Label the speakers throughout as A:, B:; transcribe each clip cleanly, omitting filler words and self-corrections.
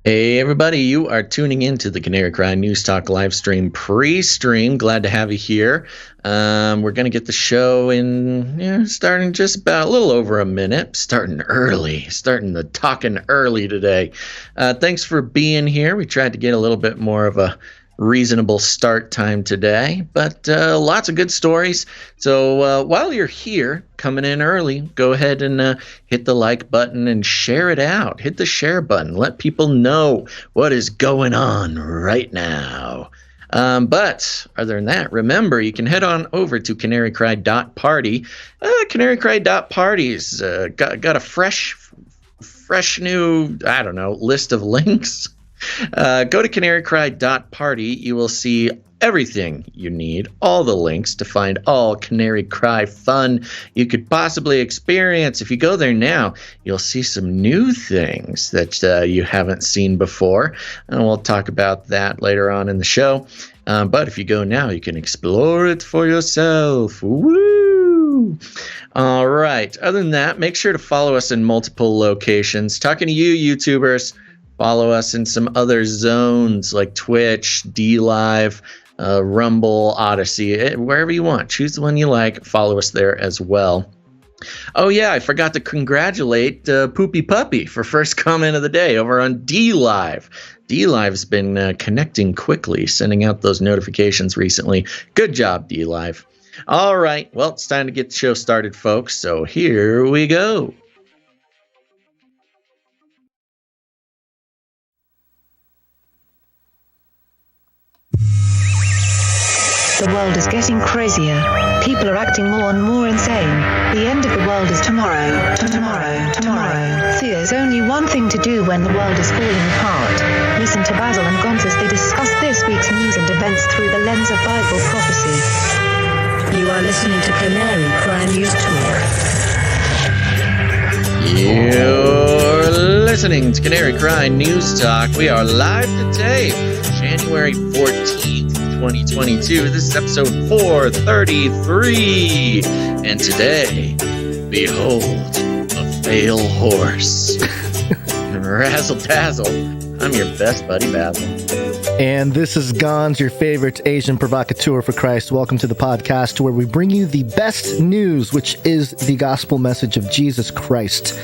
A: Hey everybody, you are tuning in to the Canary Cry News Talk live stream pre-stream. Glad to have you here. We're going to get the show in, starting just about a little over a minute. Starting the talking early today. Thanks for being here. We tried to get a little bit more of a reasonable start time today, but lots of good stories. So while you're here, coming in early, go ahead and hit the like button and share it out. Hit the share button. Let people know what is going on right now. But other than that, remember, you can head on over to CanaryCry.Party. CanaryCry.Party's got a fresh new, list of links. Go to CanaryCry.Party. You will see everything you need, all the links to find all Canary Cry fun you could possibly experience. If you go there now, you'll see some new things that you haven't seen before, and we'll talk about that later on in the show. But if you go now, you can explore it for yourself. Woo! All right. Other than that, make sure to follow us in multiple locations. Talking to you, YouTubers. Follow us in some other zones like Twitch, DLive, Rumble, Odyssey, wherever you want. Choose the one you like. Follow us there as well. Oh, yeah, I forgot to congratulate Poopy Puppy for first comment of the day over on DLive. DLive's been connecting quickly, sending out those notifications recently. Good job, DLive. All right, well, it's time to get the show started, folks. So here we go.
B: The world is getting crazier. People are acting more and more insane. The end of the world is tomorrow. Tomorrow. There's only one thing to do when the world is falling apart. Listen to Basil and Gonz as they discuss this week's news and events through the lens of Bible prophecy.
C: You are listening to Canary Cry News Talk.
A: You're listening to Canary Cry News Talk. We are live today, January 14th. 2022. This is episode 433, and today, behold, a pale horse. Razzle dazzle. I'm your best buddy, Basil.
D: And this is Gonz, your favorite Asian provocateur for Christ. Welcome to the podcast where we bring you the best news, which is the gospel message of Jesus Christ,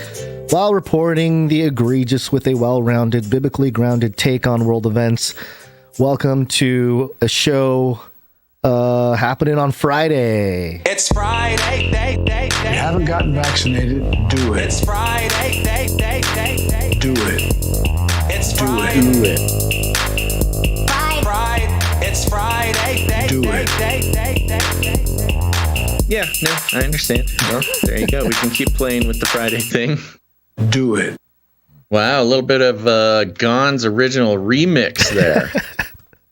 D: while reporting the egregious with a well-rounded, biblically grounded take on world events. Welcome to a show happening on Friday.
E: It's Friday, day.
F: If you haven't gotten vaccinated, do it.
E: It's Friday, day.
F: Do it.
E: It's
F: Do
E: Friday.
F: it.
D: Do it.
E: Friday. It's Friday, day.
F: Do it.
A: Yeah, no, I understand. Well, there you go. We can keep playing with the Friday thing.
F: Do it.
A: Wow, a little bit of Gonz original remix there.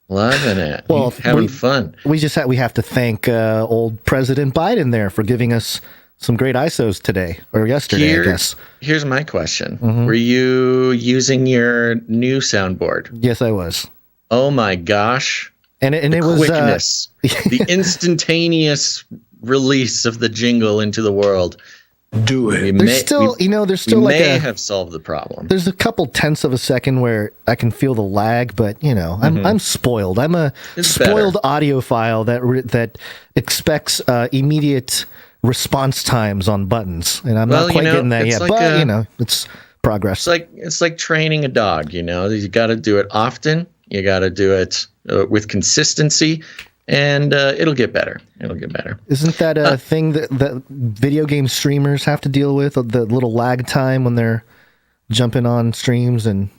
A: Loving it.
D: Well,
A: having fun.
D: We have to thank old President Biden there for giving us some great ISOs today or yesterday, I guess.
A: Here's my question. Mm-hmm. Were you using your new soundboard?
D: Yes, I was.
A: Oh my gosh.
D: And it was
A: quickness, the instantaneous release of the jingle into the world.
F: Do it.
D: There's still
A: have solved the problem.
D: There's a couple tenths of a second where I can feel the lag, but I'm spoiled. I'm a spoiled audiophile that expects immediate response times on buttons, and I'm not quite getting that yet. But it's progress.
A: It's like training a dog. You got to do it often. You got to do it with consistency. And it'll get better.
D: Isn't that a thing that video game streamers have to deal with? The little lag time when they're jumping on streams and,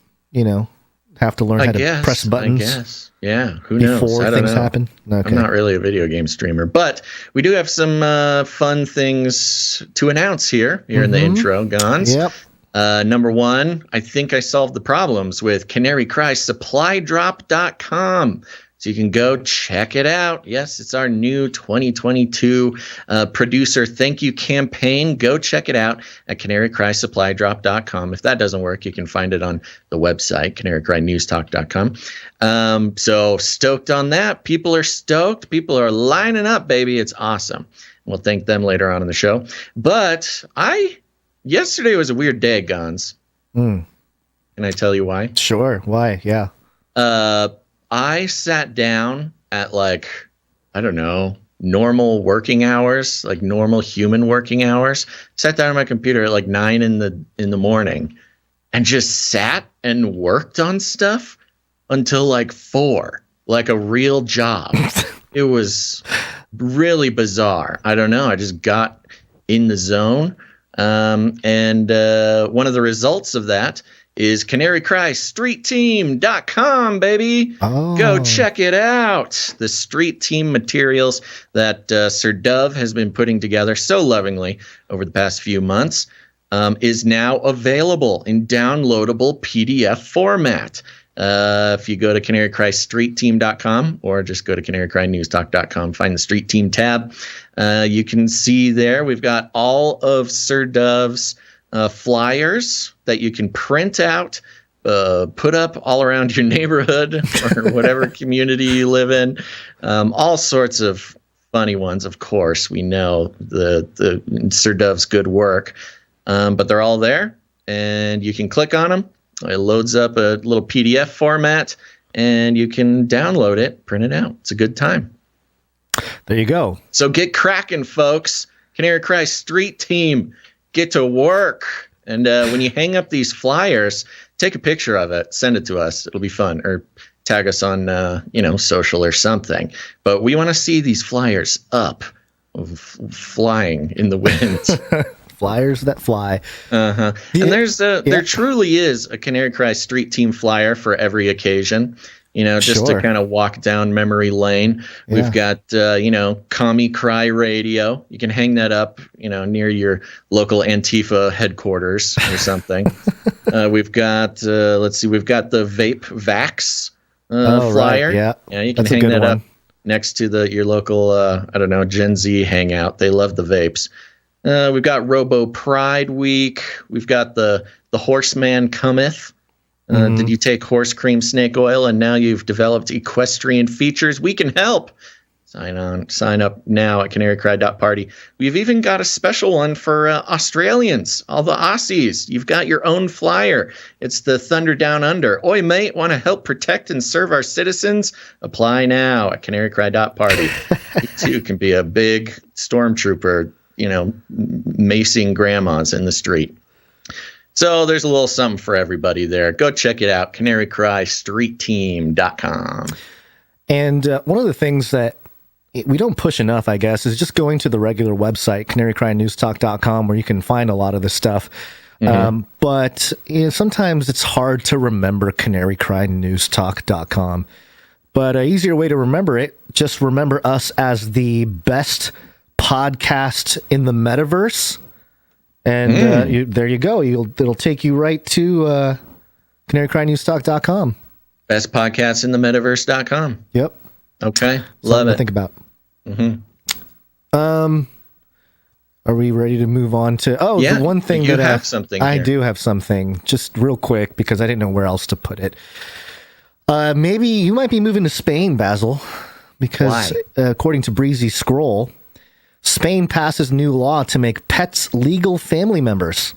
D: have to learn how to press buttons.
A: I guess. Yeah. Who knows?
D: Before things happen. Okay.
A: I'm not really a video game streamer, but we do have some fun things to announce here in the intro, Gonz.
D: Yep.
A: Number one, I think I solved the problems with CanaryCry.Supply.Drop.com. So you can go check it out. Yes, it's our new 2022 producer thank you campaign. Go check it out at CanaryCry.Supply.Drop.com. If that doesn't work, you can find it on the website, CanaryCryNewsTalk.com. So stoked on that. People are stoked. People are lining up, baby. It's awesome. We'll thank them later on in the show. But yesterday was a weird day, Gonz. Can I tell you why?
D: Sure. Why? Yeah.
A: I sat down at like, I don't know, normal working hours, like normal human working hours. Sat down on my computer at like 9 in the morning and just sat and worked on stuff until like 4, like a real job. It was really bizarre. I don't know. I just got in the zone. And one of the results of that is CanaryCry.Street.Team.com, baby.
D: Oh.
A: Go check it out. The street team materials that Sir Dove has been putting together so lovingly over the past few months is now available in downloadable PDF format. If you go to CanaryCry.Street.Team.com or just go to CanaryCry.Newstalk.com, find the Street Team tab. You can see there we've got all of Sir Dove's flyers that you can print out, put up all around your neighborhood or whatever community you live in. All sorts of funny ones, of course. We know the Sir Dove's good work, but they're all there, and you can click on them. It loads up a little PDF format, and you can download it, print it out. It's a good time.
D: There you go.
A: So get cracking, folks. Canary Cry Street Team, get to work. And when you hang up these flyers, take a picture of it, send it to us. It'll be fun. Or tag us on, social or something. But we want to see these flyers up, flying in the wind.
D: Flyers that fly.
A: Uh-huh. And there truly is a Canary Cry Street Team flyer for every occasion. Just to kind of walk down memory lane. Yeah. We've got, Commie Cry Radio. You can hang that up, near your local Antifa headquarters or something. We've got, we've got the Vape Vax flyer.
D: Right. Yeah.
A: Yeah, you can hang that up next to your local, Gen Z hangout. They love the vapes. We've got Robo Pride Week. We've got the Horseman Cometh. Did you take horse cream snake oil and now you've developed equestrian features? We can help. Sign up now at CanaryCry.Party. We've even got a special one for Australians, all the Aussies. You've got your own flyer. It's the Thunder Down Under. Oi, mate, want to help protect and serve our citizens? Apply now at CanaryCry.Party. You too can be a big stormtrooper, macing grandmas in the street. So there's a little something for everybody there. Go check it out, CanaryCry.Street.Team.com.
D: And one of the things that we don't push enough, I guess, is just going to the regular website, CanaryCry.Newstalk.com, where you can find a lot of this stuff. But sometimes it's hard to remember CanaryCry.Newstalk.com. But an easier way to remember it, just remember us as the best podcast in the metaverse. And there you go. It'll take you right to CanaryCry.Newstalk.com.
A: Best podcast in the metaverse.com.
D: Yep.
A: Okay.
D: Something
A: Love it.
D: to think about. Are we ready to move on to? The one thing
A: you
D: that
A: have something.
D: I do have something, just real quick, because I didn't know where else to put it. Maybe you might be moving to Spain, Basil, because according to Breezy Scroll, Spain passes new law to make pets legal family members.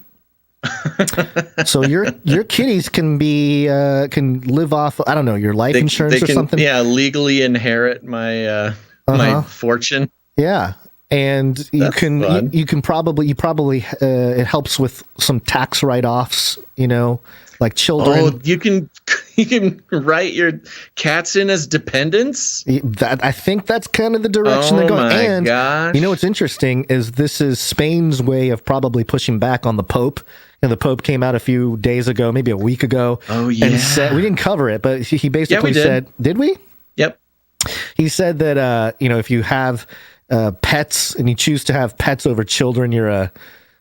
D: So your kitties can live off, I don't know, your life insurance or something.
A: Yeah, legally inherit my my fortune.
D: Yeah, and you probably it helps with some tax write-offs. Like children.
A: Oh, you can write your cats in as dependents?
D: I think that's kind of the direction they're going. And
A: gosh.
D: What's interesting is this is Spain's way of probably pushing back on the Pope. The Pope came out a few days ago, maybe a week ago.
A: Oh, yeah.
D: And said, we didn't cover it, but he basically said, did we?
A: Yep.
D: He said that, if you have pets and you choose to have pets over children, you're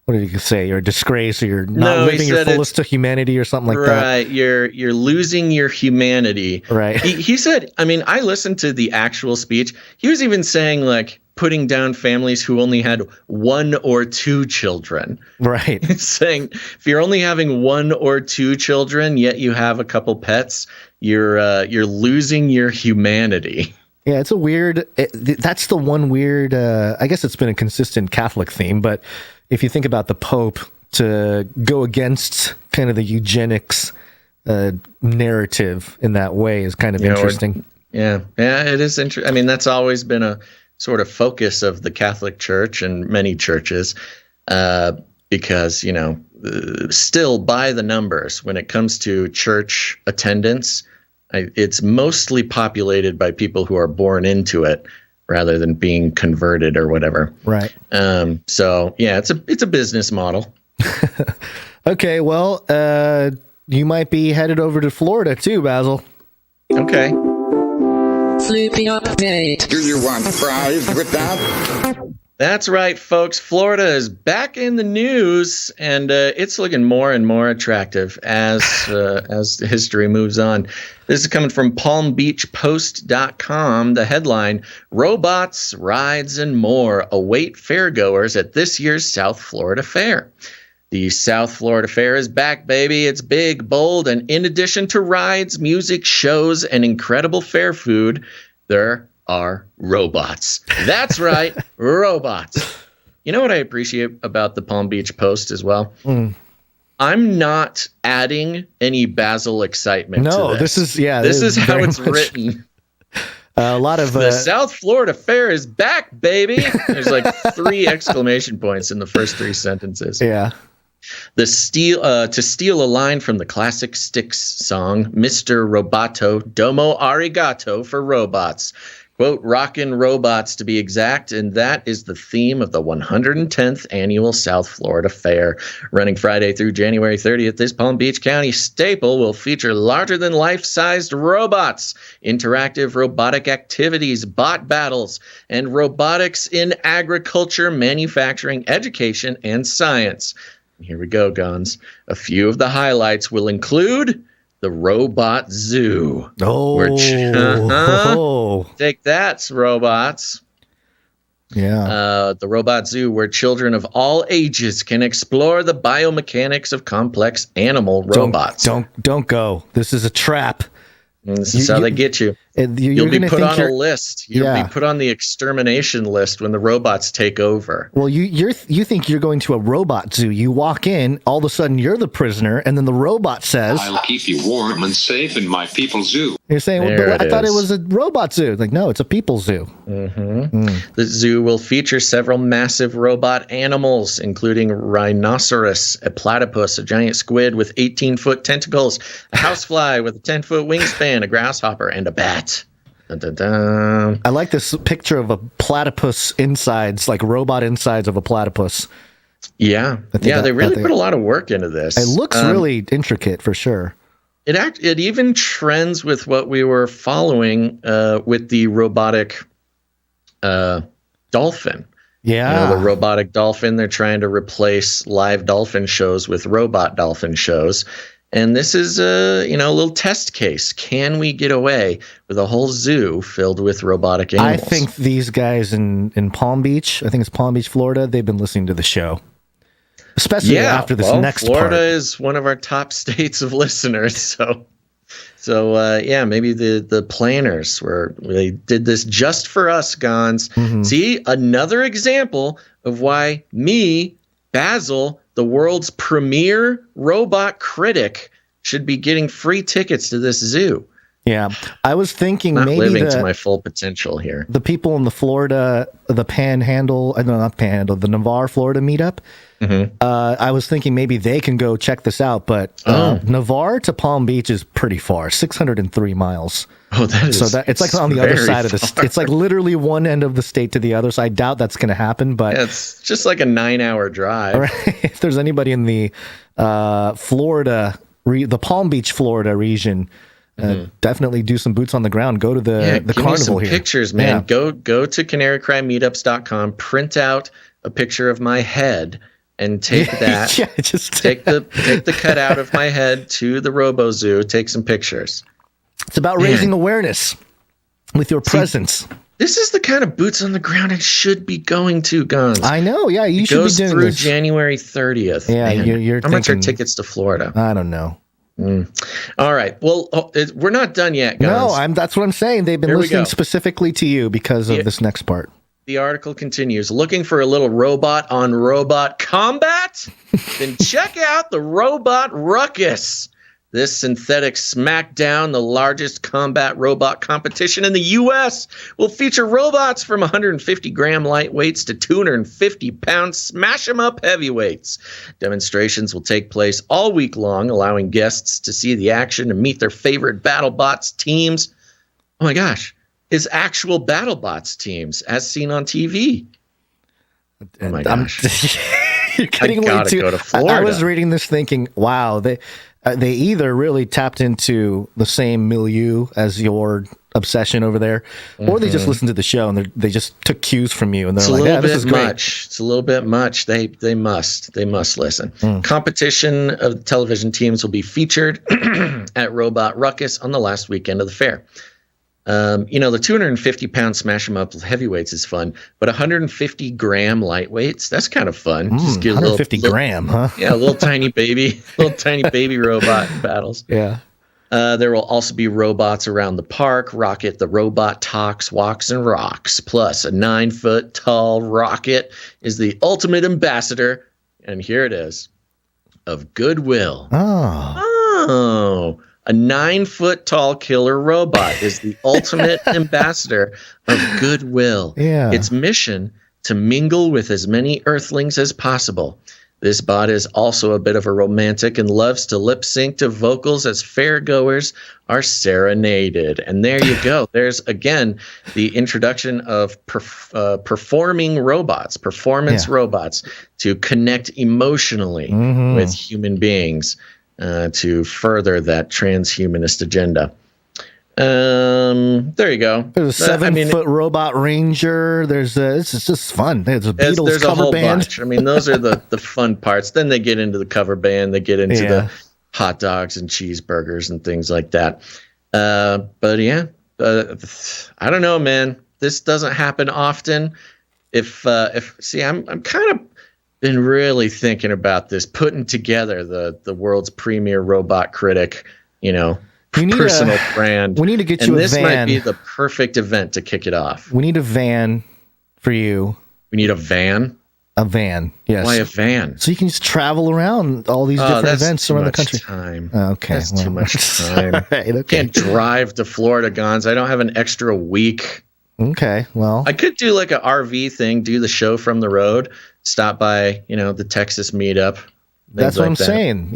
D: what did he say? You're a disgrace, or you're not living your fullest to humanity, or something like that.
A: Right, you're losing your humanity.
D: Right.
A: He said. I mean, I listened to the actual speech. He was even saying like putting down families who only had 1 or 2 children.
D: Right.
A: Saying if you're only having 1 or 2 children, yet you have a couple pets, you're losing your humanity.
D: Yeah, it's a weird. That's the one weird. I guess it's been a consistent Catholic theme, but if you think about the Pope to go against kind of the eugenics narrative in that way is kind of interesting.
A: Yeah, it is interesting. I mean, that's always been a sort of focus of the Catholic Church and many churches, because, still by the numbers, when it comes to church attendance, it's mostly populated by people who are born into it rather than being converted or whatever.
D: Right.
A: So, yeah, it's a business model.
D: Okay, well, you might be headed over to Florida too, Basil.
A: Okay.
G: Flippy update.
H: Do you want fries with that?
A: That's right, folks. Florida is back in the news, and it's looking more and more attractive as the history moves on. This is coming from PalmBeachPost.com. The headline: Robots, Rides, and More await fairgoers at this year's South Florida Fair. The South Florida Fair is back, baby. It's big, bold, and in addition to rides, music, shows, and incredible fair food, there are robots. That's right, robots. You know what I appreciate about the Palm Beach Post as well? I'm not adding any Basil excitement to this.
D: This is
A: how it's written.
D: A lot of
A: the South Florida Fair is back, baby. There's like 3 exclamation points in the first 3 sentences.
D: Yeah.
A: To steal a line from the classic Styx song, Mr. Roboto, domo arigato for robots. Quote, rockin' robots to be exact, and that is the theme of the 110th annual South Florida Fair. Running Friday through January 30th, this Palm Beach County staple will feature larger-than-life-sized robots, interactive robotic activities, bot battles, and robotics in agriculture, manufacturing, education, and science. Here we go, Gonz. A few of the highlights will include the Robot Zoo. Take that, robots.
D: Yeah.
A: The Robot Zoo, where children of all ages can explore the biomechanics of complex animal robots.
D: Don't go. This is a trap.
A: And this is how they get you. You'll be put on a list. You'll be put on the extermination list when the robots take over.
D: Well, you think you're going to a robot zoo. You walk in, all of a sudden you're the prisoner, and then the robot says,
I: I'll keep you warm and safe in my people zoo.
D: You're saying, I thought it was a robot zoo. Like, no, it's a people zoo.
A: The zoo will feature several massive robot animals, including rhinoceros, a platypus, a giant squid with 18-foot tentacles, a housefly with a 10-foot wingspan, a grasshopper, and a bat. Dun, dun, dun.
D: I like this picture of a platypus insides, like robot insides of a platypus.
A: Yeah. They really put a lot of work into this.
D: It looks really intricate for sure.
A: It even trends with what we were following with the robotic dolphin.
D: Yeah.
A: The robotic dolphin, they're trying to replace live dolphin shows with robot dolphin shows. And this is a little test case. Can we get away with a whole zoo filled with robotic animals?
D: I think these guys in Palm Beach, I think it's Palm Beach, Florida, they've been listening to the show. Especially after this next
A: Florida
D: part.
A: is one of our top states of listeners. So maybe the planners they did this just for us, Gonz. See, another example of why me, Basil, the world's premier robot critic, should be getting free tickets to this zoo.
D: Yeah, I was thinking
A: not
D: maybe
A: living to my full potential here.
D: The people in the Florida, the Panhandle, not Panhandle, the Navarre, Florida meetup. I was thinking maybe they can go check this out, but Navarre to Palm Beach is pretty far, 603 miles.
A: Oh, that is
D: it's like on the other side of the state. It's like literally one end of the state to the other. So I doubt that's going to happen. But
A: it's just like a 9-hour drive.
D: Right? If there's anybody in the Florida, the Palm Beach, Florida region. Definitely do some boots on the ground. Go to the carnival here.
A: Pictures, man. Yeah. Go to CanaryCry.Meetups.com. Print out a picture of my head and take that. Take the cutout of my head to the Robo Zoo. Take some pictures.
D: It's about raising awareness with your presence.
A: This is the kind of boots on the ground I should be going to, Gonz.
D: I know. Yeah, you should be doing
A: through
D: this.
A: January 30th.
D: Yeah, you're
A: how much are tickets to Florida?
D: I don't know.
A: All right. Well, we're not done yet, Gonz.
D: No, that's what I'm saying. They've been listening specifically to you because of this next part.
A: The article continues. Looking for a little robot-on-robot combat? Then check out the Robot Ruckus. This synthetic smackdown, the largest combat robot competition in the U.S., will feature robots from 150-gram lightweights to 250-pound smash-em-up heavyweights. Demonstrations will take place all week long, allowing guests to see the action and meet their favorite BattleBots teams. Oh my gosh, it's actual BattleBots teams as seen on TV. Oh my gosh.
D: You're getting way too.
A: Go to Florida.
D: I was reading this thinking, wow, they either really tapped into the same milieu as your obsession over there, or they just listened to the show and they just took cues from you, and they're like, "Yeah, this is great."
A: It's a little bit much. They must listen. Competition of the television teams will be featured at Robot Ruckus on the last weekend of the fair. The 250-pound smash 'em up heavyweights is fun, but 150-gram lightweights, that's kind of fun. Just get
D: 150 gram, huh?
A: Yeah, little tiny baby robot battles.
D: Yeah.
A: There will also be robots around the park. Rocket the robot talks, walks, and rocks. Plus, a 9-foot tall rocket is the ultimate ambassador, and here it is, of goodwill. Oh. A 9-foot tall killer robot is the ultimate ambassador of goodwill.
D: Yeah.
A: Its mission to mingle with as many Earthlings as possible. This bot is also a bit of a romantic and loves to lip sync to vocals as fairgoers are serenaded. And there you go. There's, again, the introduction of performing robots, performance robots to connect emotionally with human beings. To further that transhumanist agenda. There you go.
D: There's a 7-foot robot ranger. There's this is just fun. There's a Beatles
A: there's
D: cover
A: a whole
D: band.
A: Bunch. I mean, those are the fun parts. Then they get into the cover band. They get into the hot dogs and cheeseburgers and things like that. But yeah, I don't know, man. This doesn't happen often. I'm kind of been really thinking about this, putting together the world's premier robot critic, personal brand.
D: We need to get you a van.
A: This might be the perfect event to kick it off.
D: We need a van for you.
A: We need a van?
D: A van, yes.
A: Why a van?
D: So you can just travel around all these different events around the country.
A: Time.
D: Okay.
A: That's too much time.
D: Right, okay.
A: Can't drive to Florida, Gonz. I don't have an extra week.
D: Okay, well.
A: I could do like an RV thing, do the show from the road, stop by, the Texas meetup.
D: That's what I'm saying.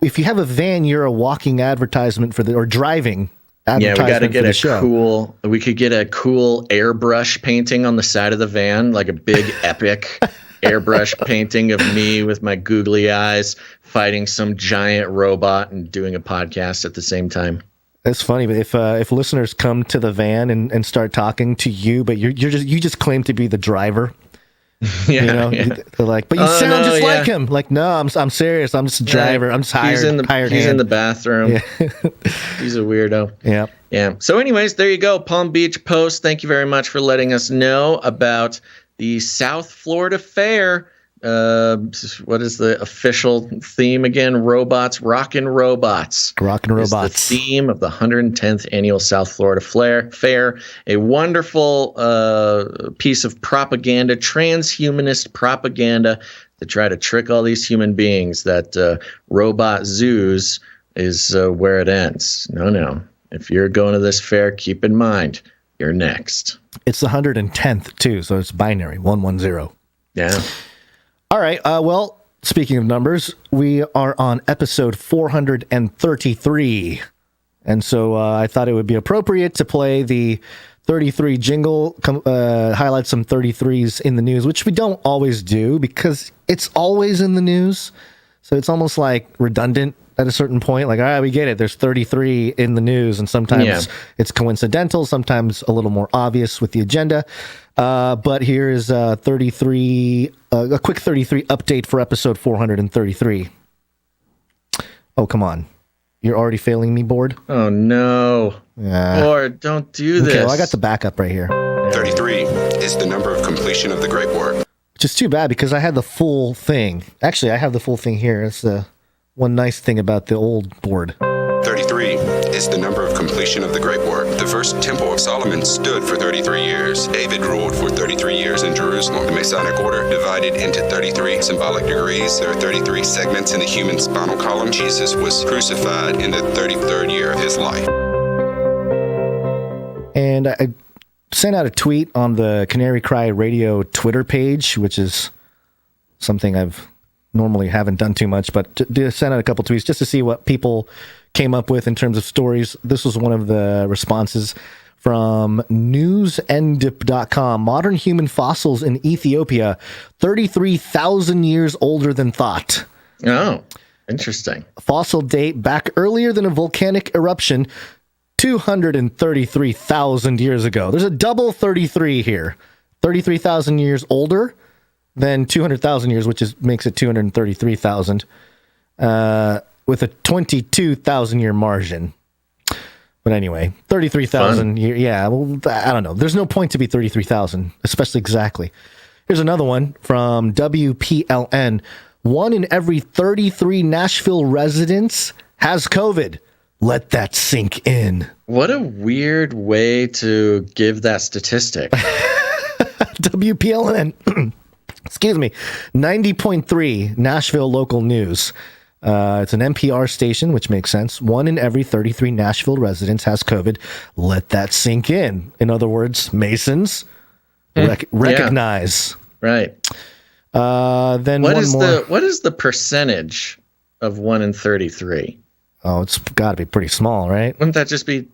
D: If you have a van, you're a walking advertisement or driving advertisement.
A: Yeah, we got to get
D: a show.
A: We could get a cool airbrush painting on the side of the van, like a big epic airbrush painting of me with my googly eyes fighting some giant robot and doing a podcast at the same time.
D: It's funny, but if listeners come to the van and start talking to you, but you just claim to be the driver. They're like, but you sound just like him. Like, no, I'm serious. I'm just a driver. I'm just hired.
A: He's in the bathroom.
D: Yeah.
A: He's a weirdo.
D: Yeah.
A: So, anyways, there you go. Palm Beach Post. Thank you very much for letting us know about the South Florida Fair. What is the official theme again? Robots, rockin' robots.
D: Rockin' robots.
A: Is the theme of the 110th annual South Florida Fair. A wonderful piece of propaganda, transhumanist propaganda, to try to trick all these human beings that robot zoos is where it ends. No. If you're going to this fair, keep in mind, you're next.
D: It's the 110th too, so it's binary, 110.
A: Yeah.
D: All right. Well, speaking of numbers, we are on episode 433. And so I thought it would be appropriate to play the 33 jingle, highlight some 33s in the news, which we don't always do because it's always in the news. So it's almost like redundant at a certain point. Like, all right, we get it. There's 33 in the news, and sometimes it's coincidental, sometimes a little more obvious with the agenda. But here is 33, a quick 33 update for episode 433. Oh, come on. You're already failing me, board?
A: Oh, no. Board, don't do this.
D: Okay, well, I got the backup right here.
J: 33 is the number of completion of the Great War.
D: Which is too bad because I had the full thing. Actually, I have the full thing here. It's one nice thing about the old board.
J: 33 is the number of completion of the Great Work. The first Temple of Solomon stood for 33 years. David ruled for 33 years in Jerusalem. The Masonic Order divided into 33 symbolic degrees. There are 33 segments in the human spinal column. Jesus was crucified in the 33rd year of his life.
D: And I sent out a tweet on the Canary Cry Radio Twitter page, which is something I've normally haven't done too much, but to send out a couple tweets just to see what people came up with in terms of stories. This was one of the responses from Newsendip.com. Modern human fossils in Ethiopia, 33,000 years older than thought.
A: Oh, interesting.
D: Fossil date back earlier than a volcanic eruption, 233,000 years ago. There's a double 33 here. 33,000 years older than 200,000 years, which makes it 233,000, with a 22,000 year margin. But anyway, 33,000 year. Yeah, well, I don't know. There's no point to be 33,000, especially exactly. Here's another one from WPLN. 1 in every 33 Nashville residents has COVID. Let that sink in.
A: What a weird way to give that statistic.
D: WPLN. Excuse me, 90.3 Nashville local news. It's an NPR station, which makes sense. 1 in every 33 Nashville residents has COVID. Let that sink in. In other words, Masons recognize.
A: Yeah. Right.
D: Then
A: what is the percentage of 1 in 33?
D: Oh, it's got to be pretty small, right?
A: Wouldn't that just be?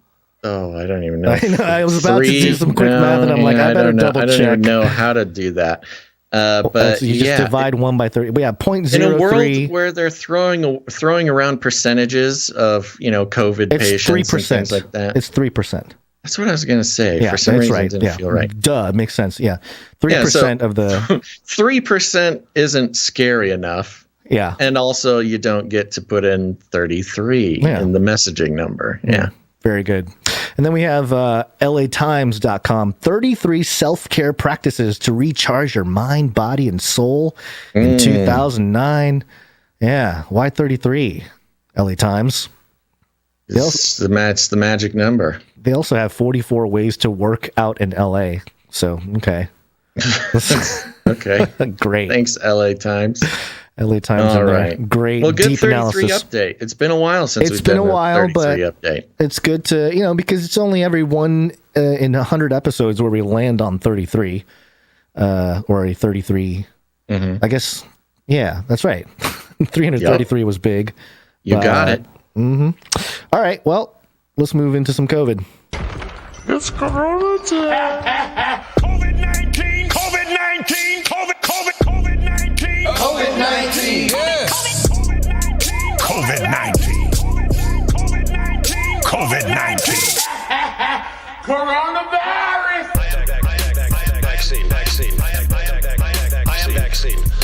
A: Oh, I don't even know.
D: I was about to do some quick math, and I'm like, I better double check.
A: I don't even know how to do that. But
D: so you just divide 1 by 30. But yeah, 0.03.
A: In a world where they're throwing around percentages of COVID patients 3%. And things like that,
D: it's 3%.
A: That's what I was going to say.
D: Yeah,
A: for some reason,
D: right.
A: it didn't feel right.
D: Duh, it makes sense. Yeah, 3% of the
A: 3% isn't scary enough.
D: Yeah,
A: and also you don't get to put in 33 in the messaging number. Yeah.
D: Very good. And then we have LATimes.com. 33 self-care practices to recharge your mind, body, and soul in 2009. Yeah. Why 33? LA Times.
A: It's the magic number.
D: They also have 44 ways to work out in LA. So, okay.
A: Okay.
D: Great.
A: Thanks, LA Times.
D: LA Times. All right. Great.
A: Well, good
D: deep
A: 33
D: analysis.
A: update. It's been a while since we've done a 33 update.
D: It's good to, because it's only every one in 100 episodes where we land on 33 or a 33. I guess. Yeah, that's right. 333 was big.
A: You got it.
D: All right. Well, let's move into some COVID.
F: It's Corona time.
E: COVID-19, COVID-19, COVID-19,
F: COVID-19.
E: COVID-19, COVID-19,
F: Coronavirus.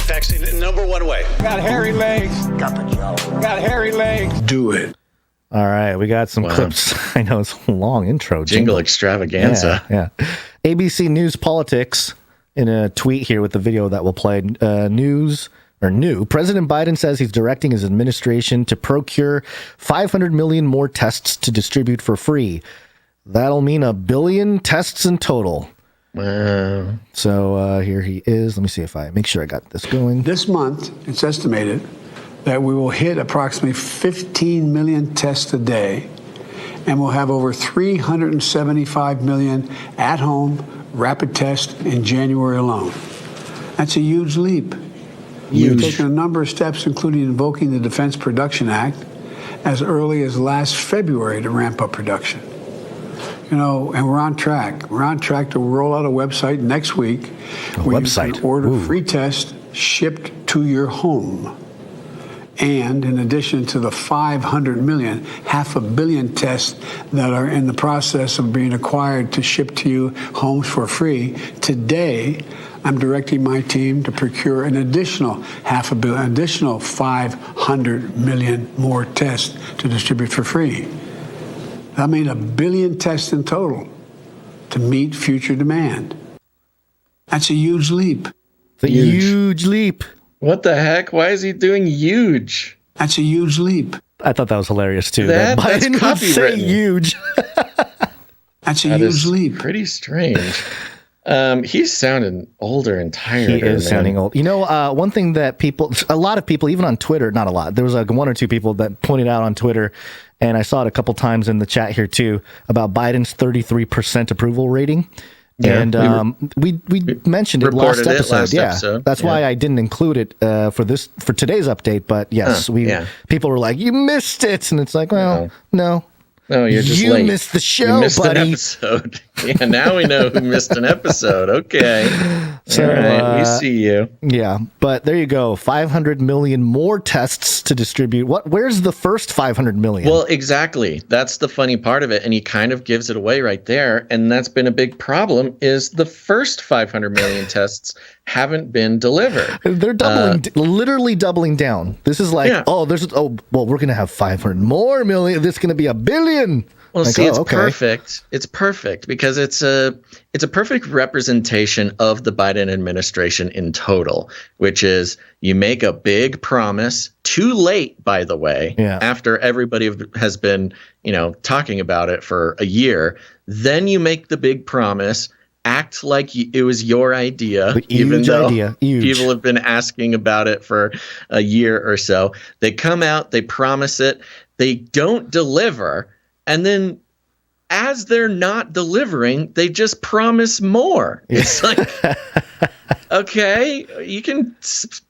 K: Vaccine, number one way.
E: got hairy legs, got hairy legs.
F: Do it.
D: All right, we got some clips. I know it's a long intro.
A: Jingle extravaganza.
D: Yeah. ABC News Politics in a tweet here with the video that we'll play. New. President Biden says he's directing his administration to procure 500 million more tests to distribute for free. That'll mean 1 billion tests in total.
A: Wow.
D: So here he is. Let me see if I make sure I got this going.
F: This month, it's estimated that we will hit approximately 15 million tests a day, and we'll have over 375 million at-home rapid tests in January alone. That's a huge leap. We've taken a number of steps, including invoking the Defense Production Act as early as last February to ramp up production. And we're on track. We're on track to roll out a website next week where you can order free tests shipped to your home. And in addition to the 500 million, 500 million tests that are in the process of being acquired to ship to you homes for free, today I'm directing my team to procure an additional 500 million, additional 500 million more tests to distribute for free. That means 1 billion tests in total to meet future demand. That's a huge leap.
D: It's a huge leap.
A: What the heck? Why is he doing huge?
F: That's a huge leap.
D: I thought that was hilarious too.
A: That's
D: Biden would say
A: copywritten.
D: huge.
F: That's a
A: That
F: huge
A: is
F: leap.
A: pretty strange. He's sounding older and tired.
D: He is sounding old. You know, one thing that a lot of people, even on Twitter, not a lot, there was like one or two people that pointed out on Twitter, and I saw it a couple times in the chat here too, about Biden's 33% approval rating.
A: Yeah,
D: And we mentioned it last episode.
A: Episode.
D: That's why I didn't include it for today's update. But yes, people were like, "You missed it," and it's like, well, no.
A: No, you're just
D: you
A: late.
D: missed the show,
A: you missed
D: buddy.
A: An episode. Yeah, now we know who missed an episode. Okay.
D: So,
A: all right, we see you.
D: Yeah, but there you go. 500 million more tests to distribute. Where's the first 500 million?
A: Well, exactly. That's the funny part of it, and he kind of gives it away right there. And that's been a big problem. Is the first 500 million tests haven't been delivered?
D: They're literally doubling down. This is like, we're going to have 500 more million. This is going to be a billion.
A: Well,
D: like,
A: see, it's
D: okay.
A: perfect. It's perfect because it's a perfect representation of the Biden administration in total, which is you make a big promise too late, by the way, after everybody has been, talking about it for a year. Then you make the big promise, act like it was your idea, even though people have been asking about it for a year or so. They come out, they promise it, they don't deliver. And then as they're not delivering, they just promise more. It's like, okay, you can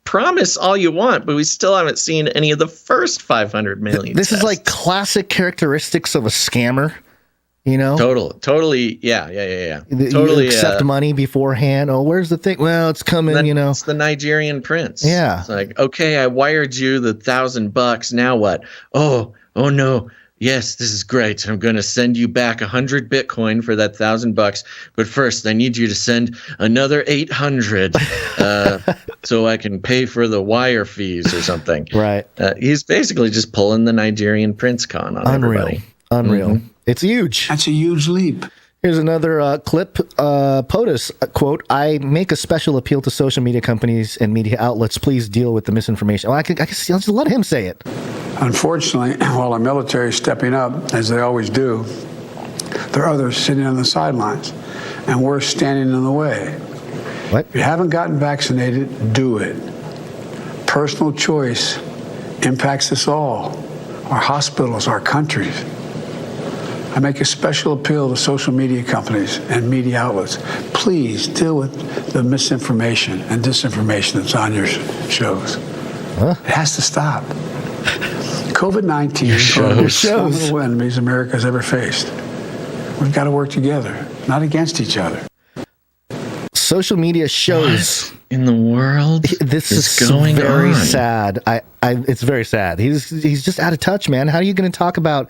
A: promise all you want, but we still haven't seen any of the first 500 million
D: This
A: tests.
D: is like classic characteristics of a scammer,
A: Totally. Yeah. Totally.
D: You accept money beforehand. Oh, where's the thing? Well, it's coming,
A: It's the Nigerian prince.
D: Yeah.
A: It's like, okay, I wired you the $1,000. Now what? Oh no. Yes, this is great. I'm going to send you back 100 Bitcoin for that $1,000. But first, I need you to send another 800 so I can pay for the wire fees or something.
D: Right.
A: He's basically just pulling the Nigerian prince con on everybody.
D: Unreal. Mm-hmm. It's huge.
F: That's a huge leap.
D: Here's another clip. POTUS, quote, I make a special appeal to social media companies and media outlets. Please deal with the misinformation. Well, I guess I'll just let him say it.
F: Unfortunately, while our military is stepping up, as they always do, there are others sitting on the sidelines, and we're standing in the way.
D: What?
F: If you haven't gotten vaccinated, do it. Personal choice impacts us all, our hospitals, our countries. I make a special appeal to social media companies and media outlets. Please deal with the misinformation and disinformation that's on your shows. It has to stop. COVID-19 is one of the most formidable enemies America's ever faced. We've got to work together, not against each other.
D: Social media shows.
A: What in the world?
D: This is
A: going
D: very
A: on?
D: sad. It's very sad. He's just out of touch, man. How are you going to talk about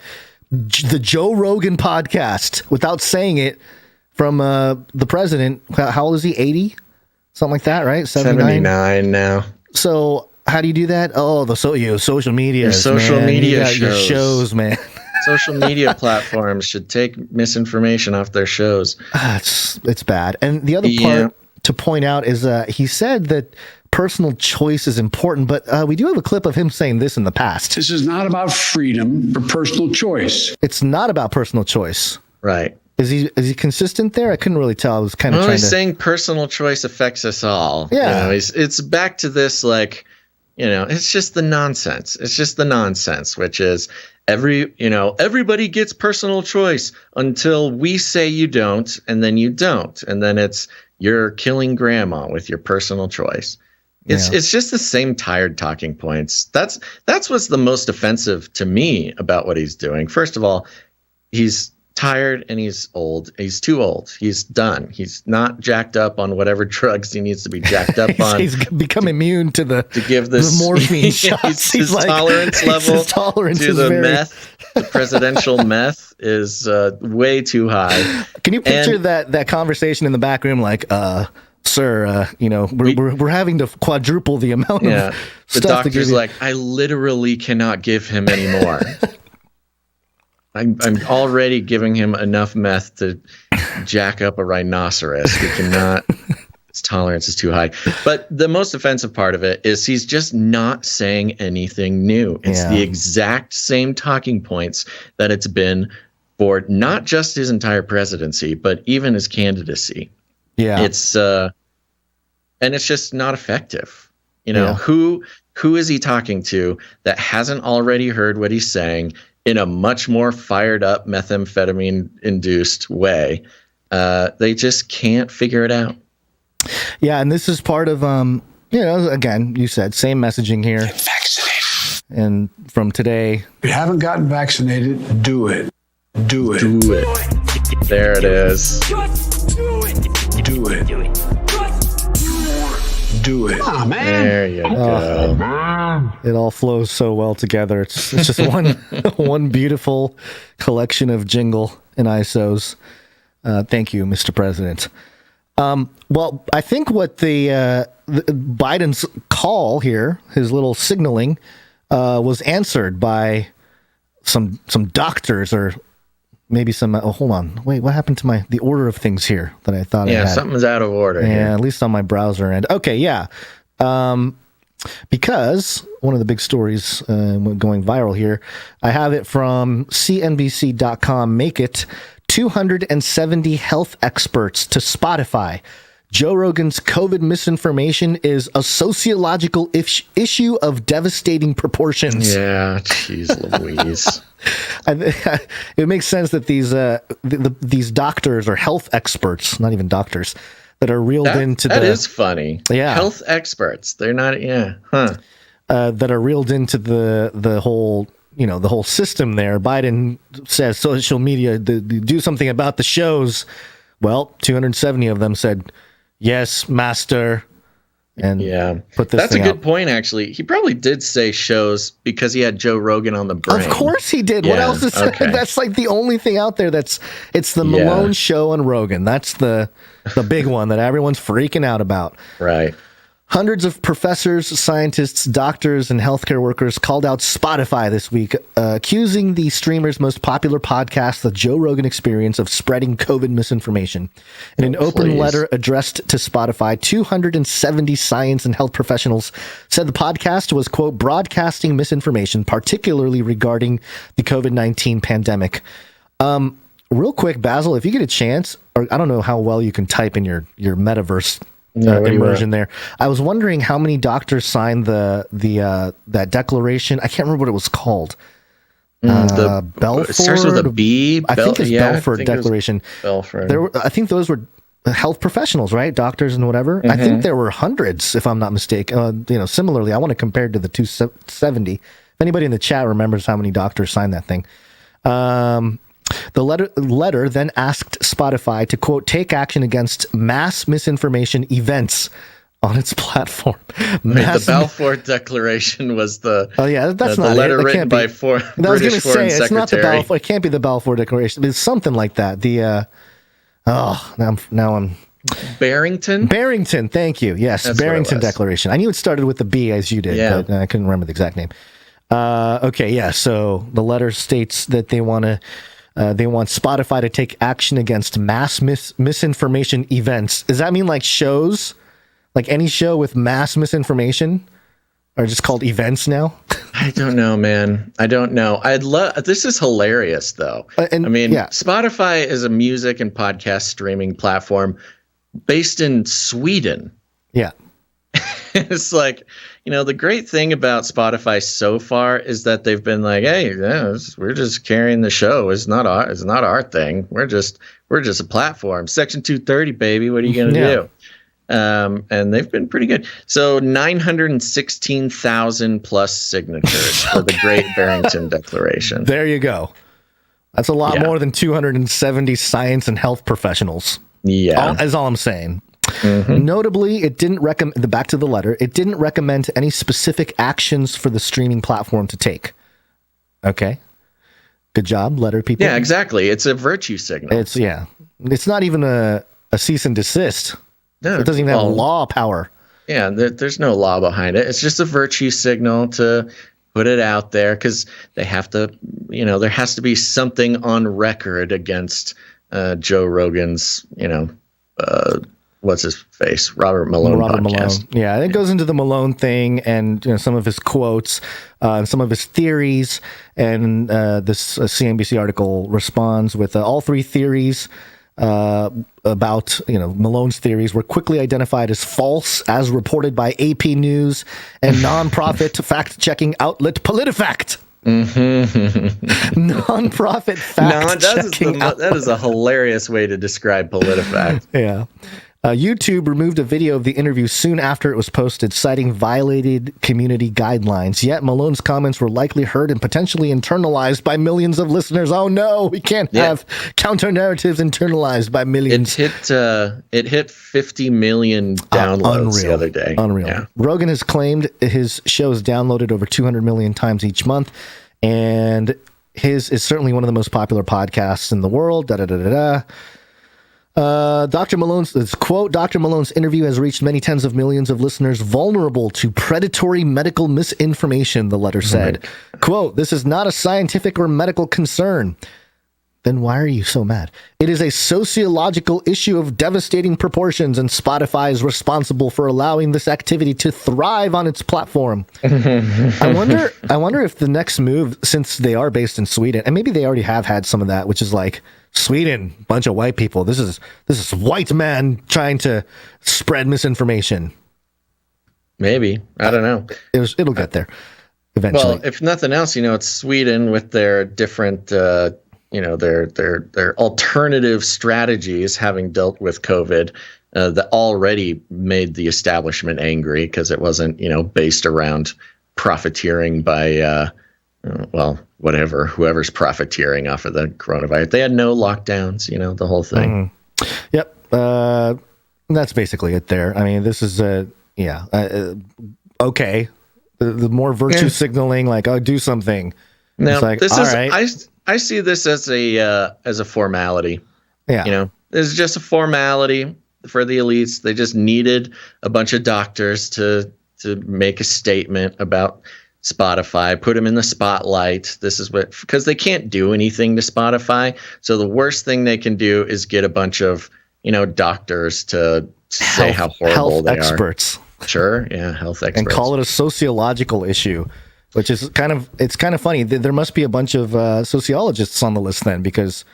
D: the Joe Rogan podcast without saying it from the president? How old is he? 80? Something like that, right?
A: 79 now.
D: So how do you do that? Oh, social media.
A: Your social media shows.
D: Your shows, man.
A: Social media platforms should take misinformation off their shows.
D: It's bad. And the other part to point out is he said that personal choice is important, but we do have a clip of him saying this in the past.
F: This is not about freedom or personal choice.
D: It's not about personal choice.
A: Right.
D: Is he consistent there? I couldn't really tell. I was kind of
A: he's saying personal choice affects us all.
D: Yeah.
A: It's back to this, like, it's just the nonsense. It's just the nonsense, which is everybody gets personal choice until we say you don't, and then you don't. And then you're killing grandma with your personal choice. It's just the same tired talking points. That's what's the most offensive to me about what he's doing. First of all, he's tired and he's old. He's too old. He's done. He's not jacked up on whatever drugs he needs to be jacked up on.
D: He's become immune to the
A: morphine
D: shots.
A: His tolerance level
D: his tolerance
A: to the meth, the presidential meth is way too high.
D: Can you picture that conversation in the back room, like, sir, we're having to quadruple the amount of stuff.
A: The doctor's like, I literally cannot give him any more. I'm already giving him enough meth to jack up a rhinoceros. We cannot His tolerance is too high. But the most offensive part of it is he's just not saying anything new. It's the exact same talking points that it's been for not just his entire presidency, but even his candidacy.
D: Yeah.
A: It's and it's just not effective. You know, who is he talking to that hasn't already heard what he's saying in a much more fired up methamphetamine induced way? They just can't figure it out.
D: Yeah, and this is part of, again, you said same messaging here.
F: Get vaccinated.
D: And from today.
F: If you haven't gotten vaccinated, do it. Do it.
A: Do it. There it is.
F: Do it. Do it. Oh, man.
A: There you go.
D: It all flows so well together. It's just one beautiful collection of jingle and ISOs. Thank you, Mr. President. Well, I think what the Biden's call here, his little signaling, was answered by some doctors, or maybe some. Hold on, wait, what happened to the order of things here that I thought?
A: Yeah,
D: I had?
A: Something's out of order.
D: Yeah,
A: here.
D: at least on my browser end. Okay, yeah. Because one of the big stories going viral here, I have it from CNBC.com. Make it 270 health experts to Spotify. Joe Rogan's COVID misinformation is a sociological issue of devastating proportions.
A: Yeah, jeez Louise.
D: It makes sense that these doctors or health experts, not even doctors, that are reeled into
A: that is funny.
D: Yeah,
A: health experts. They're not. Yeah,
D: that are reeled into the whole. The whole system there. Biden says social media do something about the shows. Well, 270 of them said, yes, master. And put this
A: that's a good
D: out.
A: point, actually. He probably did say shows because he had Joe Rogan on the brain.
D: Of course he did.
A: Yeah,
D: what else is that's like the only thing out there it's the Malone show and Rogan. That's the big one that everyone's freaking out about.
A: Right.
D: Hundreds of professors, scientists, doctors, and healthcare workers called out Spotify this week, accusing the streamer's most popular podcast, The Joe Rogan Experience, of spreading COVID misinformation. In an open letter addressed to Spotify, 270 science and health professionals said the podcast was, quote, broadcasting misinformation, particularly regarding the COVID-19 pandemic. Real quick, Basil, if you get a chance, or I don't know how well you can type in your metaverse immersion there. I was wondering how many doctors signed that declaration. I can't remember what it was called. Belford.
A: It starts with a B.
D: I think it's Belford Declaration.
A: Belford.
D: I think those were health professionals, right? Doctors and whatever. I think there were hundreds, if I'm not mistaken. Similarly, I want to compare to the 270. If anybody in the chat remembers how many doctors signed that thing. The letter then asked Spotify to, quote, take action against mass misinformation events on its platform.
A: The Balfour Declaration was the
D: that's
A: the
D: not
A: letter
D: it.
A: written by British Foreign Secretary.
D: It's not the Balfour. It can't be the Balfour Declaration. It's something like that. Now I'm Barrington. Thank you. Yes, that's Barrington Declaration. I knew it started with the B as you did, but I couldn't remember the exact name. So the letter states that they want Spotify to take action against mass misinformation events. Does that mean like shows, like any show with mass misinformation, are just called events now?
A: I don't know, man. I don't know. This is hilarious, though. Spotify is a music and podcast streaming platform based in Sweden.
D: Yeah.
A: It's like, the great thing about Spotify so far is that they've been like, hey, we're just carrying the show. It's not our thing. We're just a platform. Section 230, baby. What are you going to do? And they've been pretty good. So 916,000 plus signatures for the Great Barrington Declaration.
D: There you go. That's a lot more than 270 science and health professionals.
A: Yeah.
D: That's all I'm saying. Mm-hmm. Notably, it didn't recommend, back to the letter, it didn't recommend any specific actions for the streaming platform to take. Okay. Good job, letter people.
A: Yeah, exactly. It's a virtue signal.
D: It's not even a cease and desist. No, it doesn't even have law power.
A: Yeah, there's no law behind it. It's just a virtue signal to put it out there because they have to, there has to be something on record against Joe Rogan's, what's his face, Robert Malone podcast.
D: Yeah, it goes into the Malone thing and some of his quotes, some of his theories, and this CNBC article responds with all three theories about Malone's theories were quickly identified as false, as reported by AP News and nonprofit fact-checking outlet PolitiFact. Nonprofit fact-checking outlet.
A: That is a hilarious way to describe PolitiFact.
D: Yeah. YouTube removed a video of the interview soon after it was posted, citing violated community guidelines. Yet Malone's comments were likely heard and potentially internalized by millions of listeners. Oh no, we can't have counter narratives internalized by millions.
A: It hit 50 million downloads the other day.
D: Unreal. Yeah. Rogan has claimed his show is downloaded over 200 million times each month, and his is certainly one of the most popular podcasts in the world. Dr. Malone's quote, Dr. Malone's interview has reached many tens of millions of listeners vulnerable to predatory medical misinformation, the letter said. Right. Quote, this is not a scientific or medical concern. Then why are you so mad? It is a sociological issue of devastating proportions, and Spotify is responsible for allowing this activity to thrive on its platform. I wonder if the next move, since they are based in Sweden, and maybe they already have had some of that, which is like, Sweden, bunch of white people. This is white man trying to spread misinformation.
A: Maybe. I don't know.
D: It'll get there eventually.
A: Well, if nothing else, it's Sweden with their different, their alternative strategies, having dealt with COVID, that already made the establishment angry because it wasn't, based around profiteering by, whoever's profiteering off of the coronavirus. They had no lockdowns, the whole thing.
D: Yep. That's basically it there. I mean, this is okay. The more virtue signaling, like, do something.
A: Now,
D: like,
A: this
D: all
A: is,
D: right.
A: I see this as a formality.
D: Yeah.
A: This is just a formality for the elites. They just needed a bunch of doctors to make a statement about Spotify, put them in the spotlight. This is because they can't do anything to Spotify. So the worst thing they can do is get a bunch of, doctors to say how horrible they
D: experts.
A: Are. Sure. Yeah. Health experts.
D: And call it a sociological issue, which is kind of funny. There must be a bunch of sociologists on the list then, because,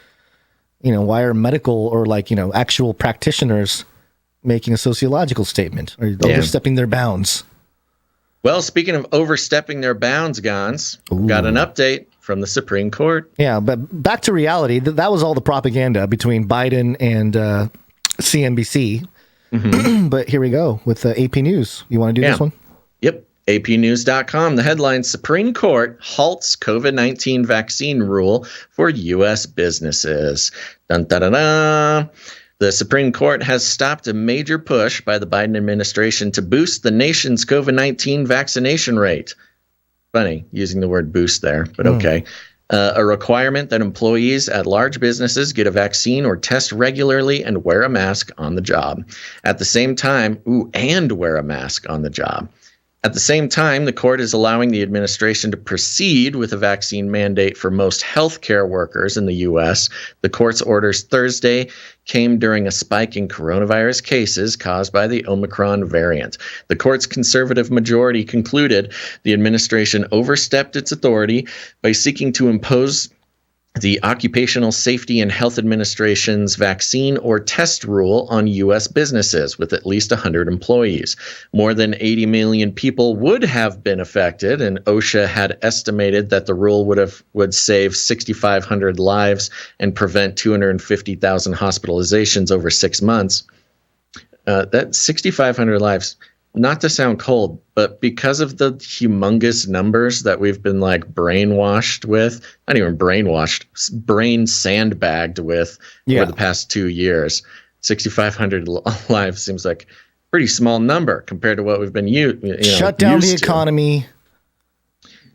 D: why are medical or actual practitioners making a sociological statement or overstepping their bounds?
A: Well, speaking of overstepping their bounds, Gonz, got an update from the Supreme Court.
D: Yeah, but back to reality. That was all the propaganda between Biden and CNBC. Mm-hmm. But here we go with AP News. You want to do this one?
A: Yep. APnews.com. The headline, Supreme Court halts COVID-19 vaccine rule for U.S. businesses. Dun, da, da, da. The Supreme Court has stopped a major push by the Biden administration to boost the nation's COVID-19 vaccination rate. Funny, using the word boost there, but okay. A requirement that employees at large businesses get a vaccine or test regularly and wear a mask on the job. At the same time, and wear a mask on the job. At the same time, the court is allowing the administration to proceed with a vaccine mandate for most healthcare workers in the U.S. The court's orders Thursday came during a spike in coronavirus cases caused by the Omicron variant. The court's conservative majority concluded the administration overstepped its authority by seeking to impose the Occupational Safety and Health Administration's vaccine or test rule on U.S. businesses with at least 100 employees. More than 80 million people would have been affected, and OSHA had estimated that the rule would save 6,500 lives and prevent 250,000 hospitalizations over 6 months. That 6,500 lives, not to sound cold, but because of the humongous numbers that we've been brainwashed with, not even brainwashed, brain sandbagged with for the past 2 years, 6,500 lives seems like a pretty small number compared to what we've been
D: shut down the economy,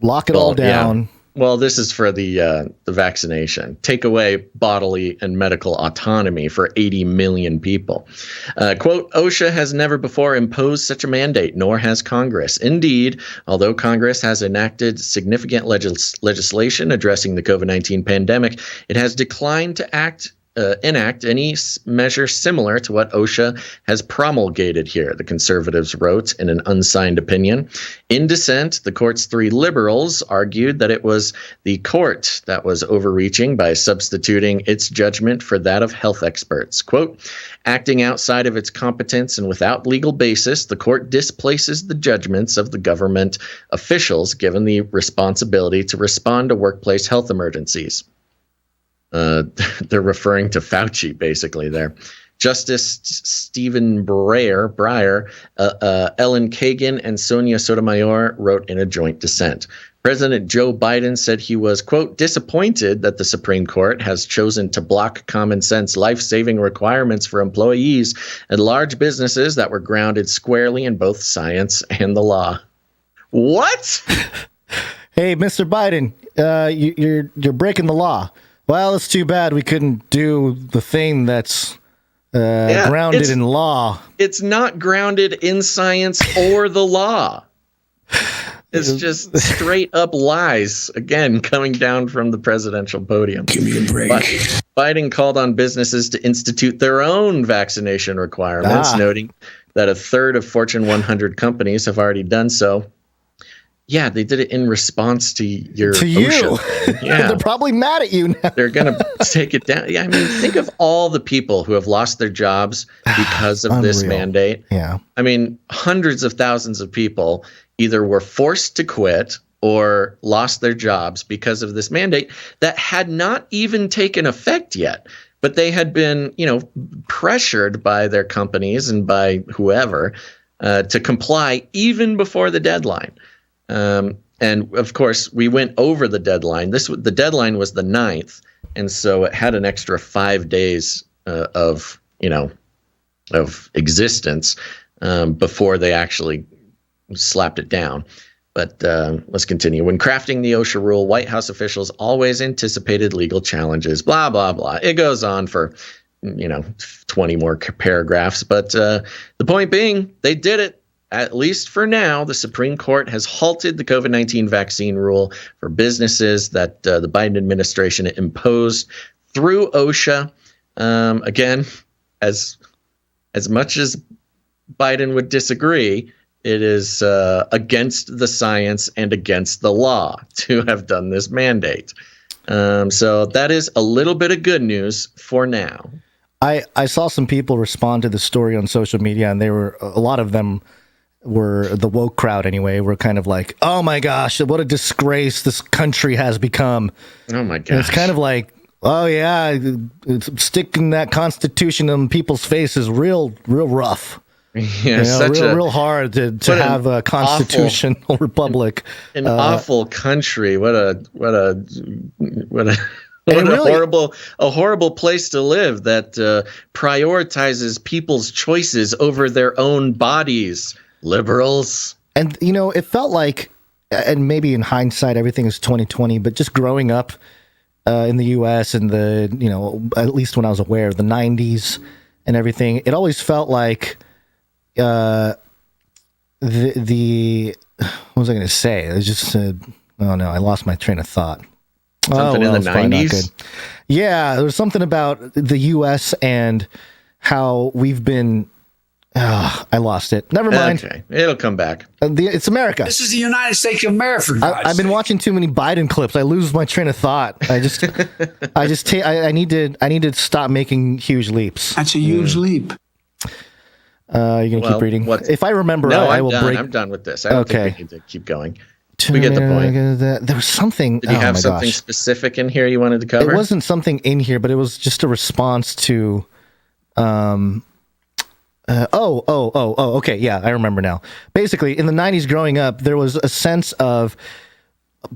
D: lock it all down.
A: Yeah. Well, this is for the vaccination. Take away bodily and medical autonomy for 80 million people. Quote, OSHA has never before imposed such a mandate, nor has Congress. Indeed, although Congress has enacted significant legislation addressing the COVID-19 pandemic, it has declined to act enact any measure similar to what OSHA has promulgated here, the conservatives wrote in an unsigned opinion. In dissent, the court's 3 liberals argued that it was the court that was overreaching by substituting its judgment for that of health experts. Quote, acting outside of its competence and without legal basis, the court displaces the judgments of the government officials given the responsibility to respond to workplace health emergencies. They're referring to Fauci, basically, there. Justice Stephen Breyer, Ellen Kagan, and Sonia Sotomayor wrote in a joint dissent. President Joe Biden said he was, quote, disappointed that the Supreme Court has chosen to block common sense life-saving requirements for employees and large businesses that were grounded squarely in both science and the law. What?
D: Hey, Mr. Biden, you're breaking the law. Well, it's too bad we couldn't do the thing that's grounded in law.
A: It's not grounded in science or the law. It's just straight up lies, again, coming down from the presidential podium.
F: Give me a break.
A: But Biden called on businesses to institute their own vaccination requirements, noting that a third of Fortune 100 companies have already done so. Yeah, they did it in response to your OSHA. Yeah.
D: They're probably mad at you now.
A: They're going to take it down. Yeah, I mean, think of all the people who have lost their jobs because of this mandate.
D: Yeah.
A: I mean, hundreds of thousands of people either were forced to quit or lost their jobs because of this mandate that had not even taken effect yet. But they had been, pressured by their companies and by whoever to comply even before the deadline. And of course, we went over the deadline. The deadline was the 9th, and so it had an extra 5 days of existence before they actually slapped it down. But let's continue. When crafting the OSHA rule, White House officials always anticipated legal challenges. Blah blah blah. It goes on for 20 more paragraphs. But the point being, they did it. At least for now, the Supreme Court has halted the COVID-19 vaccine rule for businesses that the Biden administration imposed through OSHA. Again, as much as Biden would disagree, it is against the science and against the law to have done this mandate. So that is a little bit of good news for now.
D: I saw some people respond to the story on social media, and a lot of them were the woke crowd anyway, were kind of like, oh my gosh, what a disgrace this country has become.
A: Oh my gosh.
D: And it's kind of like, oh yeah, sticking that Constitution in people's face is real rough.
A: Yeah,
D: real hard to have a constitutional republic.
A: An awful country. What a horrible place to live that prioritizes people's choices over their own bodies. Liberals.
D: And it felt like, and maybe in hindsight everything is 2020, but just growing up in the US and at least when I was aware of the 90s and everything, it always felt like what was I going to say? It was just oh no, I lost my train of thought.
A: Something in the 90s?
D: Yeah, there was something about the US and how we've been I lost it. Never mind.
A: Okay, it'll come back.
D: It's America.
F: This is the United States of America.
D: I've been watching too many Biden clips. I lose my train of thought. I need to stop making huge leaps.
F: That's a huge leap.
D: You're gonna keep reading. If I remember, I will break.
A: I'm done with this. I don't think we need to keep going. We get the point.
D: There was something.
A: Did you have something specific in here you wanted to cover?
D: It wasn't something in here, but it was just a response to. Okay, yeah, I remember now. Basically, in the 90s growing up, there was a sense of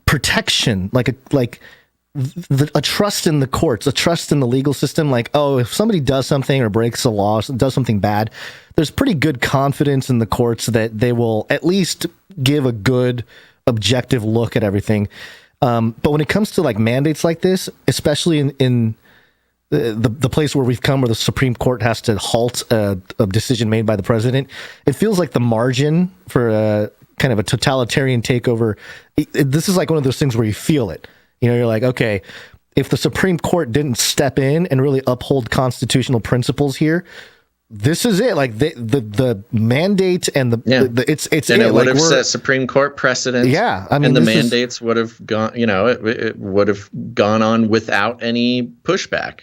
D: protection, like a trust in the courts, a trust in the legal system. Like, if somebody does something or breaks the law, does something bad, there's pretty good confidence in the courts that they will at least give a good, objective look at everything. But when it comes to like mandates like this, especially in the place where we've come, where the Supreme Court has to halt a decision made by the president, it feels like the margin for a kind of a totalitarian takeover. This is like one of those things where you feel it. You're like, okay, if the Supreme Court didn't step in and really uphold constitutional principles here, this is it. Like the mandate and it's
A: and it would have set Supreme Court precedent.
D: Yeah, I mean,
A: and the mandates would have gone. It would have gone on without any pushback.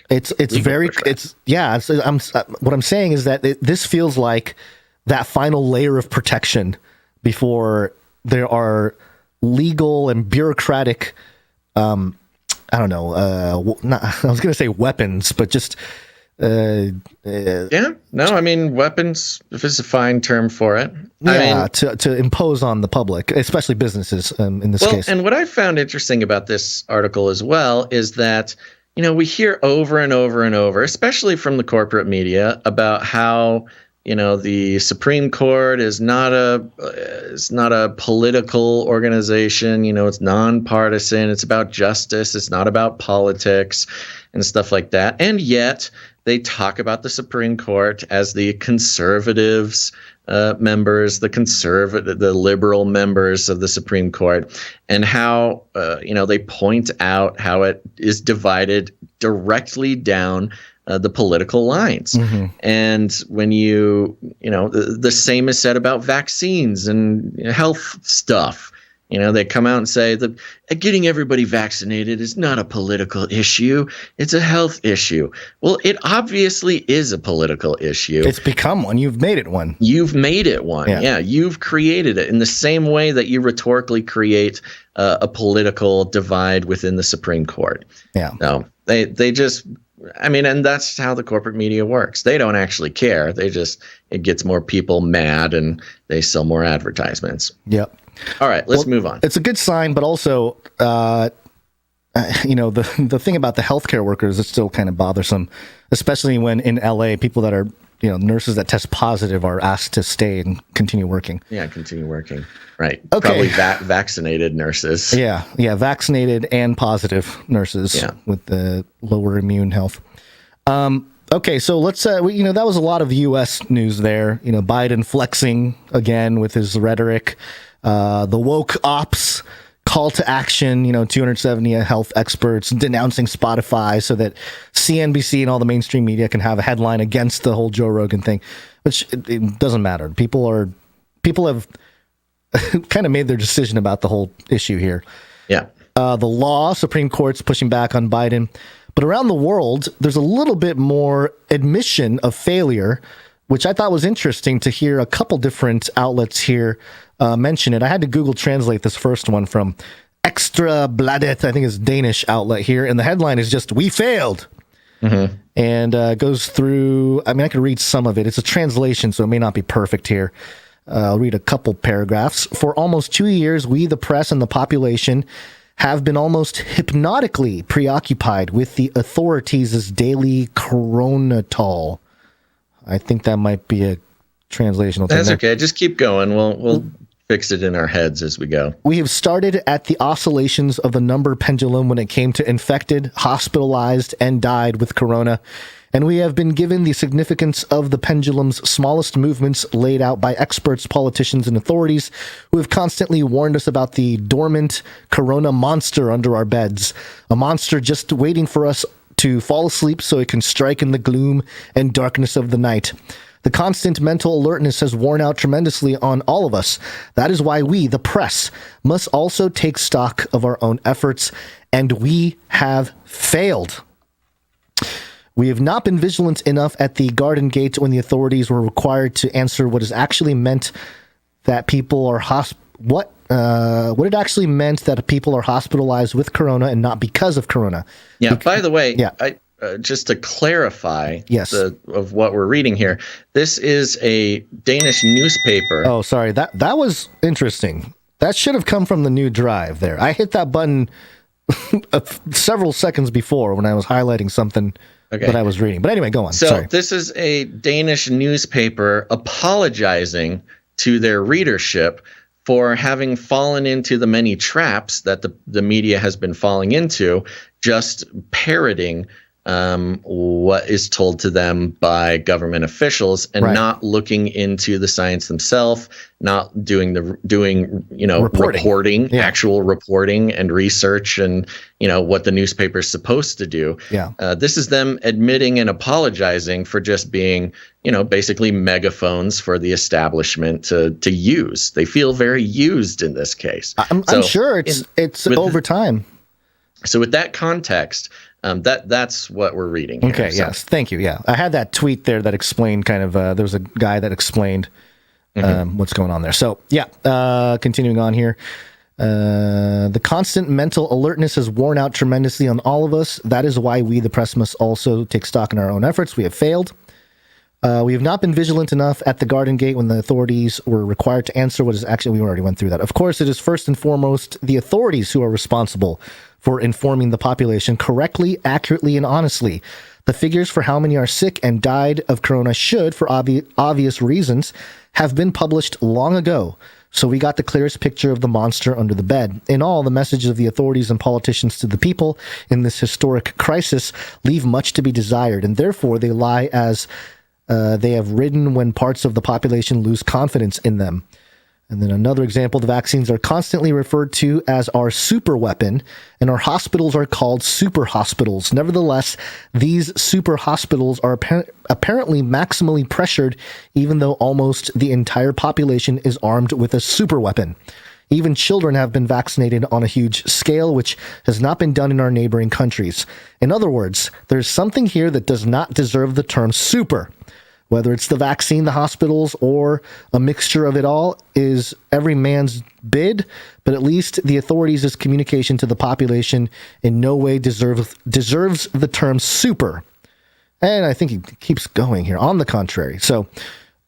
D: What I'm saying is that this feels like that final layer of protection before there are legal and bureaucratic. I don't know. I was going to say weapons, but just.
A: I mean, weapons, if it's a fine term for it.
D: Yeah, to impose on the public, especially businesses in this case.
A: And what I found interesting about this article as well is that, we hear over and over and over, especially from the corporate media, about how, the Supreme Court is not a political organization. It's nonpartisan. It's about justice. It's not about politics and stuff like that. And yet they talk about the Supreme Court as the conservatives members, the liberal members of the Supreme Court, and how they point out how it is divided directly down the political lines. Mm-hmm. And when the same is said about vaccines and health stuff. They come out and say that getting everybody vaccinated is not a political issue. It's a health issue. Well, it obviously is a political issue.
D: It's become one. You've made it one.
A: You've made it one. Yeah. You've created it in the same way that you rhetorically create a political divide within the Supreme Court.
D: Yeah.
A: No, they just, and that's how the corporate media works. They don't actually care. It gets more people mad and they sell more advertisements.
D: Yep.
A: All right, let's move on.
D: It's a good sign, but also, the thing about the healthcare workers is still kind of bothersome, especially when in LA, people that are, nurses that test positive are asked to stay and continue working.
A: Yeah, continue working. Right.
D: Okay.
A: Probably vaccinated nurses.
D: Yeah, vaccinated and positive nurses with the lower immune health. Okay, so let's, that was a lot of U.S. news there. Biden flexing again with his rhetoric. The woke ops call to action, 270 health experts denouncing Spotify so that CNBC and all the mainstream media can have a headline against the whole Joe Rogan thing, which it doesn't matter. People have kind of made their decision about the whole issue here.
A: Yeah.
D: The Supreme Court's pushing back on Biden, but around the world, there's a little bit more admission of failure, which I thought was interesting to hear a couple different outlets here mention it. I had to Google translate this first one from Extra Bladet, I think it's Danish outlet here, and the headline is just, "We failed." Mm-hmm. And goes through, I could read some of it. It's a translation, so it may not be perfect here. I'll read a couple paragraphs. "For almost 2 years, we, the press and the population, have been almost hypnotically preoccupied with the authorities' daily coronatol." I think that might be a translational thing.
A: That's okay. Just keep going. We'll fix it in our heads as we go.
D: "We have started at the oscillations of the number pendulum when it came to infected, hospitalized, and died with corona, and we have been given the significance of the pendulum's smallest movements laid out by experts, politicians, and authorities who have constantly warned us about the dormant corona monster under our beds, a monster just waiting for us to fall asleep so it can strike in the gloom and darkness of the night. The constant mental alertness has worn out tremendously on all of us. That is why we, the press, must also take stock of our own efforts, and we have failed. We have not been vigilant enough at the Garden Gate when the authorities were required to answer what is actually meant that people are what it actually meant that people are hospitalized with corona and not because of corona."
A: Yeah. By the way, just to clarify, of what we're reading here, this is a Danish newspaper.
D: Oh, sorry. That was interesting. That should have come from the new drive there. I hit that button several seconds before when I was highlighting something that I was reading. But anyway, go on.
A: So this is a Danish newspaper apologizing to their readership for having fallen into the many traps that the media has been falling into, just parroting what is told to them by government officials, and not looking into the science themselves, not doing reporting, actual reporting and research, and what the newspaper's supposed to do. This is them admitting and apologizing for just being basically megaphones for the establishment to use. They feel very used in this case.
D: I'm sure it's over time.
A: So with that context, that's what we're reading here.
D: Okay, yes. Thank you. Yeah. I had that tweet there that explained kind of, there was a guy that explained what's going on there. So, continuing on here. The constant mental alertness has worn out tremendously on all of us. That is why we, the press, must also take stock in our own efforts. We have failed. We have not been vigilant enough at the Garden Gate when the authorities were required to answer what is actually, we already went through that. Of course, it is first and foremost the authorities who are responsible for informing the population correctly, accurately, and honestly. The figures for how many are sick and died of corona should, for obvious reasons, have been published long ago. So we got the clearest picture of the monster under the bed. In all, the messages of the authorities and politicians to the people in this historic crisis leave much to be desired, and therefore they lie as they have ridden when parts of the population lose confidence in them. And then another example, the vaccines are constantly referred to as our super weapon, and our hospitals are called super hospitals. Nevertheless, these super hospitals are apparently maximally pressured, even though almost the entire population is armed with a super weapon. Even children have been vaccinated on a huge scale, which has not been done in our neighboring countries. In other words, there's something here that does not deserve the term super. Whether it's the vaccine, the hospitals, or a mixture of it all is every man's bid, but at least the authorities' communication to the population in no way deserves the term super. And I think he keeps going here. On the contrary. So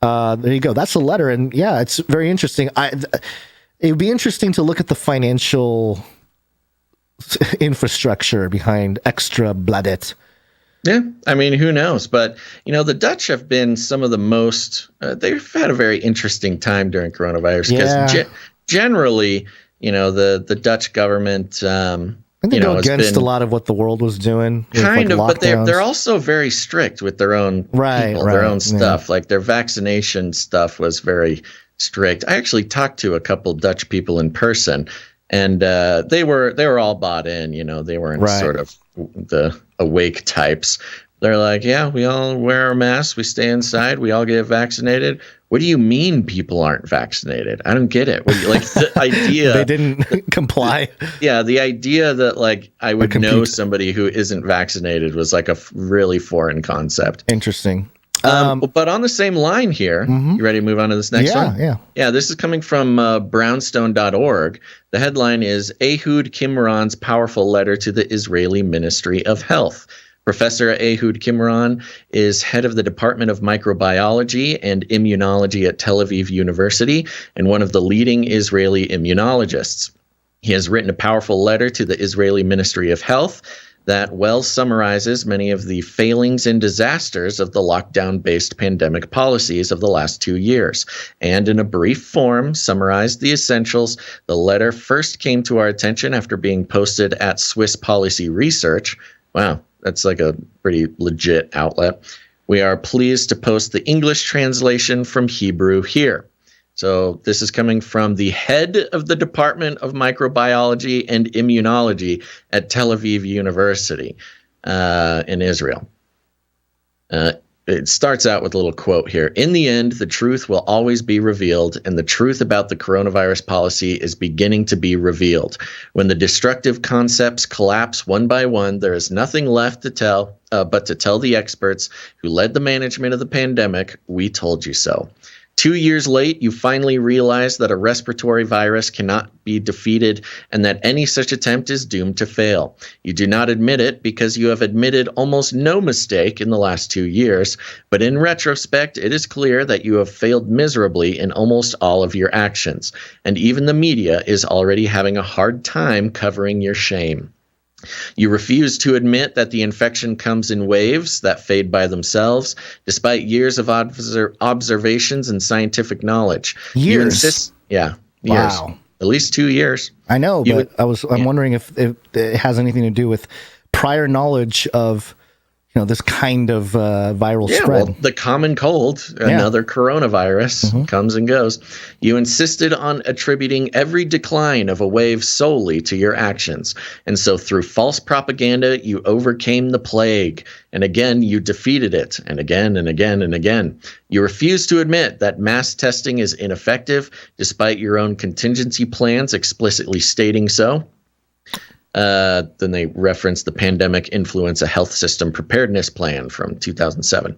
D: there you go. That's the letter. And yeah, it's very interesting. It would be interesting to look at the financial infrastructure behind Extra Bladet.
A: Yeah, I mean, who knows? But, the Dutch have been some of the most, they've had a very interesting time during coronavirus because generally, the Dutch government,
D: and they go against a lot of what the world was doing.
A: But they're also very strict with their own people, their own stuff. Like their vaccination stuff was very strict. I actually talked to a couple Dutch people in person, and they were all bought in. They weren't sort of the awake types. They're like, yeah, we all wear our masks, we stay inside, we all get vaccinated. What do you mean people aren't vaccinated? I don't get it. The idea
D: they didn't comply.
A: Yeah, the idea that I would know somebody who isn't vaccinated was like a really foreign concept.
D: Interesting.
A: But on the same line here, you ready to move on to this next one? Yeah, this is coming from brownstone.org. The headline is Ehud Kimron's powerful letter to the Israeli Ministry of Health. Professor Ehud Kimron is head of the Department of Microbiology and Immunology at Tel Aviv University and one of the leading Israeli immunologists. He has written a powerful letter to the Israeli Ministry of Health that well summarizes many of the failings and disasters of the lockdown-based pandemic policies of the last 2 years, and in a brief form summarized the essentials. The letter first came to our attention after being posted at Swiss Policy Research. Wow, that's like a pretty legit outlet. We are pleased to post the English translation from Hebrew here. So this is coming from the head of the Department of Microbiology and Immunology at Tel Aviv University in Israel. It starts out with a little quote here. In the end, the truth will always be revealed, and the truth about the coronavirus policy is beginning to be revealed. When the destructive concepts collapse one by one, there is nothing left to tell but to tell the experts who led the management of the pandemic, we told you so. 2 years late, you finally realize that a respiratory virus cannot be defeated and that any such attempt is doomed to fail. You do not admit it because you have admitted almost no mistake in the last 2 years, but in retrospect, it is clear that you have failed miserably in almost all of your actions, and even the media is already having a hard time covering your shame. You refuse to admit that the infection comes in waves that fade by themselves, despite years of observations and scientific knowledge.
D: Years?
A: Years.
D: Wow.
A: At least 2 years.
D: I know, but I'm wondering if it has anything to do with prior knowledge of this kind of viral spread.
A: Well, the common cold, another coronavirus, comes and goes. You insisted on attributing every decline of a wave solely to your actions. And so through false propaganda, you overcame the plague. And again, you defeated it. And again, and again, and again. You refuse to admit that mass testing is ineffective, despite your own contingency plans explicitly stating so. Then they reference the Pandemic Influenza Health System Preparedness Plan from 2007.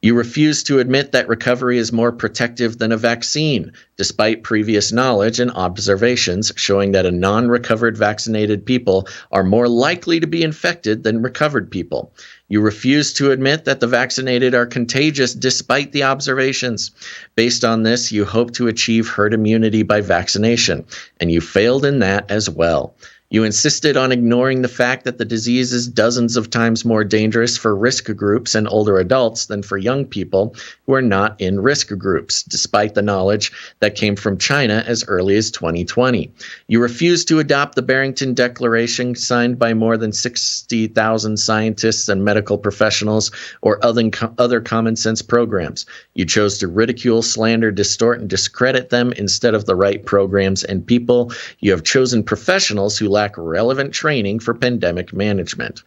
A: You refuse to admit that recovery is more protective than a vaccine, despite previous knowledge and observations showing that a non-recovered vaccinated people are more likely to be infected than recovered people. You refuse to admit that the vaccinated are contagious despite the observations. Based on this, you hope to achieve herd immunity by vaccination, and you failed in that as well. You insisted on ignoring the fact that the disease is dozens of times more dangerous for risk groups and older adults than for young people who are not in risk groups, despite the knowledge that came from China as early as 2020. You refused to adopt the Barrington Declaration signed by more than 60,000 scientists and medical professionals or other common sense programs. You chose to ridicule, slander, distort, and discredit them instead of the right programs and people. You have chosen professionals who lack relevant training for pandemic management.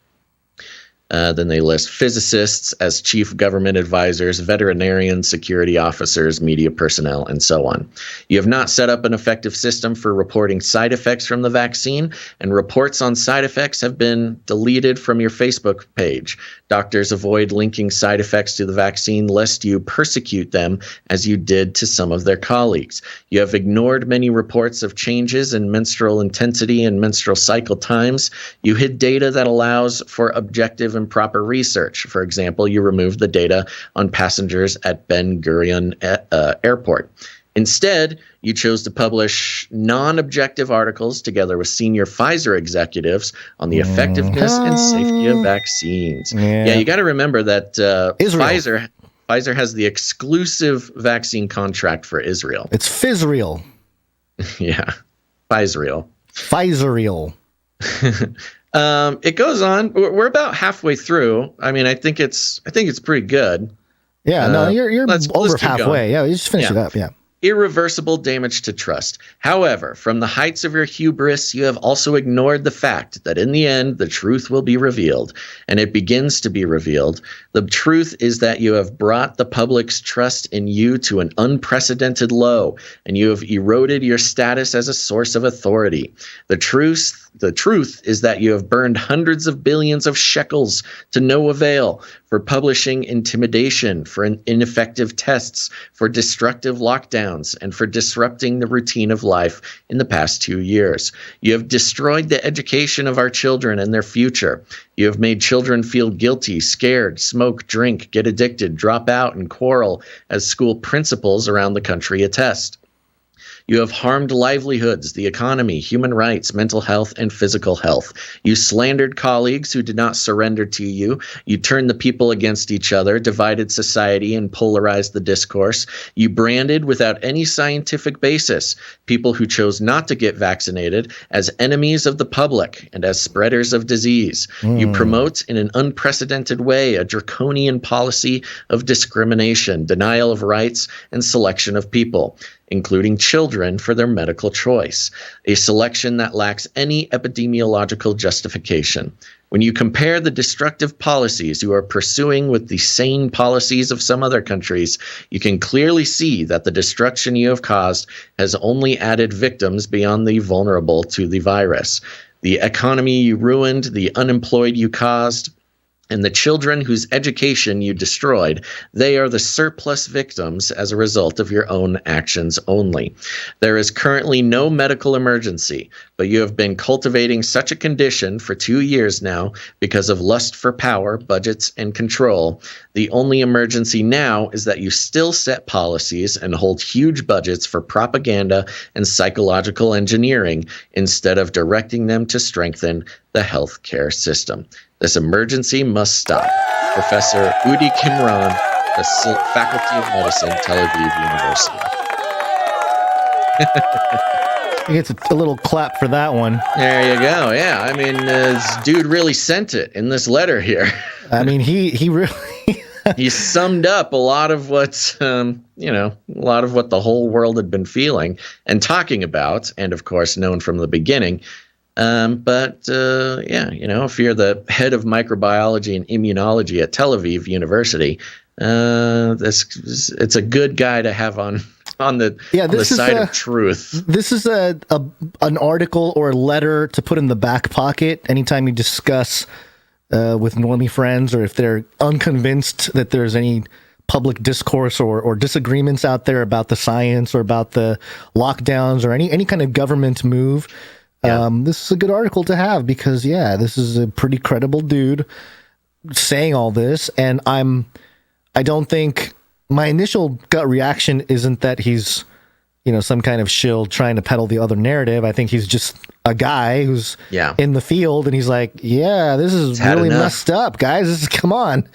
A: Then they list physicists as chief government advisors, veterinarians, security officers, media personnel, and so on. You have not set up an effective system for reporting side effects from the vaccine, and reports on side effects have been deleted from your Facebook page. Doctors avoid linking side effects to the vaccine lest you persecute them as you did to some of their colleagues. You have ignored many reports of changes in menstrual intensity and menstrual cycle times. You hid data that allows for objective and proper research. For example, you removed the data on passengers at Ben Gurion Airport. Instead, you chose to publish non-objective articles together with senior Pfizer executives on the effectiveness and safety of vaccines. Yeah, you got to remember that Pfizer has the exclusive vaccine contract for Israel.
D: It's Fizreal.
A: Yeah, Pfizer-real. It goes on. We're about halfway through. I mean, I think it's pretty good.
D: Yeah, no, you're over halfway. Yeah, you just finish it up. Yeah.
A: Irreversible damage to trust. However, from the heights of your hubris, you have also ignored the fact that in the end, the truth will be revealed, and it begins to be revealed. The truth is that you have brought the public's trust in you to an unprecedented low, and you have eroded your status as a source of authority. The truth is that you have burned hundreds of billions of shekels to no avail for publishing intimidation, for ineffective tests, for destructive lockdowns, and for disrupting the routine of life in the past 2 years. You have destroyed the education of our children and their future. You have made children feel guilty, scared, smoke, drink, get addicted, drop out, and quarrel, as school principals around the country attest. You have harmed livelihoods, the economy, human rights, mental health, and physical health. You slandered colleagues who did not surrender to you. You turned the people against each other, divided society, and polarized the discourse. You branded, without any scientific basis, people who chose not to get vaccinated as enemies of the public and as spreaders of disease. You promote, in an unprecedented way, a draconian policy of discrimination, denial of rights, and selection of people, including children, for their medical choice, a selection that lacks any epidemiological justification. When you compare the destructive policies you are pursuing with the sane policies of some other countries, you can clearly see that the destruction you have caused has only added victims beyond the vulnerable to the virus. The economy you ruined, the unemployed you caused, and the children whose education you destroyed, they are the surplus victims as a result of your own actions only. There is currently no medical emergency, but you have been cultivating such a condition for 2 years now because of lust for power, budgets, and control. The only emergency now is that you still set policies and hold huge budgets for propaganda and psychological engineering instead of directing them to strengthen the healthcare system. This emergency must stop. Professor Udi Kimron, the Faculty of Medicine, Tel Aviv University.
D: He gets a little clap for that one.
A: There you go. Yeah, I mean, this dude really sent it in this letter here.
D: I mean, he really
A: he summed up a lot of what a lot of what the whole world had been feeling and talking about, and of course known from the beginning. But if you're the head of microbiology and immunology at Tel Aviv University, it's a good guy to have on the side of truth.
D: This is an article or a letter to put in the back pocket anytime you discuss with normie friends, or if they're unconvinced that there's any public discourse or disagreements out there about the science or about the lockdowns or any kind of government move. Yeah. This is a good article to have because, this is a pretty credible dude saying all this. And I don't think my initial gut reaction isn't that he's, some kind of shill trying to peddle the other narrative. I think he's just a guy who's in the field and he's like, this is really messed up, guys. Come on.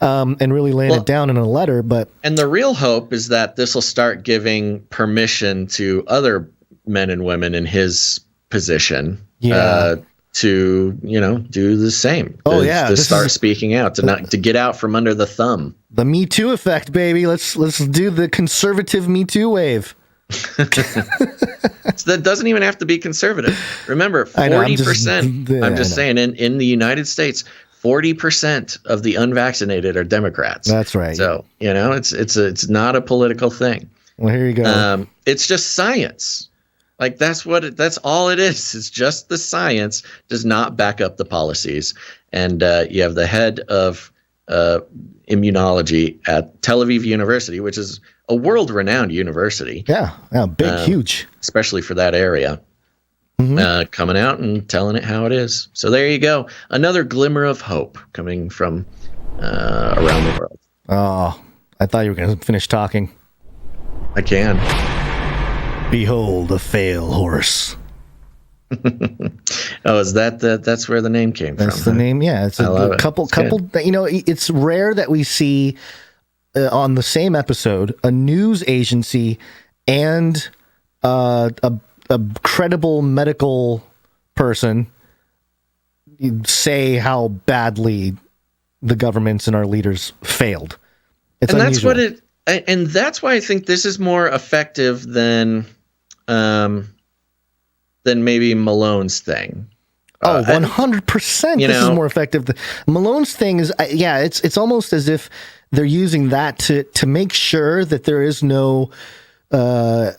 D: And really laying it down in a letter. And
A: the real hope is that this will start giving permission to other men and women in his position to do the same. To start speaking out, to get out from under the thumb.
D: The Me Too effect, baby. Let's do the conservative Me Too wave.
A: So that doesn't even have to be conservative. Remember, 40%. I'm just saying, in the United States, 40% of the unvaccinated are Democrats.
D: That's right.
A: So it's not a political thing.
D: Well, here you go.
A: It's just science. Like that's all it is. It's just the science does not back up the policies. And you have the head of immunology at Tel Aviv University, which is a world-renowned university.
D: Yeah, huge.
A: Especially for that area. Mm-hmm. Coming out and telling it how it is. So there you go. Another glimmer of hope coming from around the world.
D: Oh, I thought you were going to finish talking.
A: I can.
D: Behold a fail horse.
A: Oh, is that's where the name came from?
D: That's the name. Yeah, it's a couple. It's rare that we see on the same episode a news agency and a credible medical person say how badly the governments and our leaders failed. It's unusual.
A: That's why I think this is more effective than maybe Malone's thing.
D: 100%. This is more effective. Malone's thing is, it's almost as if they're using that to make sure that there is no an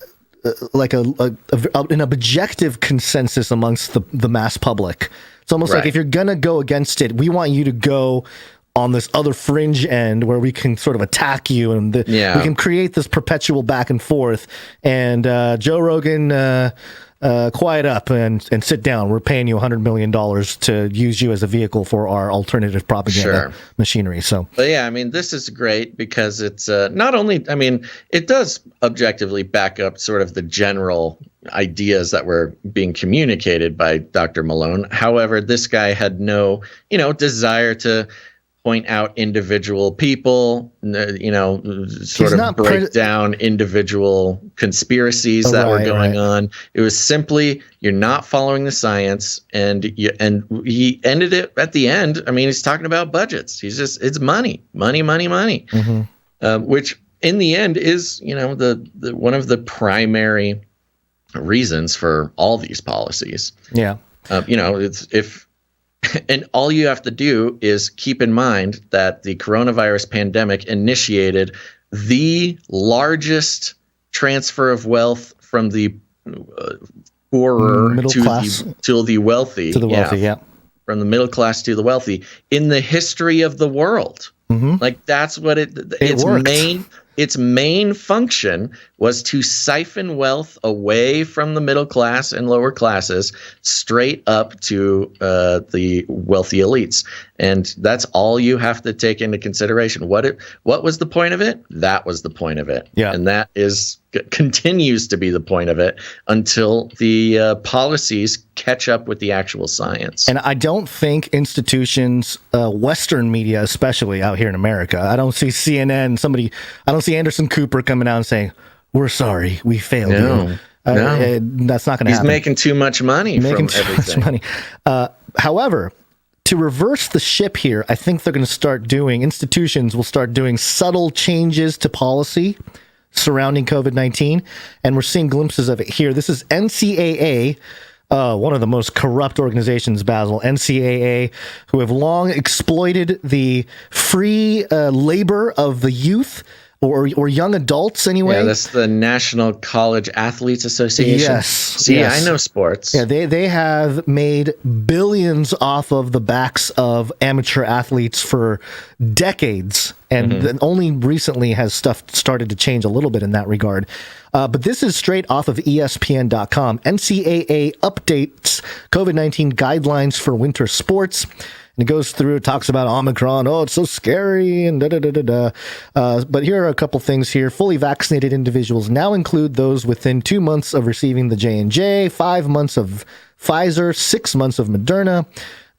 D: objective consensus amongst the mass public. It's almost like if you're gonna go against it, we want you to go on this other fringe end where we can sort of attack you and we can create this perpetual back and forth. And Joe Rogan, quiet up and sit down. We're paying you $100 million to use you as a vehicle for our alternative propaganda machinery. So,
A: but this is great because it's not only, it does objectively back up sort of the general ideas that were being communicated by Dr. Malone. However, this guy had no, desire to point out individual people, sort of break down individual conspiracies that were going on. It was simply, you're not following the science, and he ended it at the end. He's talking about budgets. It's money, mm-hmm. Which in the end is, the one of the primary reasons for all these policies.
D: Yeah.
A: And all you have to do is keep in mind that the coronavirus pandemic initiated the largest transfer of wealth from the poorer to the wealthy.
D: To the wealthy,
A: From the middle class to the wealthy in the history of the world.
D: Mm-hmm.
A: Like that's what its main function was to siphon wealth away from the middle class and lower classes straight up to the wealthy elites. And that's all you have to take into consideration. What was the point of it? That was the point of it.
D: Yeah.
A: And that continues to be the point of it until the policies catch up with the actual science.
D: And I don't think institutions, Western media, especially out here in America, I don't see CNN, I don't see Anderson Cooper coming out and saying, "We're sorry, we failed you." That's not going to happen.
A: He's making too much money from everything.
D: Much money. However, to reverse the ship here, I think they're going to start doing, institutions will start doing subtle changes to policy surrounding COVID-19, and we're seeing glimpses of it here. This is NCAA, one of the most corrupt organizations, Basil, NCAA, who have long exploited the free labor of the youth, or young adults anyway.
A: Yeah, that's the National College Athletes Association.
D: Yes.
A: See, I know sports.
D: Yeah, they have made billions off of the backs of amateur athletes for decades, and only recently has stuff started to change a little bit in that regard. But this is straight off of ESPN.com. NCAA updates COVID-19 guidelines for winter sports. And it goes through, it talks about Omicron. Oh, it's so scary, and da-da-da-da-da. But here are a couple things here. Fully vaccinated individuals now include those within 2 months of receiving the J&J, 5 months of Pfizer, 6 months of Moderna,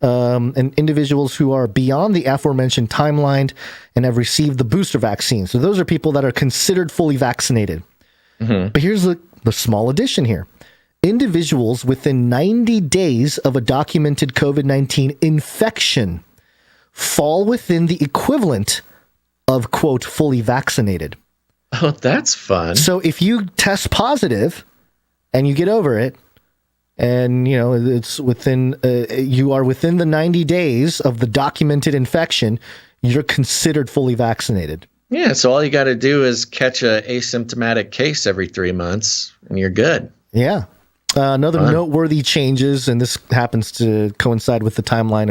D: and individuals who are beyond the aforementioned timeline and have received the booster vaccine. So those are people that are considered fully vaccinated. But here's the small addition here. Individuals within 90 days of a documented COVID-19 infection fall within the equivalent of, quote, fully vaccinated.
A: Oh, that's fun.
D: So if you test positive and you get over it, and, you know, it's within, you are within the 90 days of the documented infection, you're considered fully vaccinated.
A: Yeah, so all you got to do is catch a asymptomatic case every 3 months, and you're good.
D: Yeah. Another noteworthy changes, and this happens to coincide with the timeline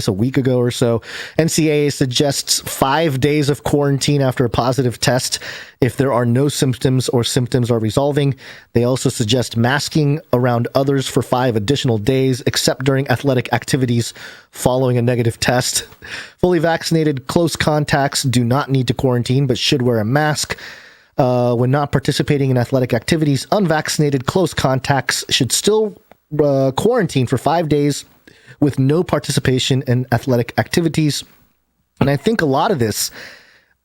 D: a week ago or so. NCAA suggests 5 days of quarantine after a positive test if there are no symptoms or symptoms are resolving. They also suggest masking around others for 5 additional days, except during athletic activities following a negative test. Fully vaccinated close contacts do not need to quarantine, but should wear a mask. When not participating in athletic activities, unvaccinated close contacts should still quarantine for 5 days with no participation in athletic activities. And I think a lot of this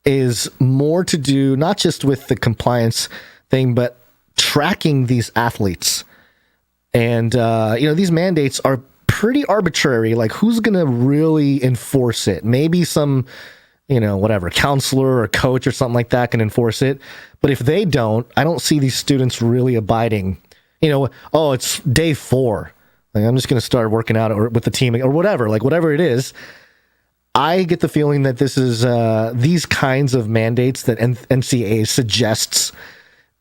D: is more to do not just with the compliance thing, but tracking these athletes. And, these mandates are pretty arbitrary. Like, who's going to really enforce it? Maybe some counselor or coach or something like that can enforce it. But if they don't, I don't see these students really abiding. It's day 4. Like, I'm just going to start working out or with the team or whatever it is. I get the feeling that this is these kinds of mandates that NCAA suggests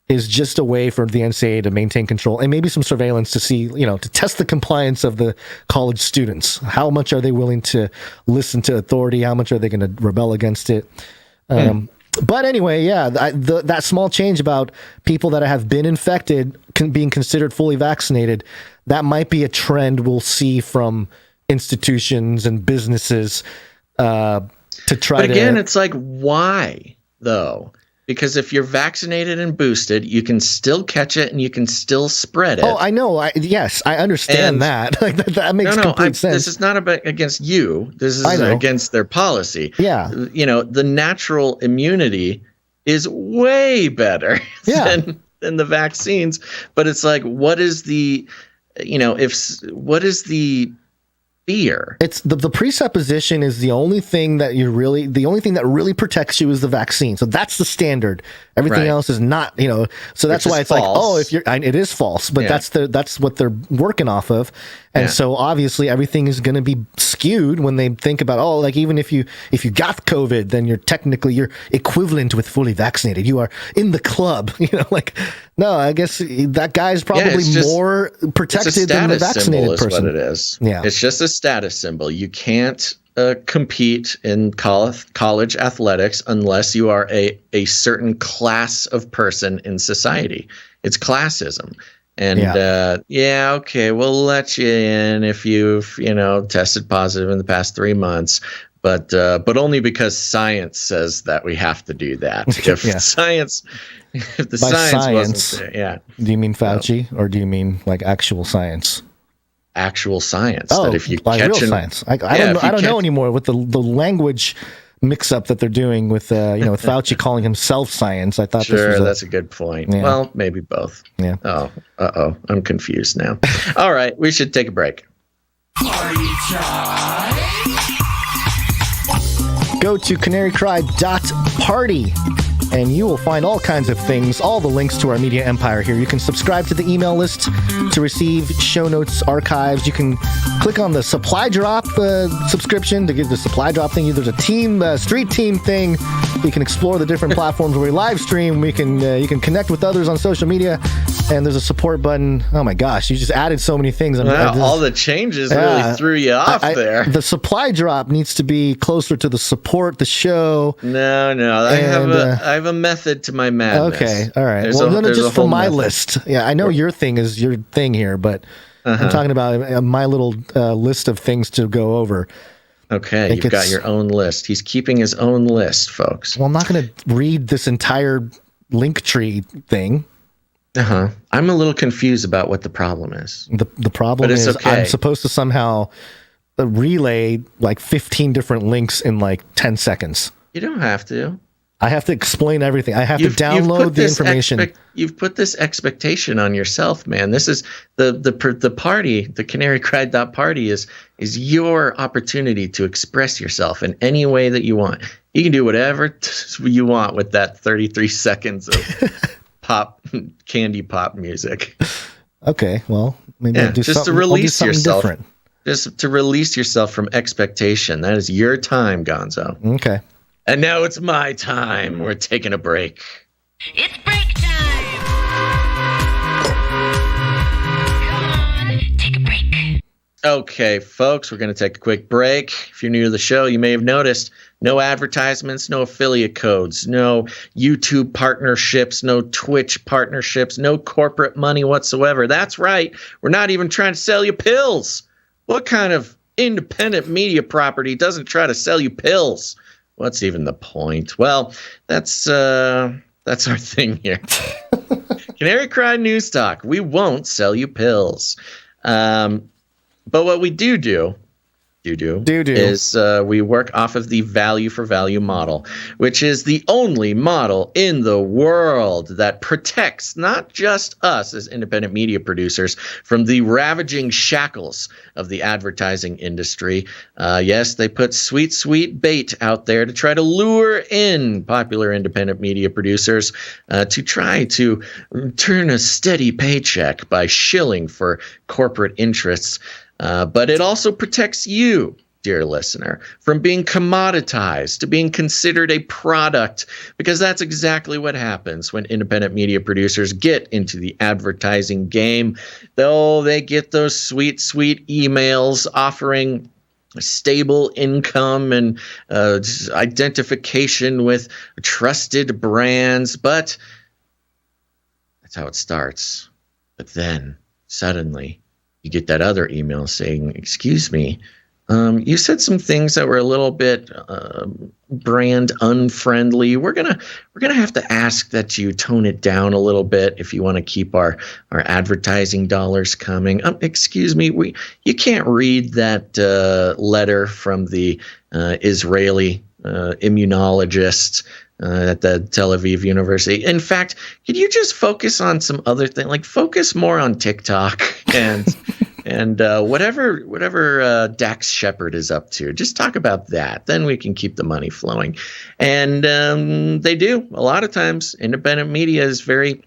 D: is just a way for the NCAA to maintain control and maybe some surveillance to see, to test the compliance of the college students. How much are they willing to listen to authority? How much are they going to rebel against it? But anyway, that small change about people that have been infected being considered fully vaccinated, that might be a trend we'll see from institutions and businesses to try to... But
A: again, it's like, why, though? Because if you're vaccinated and boosted, you can still catch it and you can still spread it.
D: Oh, I know. Yes, I understand that. Like, that makes complete sense.
A: This is not about against you. This is against their policy.
D: Yeah.
A: The natural immunity is way better than the vaccines. But it's like, what is the fear?
D: It's the presupposition is the only thing that really protects you is the vaccine. So that's the standard. Everything else is not, so that's why it's false. It is false, but that's what they're working off of. And so obviously everything is going to be skewed when they think about, even if you got COVID, then you're equivalent with fully vaccinated. You are in the club, no, I guess that guy's probably more protected than the vaccinated person.
A: What it is.
D: Yeah.
A: It's just a status symbol. You can't compete in college athletics unless you are a certain class of person in society. It's classism. And okay, we'll let you in if you've tested positive in the past 3 months, but only because science says that we have to do that. If the science wasn't there,
D: Do you mean Fauci or do you mean like actual science?
A: Actual science.
D: Oh,
A: that if you
D: like
A: catch
D: real science. I don't know anymore with the language mix-up that they're doing with with Fauci calling himself science. I thought
A: sure, that's a good point. Yeah. Well, maybe both.
D: Yeah.
A: Oh, I'm confused now. All right, we should take a break.
D: Go to CanaryCry.Party and you will find all kinds of things, all the links to our media empire here. You can subscribe to the email list to receive show notes, archives. You can click on the supply drop subscription to get the supply drop thing. There's a team, street team thing. You can explore the different platforms where we live stream. You can connect with others on social media. And there's a support button. Oh my gosh, you just added so many things.
A: Wow, all the changes really threw you off there.
D: The supply drop needs to be closer to the support, the show.
A: No, I have a method to my madness.
D: Okay, all right. Just for my list. Yeah, I know your thing is your thing here, but I'm talking about my little list of things to go over.
A: Okay, you've got your own list. He's keeping his own list, folks.
D: Well, I'm not going to read this entire LINKTREE thing.
A: I'm a little confused about what the problem is.
D: The problem is I'm supposed to somehow relay like 15 different links in like 10 seconds.
A: You don't have to.
D: I have to explain everything. I have to download the information.
A: You've put this expectation on yourself, man. This is the party, the CanaryCry.Party is your opportunity to express yourself in any way that you want. You can do whatever you want with that 33 seconds of candy pop music.
D: Okay, well, maybe I'll do
A: just
D: something,
A: to release yourself
D: different.
A: Just to release yourself from expectation. That is your time, Gonzo.
D: Okay.
A: And now it's my time. We're taking a break.
L: It's break time. Come on, take a break.
A: Okay, folks, we're going to take a quick break. If you're new to the show, you may have noticed no advertisements, no affiliate codes, no YouTube partnerships, no Twitch partnerships, no corporate money whatsoever. That's right. We're not even trying to sell you pills. What kind of independent media property doesn't try to sell you pills? What's even the point? Well, that's our thing here. Canary Cry News Talk. We won't sell you pills. But what we do is we work off of the value for value model, which is the only model in the world that protects not just us as independent media producers from the ravaging shackles of the advertising industry. Yes, they put sweet bait out there to try to lure in popular independent media producers to try to turn a steady paycheck by shilling for corporate interests. But it also protects you, dear listener, from being commoditized to being considered a product, because that's exactly what happens when independent media producers get into the advertising game. Though they get those sweet emails offering stable income and identification with trusted brands, but that's how it starts. But then suddenly you get that other email saying, excuse me, you said some things that were a little bit brand unfriendly. We're gonna have to ask that you tone it down a little bit if you want to keep our advertising dollars coming. Excuse me, you can't read that letter from the Israeli immunologist at the Tel Aviv University. In fact, could you just focus on some other thing? Like focus more on TikTok and whatever Dax Shepard is up to. Just talk about that. Then we can keep the money flowing. And they do. A lot of times, independent media is very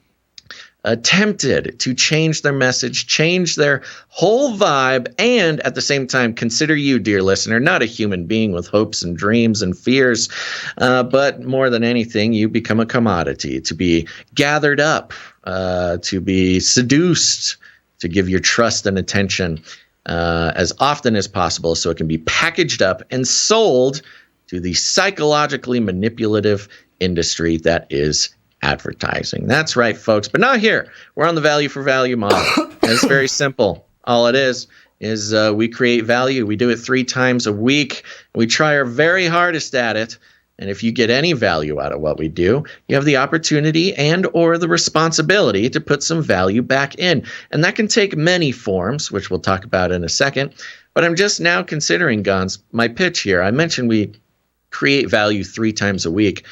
A: tempted to change their message, change their whole vibe, and at the same time consider you, dear listener, not a human being with hopes and dreams and fears, but more than anything, you become a commodity to be gathered up, to be seduced, to give your trust and attention as often as possible so it can be packaged up and sold to the psychologically manipulative industry that is advertising. That's right, folks. But not here. We're on the value for value model. And it's very simple. All it is we create value. We do it 3 times a week. We try our very hardest at it. And if you get any value out of what we do, you have the opportunity and or the responsibility to put some value back in. And that can take many forms, which we'll talk about in a second. But I'm just now considering, Gonz, my pitch here. I mentioned we create value 3 times a week.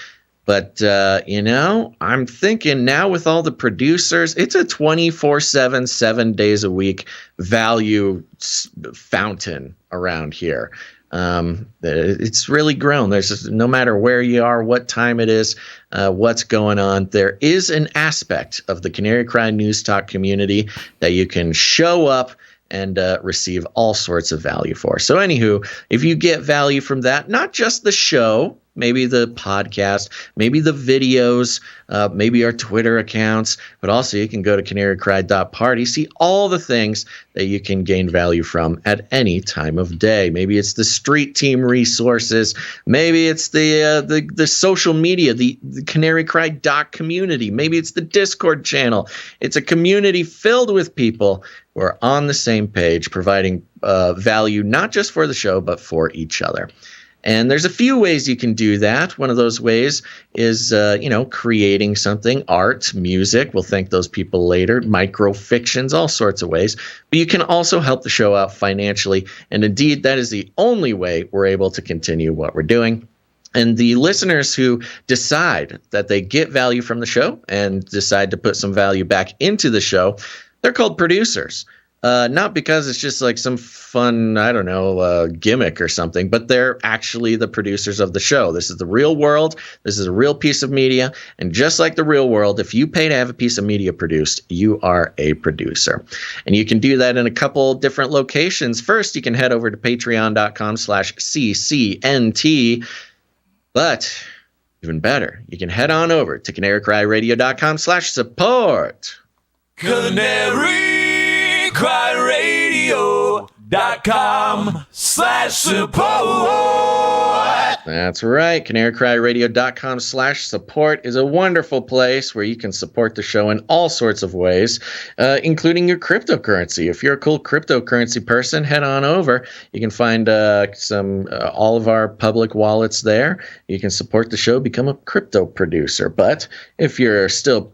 A: But, I'm thinking now with all the producers, it's a 24/7, 7 days a week value fountain around here. It's really grown. There's just, no matter where you are, what time it is, what's going on, there is an aspect of the Canary Cry News Talk community that you can show up and receive all sorts of value for. So anywho, if you get value from that, not just the show, maybe the podcast, maybe the videos, maybe our Twitter accounts, but also you can go to CanaryCry.Party, see all the things that you can gain value from at any time of day. Maybe it's the street team resources, maybe it's the social media, the Canary Cry community, maybe it's the Discord channel. It's a community filled with people who are on the same page, providing value not just for the show, but for each other. And there's a few ways you can do that. One of those ways is, creating something, art, music. We'll thank those people later, microfictions, all sorts of ways. But you can also help the show out financially. And indeed, that is the only way we're able to continue what we're doing. And the listeners who decide that they get value from the show and decide to put some value back into the show, they're called producers. Not because it's just like some fun, gimmick or something, but they're actually the producers of the show. This is the real world. This is a real piece of media. And just like the real world, if you pay to have a piece of media produced, you are a producer. And you can do that in a couple different locations. First, you can head over to patreon.com/CCNT. But even better, you can head on over to CanaryCryRadio.com/support.
E: CanaryCryRadio.com/support.
A: That's right. CanaryCryRadio.com/support is a wonderful place where you can support the show in all sorts of ways, including your cryptocurrency. If you're a cool cryptocurrency person, head on over. You can find all of our public wallets there. You can support the show, become a crypto producer. But if you're still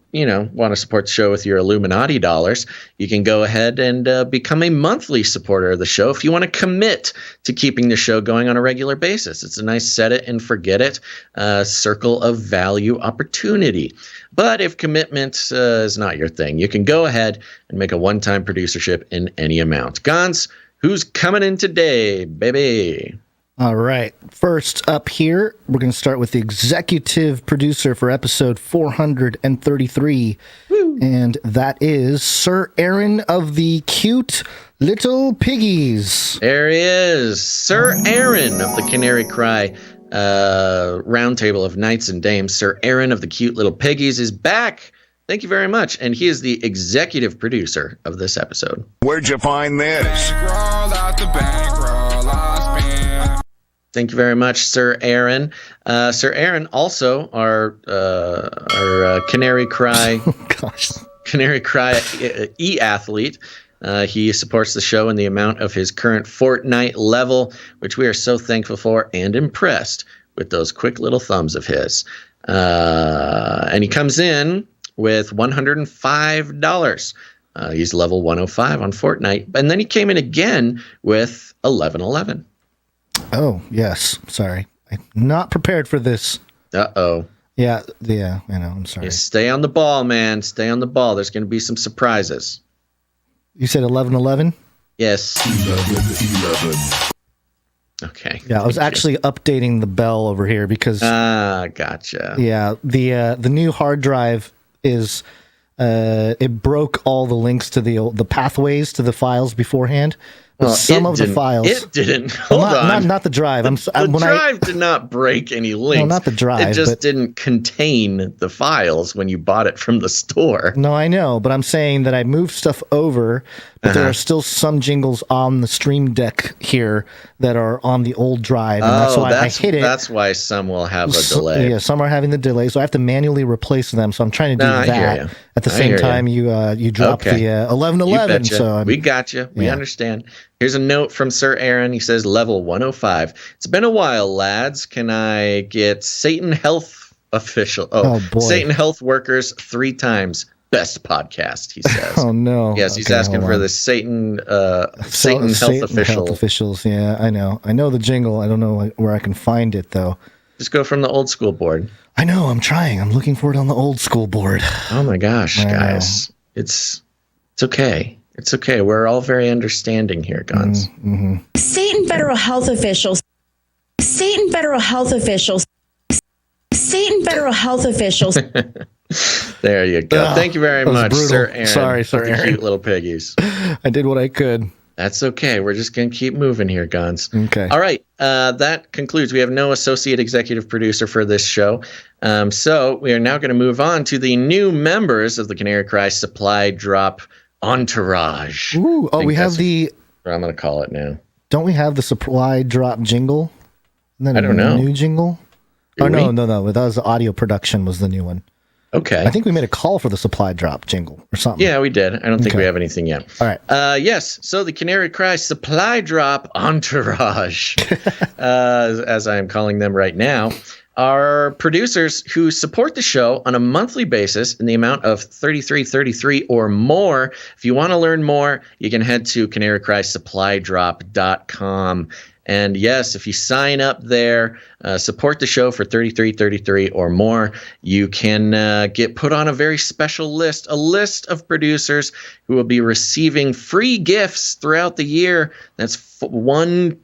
A: want to support the show with your Illuminati dollars, you can go ahead and become a monthly supporter of the show if you want to commit to keeping the show going on a regular basis. It's a nice set it and forget it circle of value opportunity. But if commitment is not your thing, you can go ahead and make a one-time producership in any amount. Gonz, who's coming in today, baby?
D: All right. First up here, we're going to start with the executive producer for episode 433. Woo. And that is Sir Aaron of the Cute Little Piggies.
A: There he is. Sir Aaron of the Canary Cry Roundtable of Knights and Dames. Sir Aaron of the Cute Little Piggies is back. Thank you very much. And he is the executive producer of this episode.
H: Where'd you find this?
E: Bankroll out the bankroll, I spend.
A: Thank you very much, Sir Aaron. Sir Aaron, also our Canary Cry, Canary Cry e-athlete. He supports the show in the amount of his current Fortnite level, which we are so thankful for and impressed with those quick little thumbs of his. And he comes in with $105. He's level 105 on Fortnite. And then he came in again with 1111.
D: Oh, yes. Sorry. I'm not prepared for this.
A: Uh-oh.
D: Yeah, I know. I'm sorry.
A: Yeah, stay on the ball, man. Stay on the ball. There's going to be some surprises.
D: You said 1111?
A: Yes.
H: 11.
A: Okay.
D: Yeah, I was actually updating the bell over here because...
A: gotcha.
D: Yeah, the new hard drive is... it broke all the links to the pathways to the files beforehand.
A: Well,
D: some of the files.
A: It didn't. Hold on.
D: Not the drive.
A: The drive did not break any links.
D: No, not the drive.
A: It just didn't contain the files when you bought it from the store.
D: No, I know, but I'm saying that I moved stuff over, but there are still some jingles on the Stream Deck here that are on the old drive, and that's why I hit it.
A: That's why some will have a delay.
D: Yeah, some are having the delay, so I have to manually replace them. So I'm trying to do that at the same time you drop the 1111. So
A: we got you. We understand. Here's a note from Sir Aaron. He says, level 105. It's been a while, lads. Can I get Satan Health Official? Oh boy. Satan Health Workers 3 times. Best podcast, he says.
D: Oh, no.
A: Yes, he's asking for the Satan Health Official.
D: Health Officials, yeah, I know. I know the jingle. I don't know where I can find it, though.
A: Just go from the old school board.
D: I know. I'm trying. I'm looking for it on the old school board.
A: Oh my gosh, guys. It's okay. It's okay. We're all very understanding here, Gonz.
D: Mm-hmm.
M: State and federal health officials. State and federal health officials. State and federal health officials.
A: There you go. Thank you very much,
D: brutal.
A: Sir Aaron.
D: Sorry,
A: Aaron. Cute little piggies.
D: I did what I could.
A: That's okay. We're just going to keep moving here, Gonz.
D: Okay.
A: All right. That concludes. We have no associate executive producer for this show. So we are now going to move on to the new members of the Canary Cry Supply Drop Entourage.
D: Ooh, we have the...
A: What I'm going to call it now.
D: Don't we have the supply drop jingle?
A: I don't know.
D: New jingle? No. That was the audio production was the new one.
A: Okay.
D: I think we made a call for the supply drop jingle or something.
A: Yeah, we did. I don't think we have anything yet.
D: All right.
A: Yes. So the Canary Cry Supply Drop Entourage, as I am calling them right now, are producers who support the show on a monthly basis in the amount of $33.33 or more. If you want to learn more, you can head to CanaryCry.Supply.com. And yes, if you sign up there, support the show for $33.33 or more, you can get put on a very special list, a list of producers who will be receiving free gifts throughout the year. That's one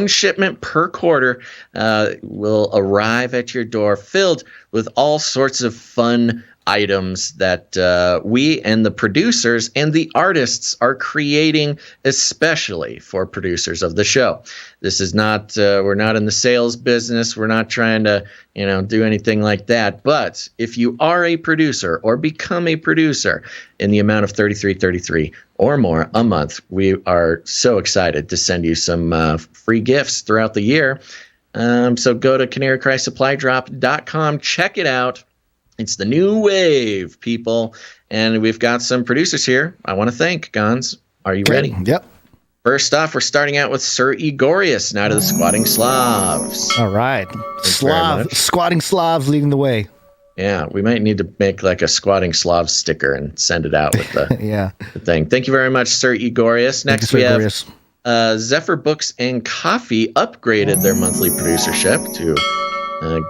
A: shipment per quarter will arrive at your door, filled with all sorts of fun items that we and the producers and the artists are creating especially for producers of the show. This is not, we're not in the sales business. We're not trying to, do anything like that. But if you are a producer or become a producer in the amount of $33.33 or more a month, we are so excited to send you some free gifts throughout the year. So go to CanaryCrySupplyDrop.com, check it out. It's the new wave, people. And we've got some producers here I want to thank. Gonz, are you ready?
D: Yep.
A: First off, we're starting out with Sir Igorius, Knight of the Squatting Slavs.
D: All right. Squatting Slavs leading the way.
A: Yeah, we might need to make like a Squatting Slav sticker and send it out with the, the thing. Thank you very much, Sir Igorius. Next, we have Zephyr Books and Coffee upgraded their monthly producership to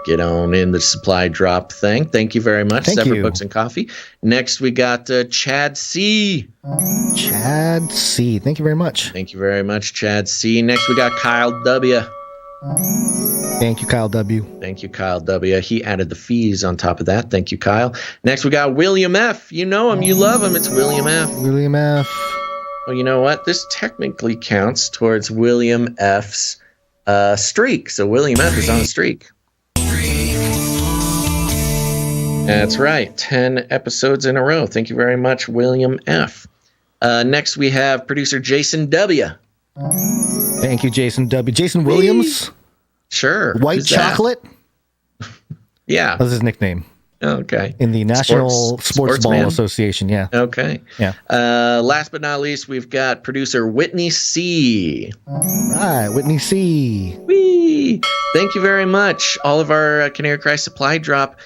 A: get on in the supply drop thing. Thank you very much, Zephyr Books and Coffee. Next, we got Chad C.
D: Chad C. Thank you very much.
A: Thank you very much, Chad C. Next, we got Kyle W.
D: Thank you, Kyle W.
A: Thank you, Kyle W. He added the fees on top of that. Thank you, Kyle. Next, we got William F. You know him. You love him. It's William F.
D: William F.
A: Oh, you know what? This technically counts towards William F.'s streak. So William F. is on a streak. That's right. 10 episodes in a row. Thank you very much, William F. Next, we have producer Jason W.
D: Thank you, Jason W. Jason Williams?
A: Sure.
D: White Chocolate?
A: Yeah.
D: That's his nickname.
A: Okay.
D: In the National Sports Ball Association, yeah.
A: Okay.
D: Yeah.
A: Last but not least, we've got producer Whitney C.
D: All right, Whitney C.
A: Whee! Thank you very much, all of our Canary Cry Supply Drop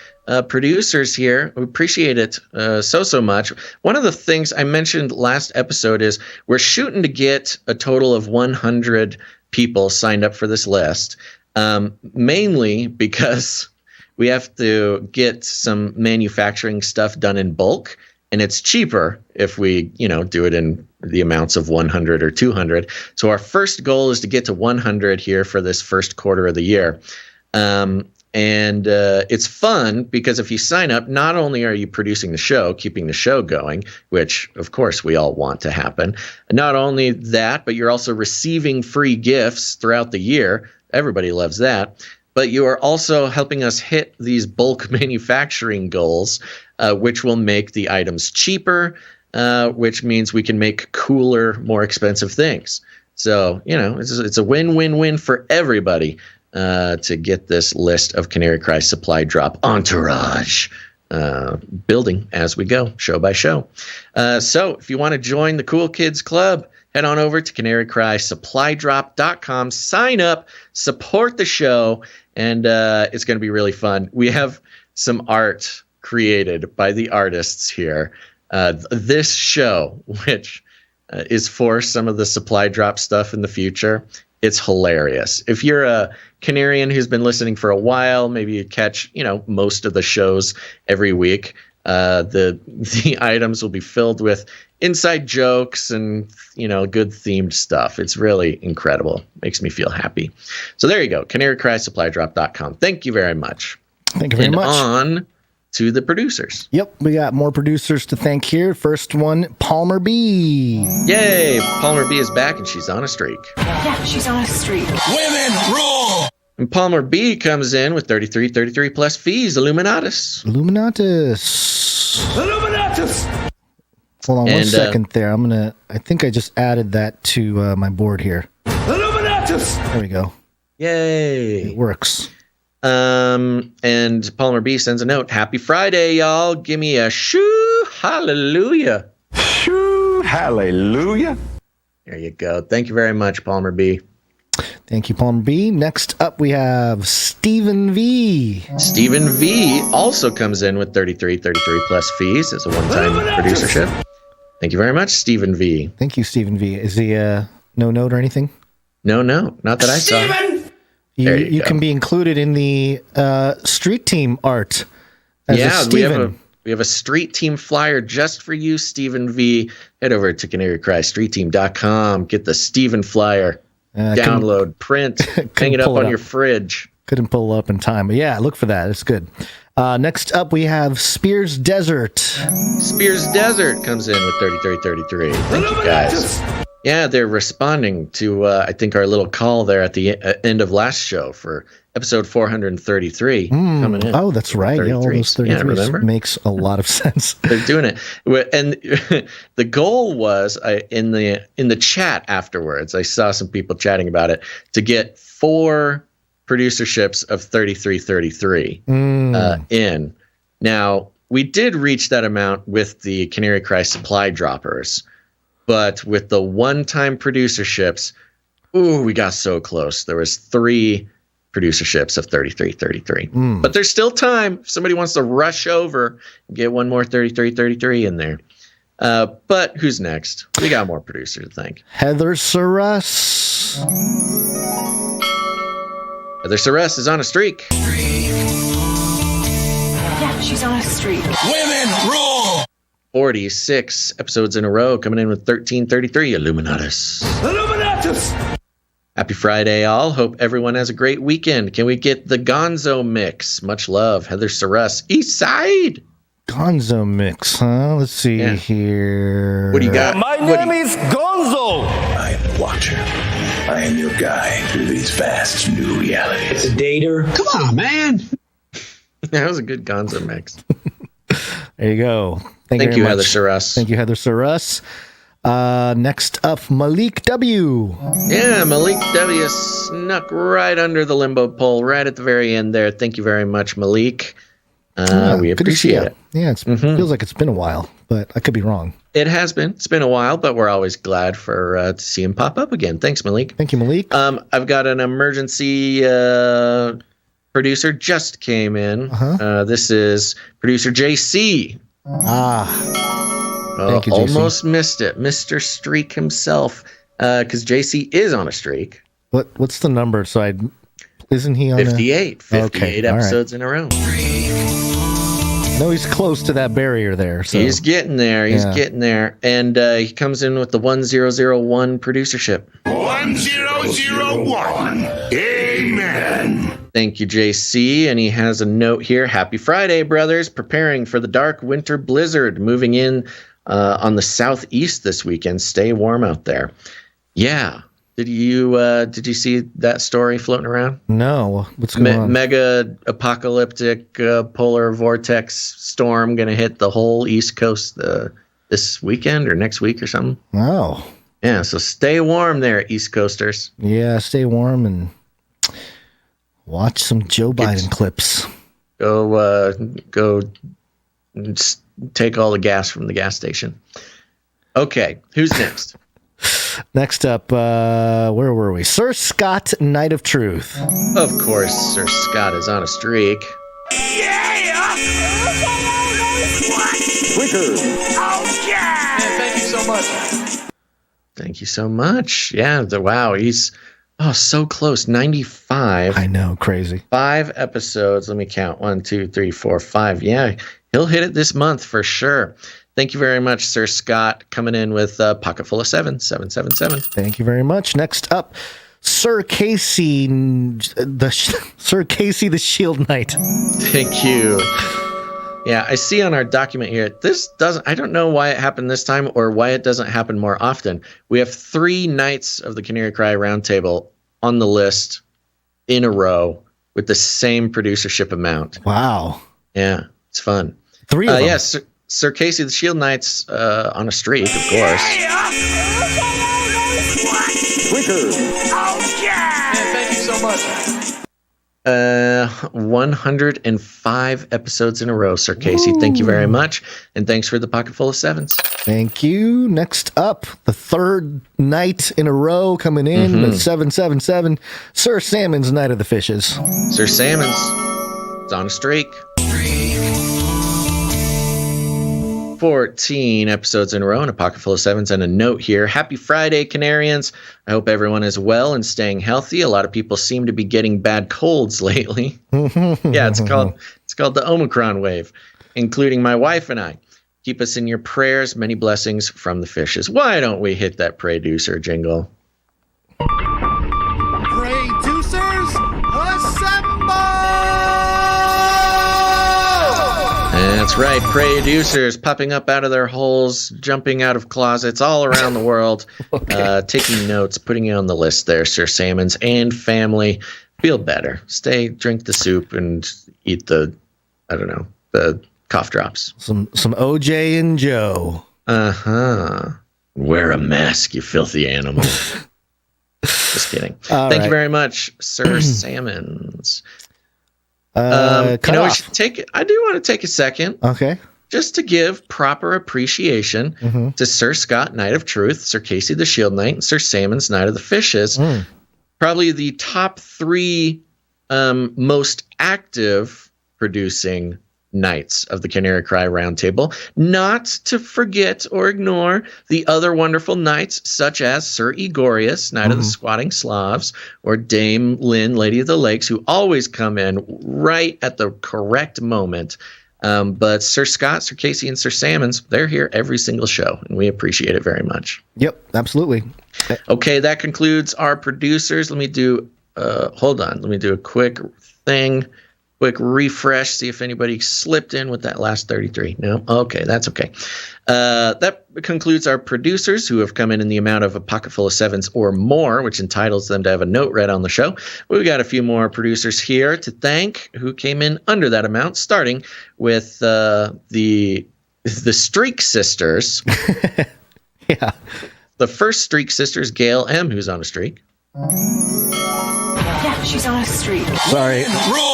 A: producers here. We appreciate it so much. One of the things I mentioned last episode is we're shooting to get a total of 100 people signed up for this list, mainly because we have to get some manufacturing stuff done in bulk, and it's cheaper if we, do it in the amounts of 100 or 200. So our first goal is to get to 100 here for this first quarter of the year. And it's fun because if you sign up, not only are you producing the show, keeping the show going, which of course we all want to happen. Not only that, but you're also receiving free gifts throughout the year. Everybody loves that. But you are also helping us hit these bulk manufacturing goals, which will make the items cheaper, which means we can make cooler, more expensive things. So, it's a win-win-win for everybody to get this list of Canary Cry Supply Drop Entourage building as we go, show by show. So if you want to join the Cool Kids Club, head on over to CanaryCrySupplyDrop.com, sign up, support the show, and it's going to be really fun. We have some art created by the artists here. This show, which is for some of the supply drop stuff in the future, It's hilarious. If you're a Canarian who's been listening for a while, maybe you catch, most of the shows every week. The items will be filled with inside jokes and, good themed stuff. It's really incredible. Makes me feel happy. So there you go. CanaryCry.SupplyDrop.com. Thank you very much.
D: Thank you very much.
A: On to the producers.
D: Yep, we got more producers to thank here. First one, Palmer B.
A: Yay! Palmer B is back and she's on a streak.
L: Yeah, she's on a streak.
H: Women rule!
A: And Palmer B comes in with 33 plus fees. Illuminatus.
D: Hold on one second there. I think I just added that to my board here. There we go.
A: Yay.
D: It works.
A: And Palmer B sends a note. Happy Friday, y'all. Give me a shoo hallelujah.
E: Shoo hallelujah.
A: There you go. Thank you very much, Palmer B.
D: Thank you, Palmer B. Next up, we have Stephen V.
A: Stephen V also comes in with 33 plus fees as a one-time producership. Thank you very much, Stephen V.
D: Thank you, Stephen V. Is he no note or anything?
A: No, not that I saw.
D: You can be included in the street team art. As
A: we have a street team flyer just for you, Stephen V. Head over to CanaryCry.StreetTeam.com. Get the Stephen flyer. Download, print, hang it up on your fridge.
D: Couldn't pull it up in time, but yeah, look for that. It's good. Next up, we have Spears Desert.
A: Spears Desert comes in with 33. Thank you, guys. Yeah, they're responding to, I think, our little call there at the end of last show for episode 433 coming in.
D: Oh, that's right. Yeah, all those 33 makes a lot of sense.
A: They're doing it. And the goal was, in the chat afterwards, I saw some people chatting about it, to get 4 producerships of 33 in. Now, we did reach that amount with the Canary Cry supply droppers. But with the one-time producerships, we got so close. There was 3 producerships of 33. But there's still time. If somebody wants to rush over and get one more 33 in there. But who's next? We got more producers to thank.
D: Heather Saras.
A: Heather Saras is on a streak.
L: Yeah, she's on a streak.
H: Women rule!
A: 46 episodes in a row, coming in with 1333. Illuminatus. Happy Friday, all. Hope everyone has a great weekend. Can we get the Gonzo mix? Much love. Heather Saras, East Side.
D: Gonzo mix, huh? Let's see here.
A: What do you got?
E: My name is Gonzo.
H: I am the Watcher. I am your guide through these vast new realities.
E: It's a dater.
F: Come on, man.
A: That was a good Gonzo mix.
D: There you go.
A: Thank you, Heather Saras.
D: Thank you, Heather Saras. Next up, Malik W.
A: Yeah, Malik W snuck right under the limbo pole right at the very end there. Thank you very much, Malik. We appreciate it.
D: Yeah, it feels like it's been a while, but I could be wrong.
A: It has been. It's been a while, but we're always glad to see him pop up again. Thanks, Malik.
D: Thank you, Malik.
A: I've got an emergency producer just came in. This is producer JC.
D: Thank you, JC.
A: Almost missed it. Mr. Streak himself, because JC is on a streak.
D: What's the number? So isn't he on
A: 58? 58 episodes in a row.
D: No, he's close to that barrier there. So.
A: He's getting there. He's getting there. And he comes in with the 1001 producership.
H: 1001. Amen.
A: Thank you, JC. And he has a note here. Happy Friday, brothers. Preparing for the dark winter blizzard. Moving in on the southeast this weekend. Stay warm out there. Yeah. Did you see that story floating around?
D: No. What's going on?
A: Mega apocalyptic polar vortex storm going to hit the whole East Coast this weekend or next week or something.
D: Oh.
A: Yeah, so stay warm there, East Coasters.
D: Yeah, stay warm and watch some Joe Biden clips.
A: Go take all the gas from the gas station. Okay, who's next?
D: Next up, where were we? Sir Scott, Knight of Truth.
A: Of course, Sir Scott is on a streak.
E: Yeah! Quicker! Oh, yeah! Man, thank you so much.
A: Thank you so much. Yeah, wow, he's Oh, so close. 95.
D: I know, crazy.
A: 5 episodes. Let me count. 1, 2, 3, 4, 5. Yeah, he'll hit it this month for sure. Thank you very much, Sir Scott, coming in with a pocket full of 777.
D: Thank you very much. Next up, Sir Casey, the Shield Knight.
A: Thank you. Yeah, I see on our document here, I don't know why it happened this time or why it doesn't happen more often. We have 3 Knights of the Canary Cry Roundtable on the list in a row with the same producership amount.
D: Wow.
A: Yeah, it's fun.
D: 3 of them.
A: Yes, Sir Casey, the Shield Knights on a streak, of course.
E: Oh, yeah! Thank you so much.
A: 105 episodes in a row, Sir Casey. Ooh. Thank you very much. And thanks for the pocket full of 7s.
D: Thank you. Next up, the 3rd night in a row coming in with 777. Sir Salmon's Night of the Fishes.
A: Sir Salmon's is on a streak. 14 episodes in a row and a pocket full of 7s and a note here. Happy Friday, Canarians. I hope everyone is well and staying healthy. A lot of people seem to be getting bad colds lately. Yeah, it's called the Omicron wave, including my wife and I. Keep us in your prayers. Many blessings from the fishes. Why don't we hit that producer jingle?
E: Producers, assemble!
A: That's right, producers popping up out of their holes, jumping out of closets all around the world, taking notes, putting you on the list there, Sir Salmons and family. Feel better. Drink the soup and eat the cough drops.
D: Some OJ and Joe.
A: Uh-huh. Wear a mask, you filthy animal. Just kidding. Thank you very much, Sir Salmons. I do want to take a second.
D: Okay.
A: Just to give proper appreciation to Sir Scott, Knight of Truth, Sir Casey the Shield Knight, and Sir Salmon's Knight of the Fishes. Probably the top 3 most active producing Knights of the Canary Cry Roundtable, not to forget or ignore the other wonderful Knights such as Sir Egorius, Knight of the Squatting Slavs, or Dame Lynn, Lady of the Lakes, who always come in right at the correct moment. But Sir Scott, Sir Casey, and Sir Salmons, they're here every single show, and we appreciate it very much.
D: Yep, absolutely.
A: Okay, that concludes our producers. Let me do a quick thing. Quick refresh, see if anybody slipped in with that last 33. No? Okay, that's okay. That concludes our producers who have come in the amount of a pocket full of 7s or more, which entitles them to have a note read on the show. We've got a few more producers here to thank who came in under that amount, starting with the Streak Sisters.
D: Yeah.
A: The first Streak Sisters, Gail M., who's on a streak.
L: Yeah, she's on a streak.
D: Sorry.
E: Rule!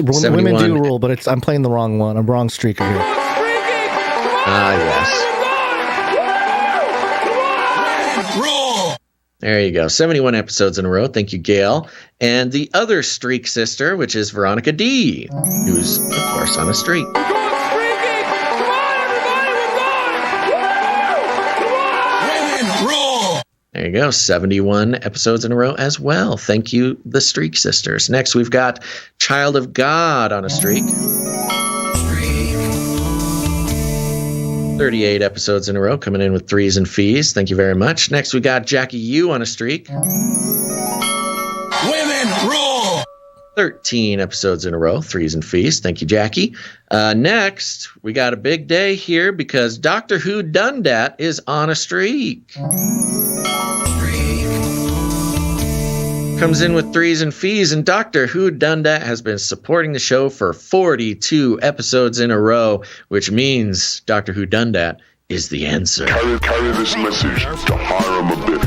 D: Women do rule, but I'm playing the wrong one. I'm wrong streaker here.
A: Yes. Rule! There you go. 71 episodes in a row. Thank you, Gail. And the other Streak Sister, which is Veronica D., who's, of course, on a streak. There you go. 71 episodes in a row as well. Thank you, the Streak Sisters. Next, we've got Child of God on a streak. 38 episodes in a row, coming in with 3s and fees. Thank you very much. Next, we got Jackie U on a streak.
E: Women rule!
A: 13 episodes in a row, 3s and fees. Thank you, Jackie. Next, we got a big day here because Doctor Who Dundat is on a streak. Comes in with 3s and fees, and Doctor Who Dundat has been supporting the show for 42 episodes in a row, which means Doctor Who Dundat is the answer.
N: Carry this message to Hiram a bit.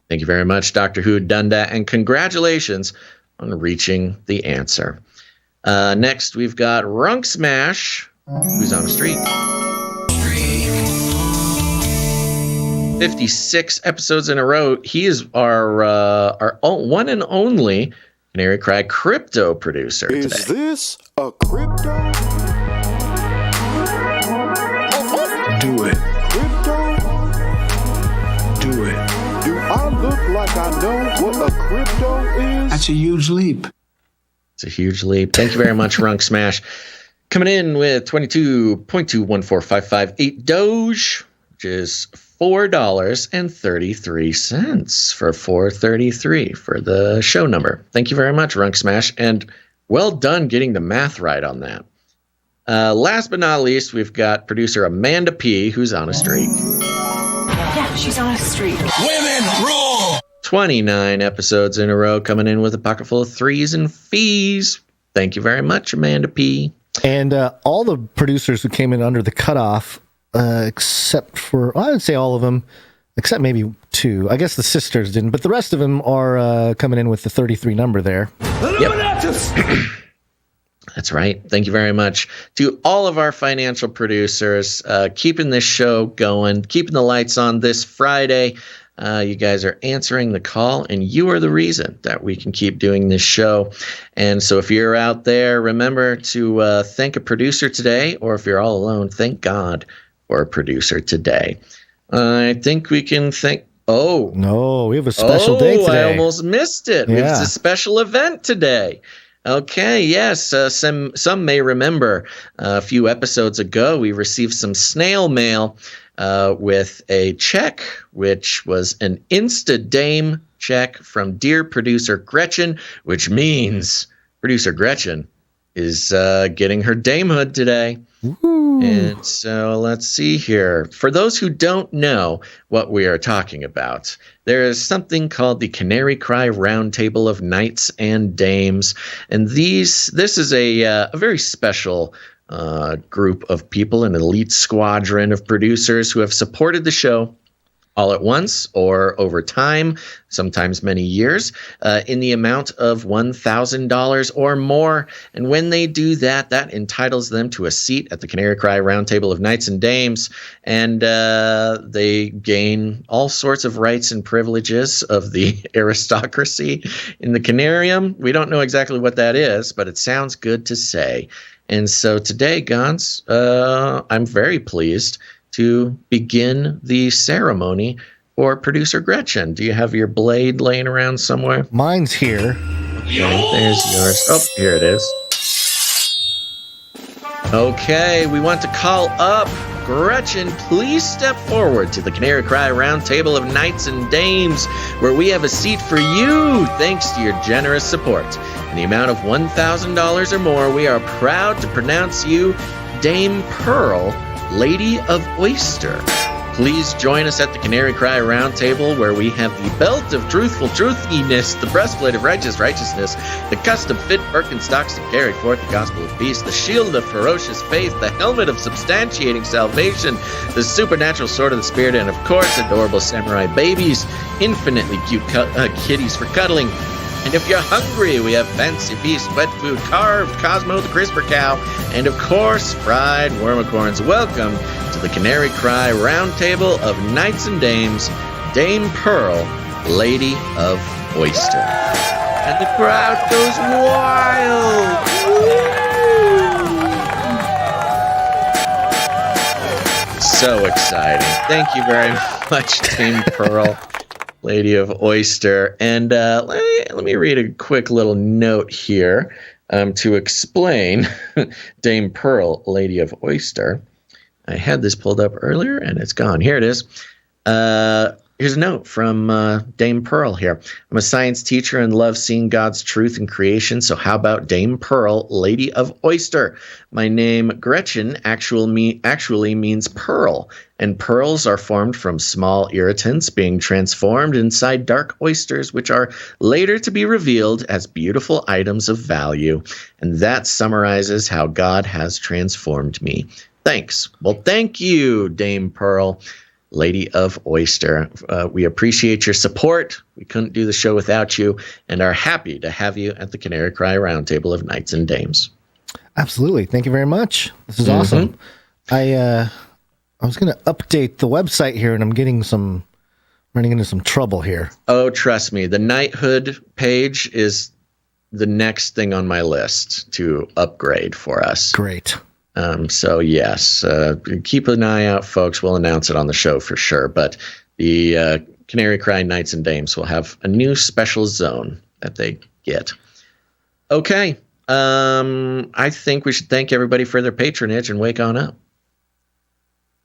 A: Thank you very much, Doctor Who Dundat, and congratulations on reaching the answer. Next, we've got Runk Smash, who's on a streak. 56 episodes in a row. He is our one and only Canary Cry crypto producer today.
N: Is this a crypto? Do it. Crypto? Do I look like I know what a crypto is?
F: That's a huge leap.
A: It's a huge leap. Thank you very much, Runk Smash. Coming in with 22.214558 Doge, which is $4.33 for 433 for the show number. Thank you very much, Runk Smash, and well done getting the math right on that. Last but not least, we've got producer Amanda P, who's on a streak.
L: Yeah, she's on a streak.
H: Women rule!
A: 29 episodes in a row, coming in with a pocket full of threes and fees. Thank you very much, Amanda P.
D: And all the producers who came in under the cutoff, except for, I would say all of them, except maybe two. I guess the sisters didn't, but the rest of them are coming in with the 33 number there.
A: Yep. That's right. Thank you very much to all of our financial producers, keeping this show going, keeping the lights on this Friday. You guys are answering the call, and you are the reason that we can keep doing this show. And so if you're out there, remember to thank a producer today, or if you're all alone, thank God for a producer today. I think we can thank... Oh. No,
D: we have a special day today.
A: I almost missed it.
D: Yeah.
A: It's a special event today. Okay, yes, some may remember a few episodes ago we received some snail mail with a check, which was an Insta-Dame check from dear producer Gretchen, which means producer Gretchen is getting her damehood today. Ooh. And so let's see here. For those who don't know what we are talking about, there is something called the Canary Cry Roundtable of Knights and Dames. And this is a very special group of people, an elite squadron of producers who have supported the show all at once or over time, sometimes many years, in the amount of $1,000 or more. And when they do that, that entitles them to a seat at the Canary Cry Roundtable of Knights and Dames, and they gain all sorts of rights and privileges of the aristocracy in the Canarium. We don't know exactly what that is, but it sounds good to say. And so today, Gonz, I'm very pleased to begin the ceremony for producer Gretchen. Do you have your blade laying around somewhere?
D: Mine's here.
A: Okay, there's yours. Oh, here it is. Okay, we want to call up Gretchen. Please step forward to the Canary Cry Roundtable of Knights and Dames, where we have a seat for you, thanks to your generous support. In the amount of $1,000 or more, we are proud to pronounce you Dame Pearl, Lady of Oyster. Please join us at the Canary Cry Roundtable, where we have the belt of truthful truthiness, the breastplate of righteous righteousness, the custom-fit Birkenstocks to carry forth the gospel of peace, the shield of ferocious faith, the helmet of substantiating salvation, the supernatural sword of the spirit, and of course, adorable samurai babies, infinitely cute kitties for cuddling. And if you're hungry, we have fancy beast wet food, carved Cosmo the CRISPR cow, and of course, fried wormicorns. Welcome to the Canary Cry Roundtable of Knights and Dames, Dame Pearl, Lady of Oyster. And the crowd goes wild. Woo! So exciting. Thank you very much, Dame Pearl, Lady of Oyster. And let me read a quick little note here to explain Dame Pearl, Lady of Oyster. I had this pulled up earlier, and it's gone. Here it is. Here's a note from Dame Pearl here. I'm a science teacher and love seeing God's truth in creation, so how about Dame Pearl, Lady of Oyster? My name, Gretchen, actually means pearl, and pearls are formed from small irritants being transformed inside dark oysters, which are later to be revealed as beautiful items of value. And that summarizes how God has transformed me. Thanks. Well, thank you, Dame Pearl, Lady of Oyster. We appreciate your support. We couldn't do the show without you, and are happy to have you at the Canary Cry Roundtable of Knights and Dames.
D: Absolutely. Thank you very much. This is awesome. I was going to update the website here, and I'm running into some trouble here.
A: Oh, trust me. The knighthood page is the next thing on my list to upgrade for us.
D: Great.
A: So yes, keep an eye out, folks. We'll announce it on the show for sure. But the Canary Cry Knights and Dames will have a new special zone that they get. Okay. I think we should thank everybody for their patronage and wake on up.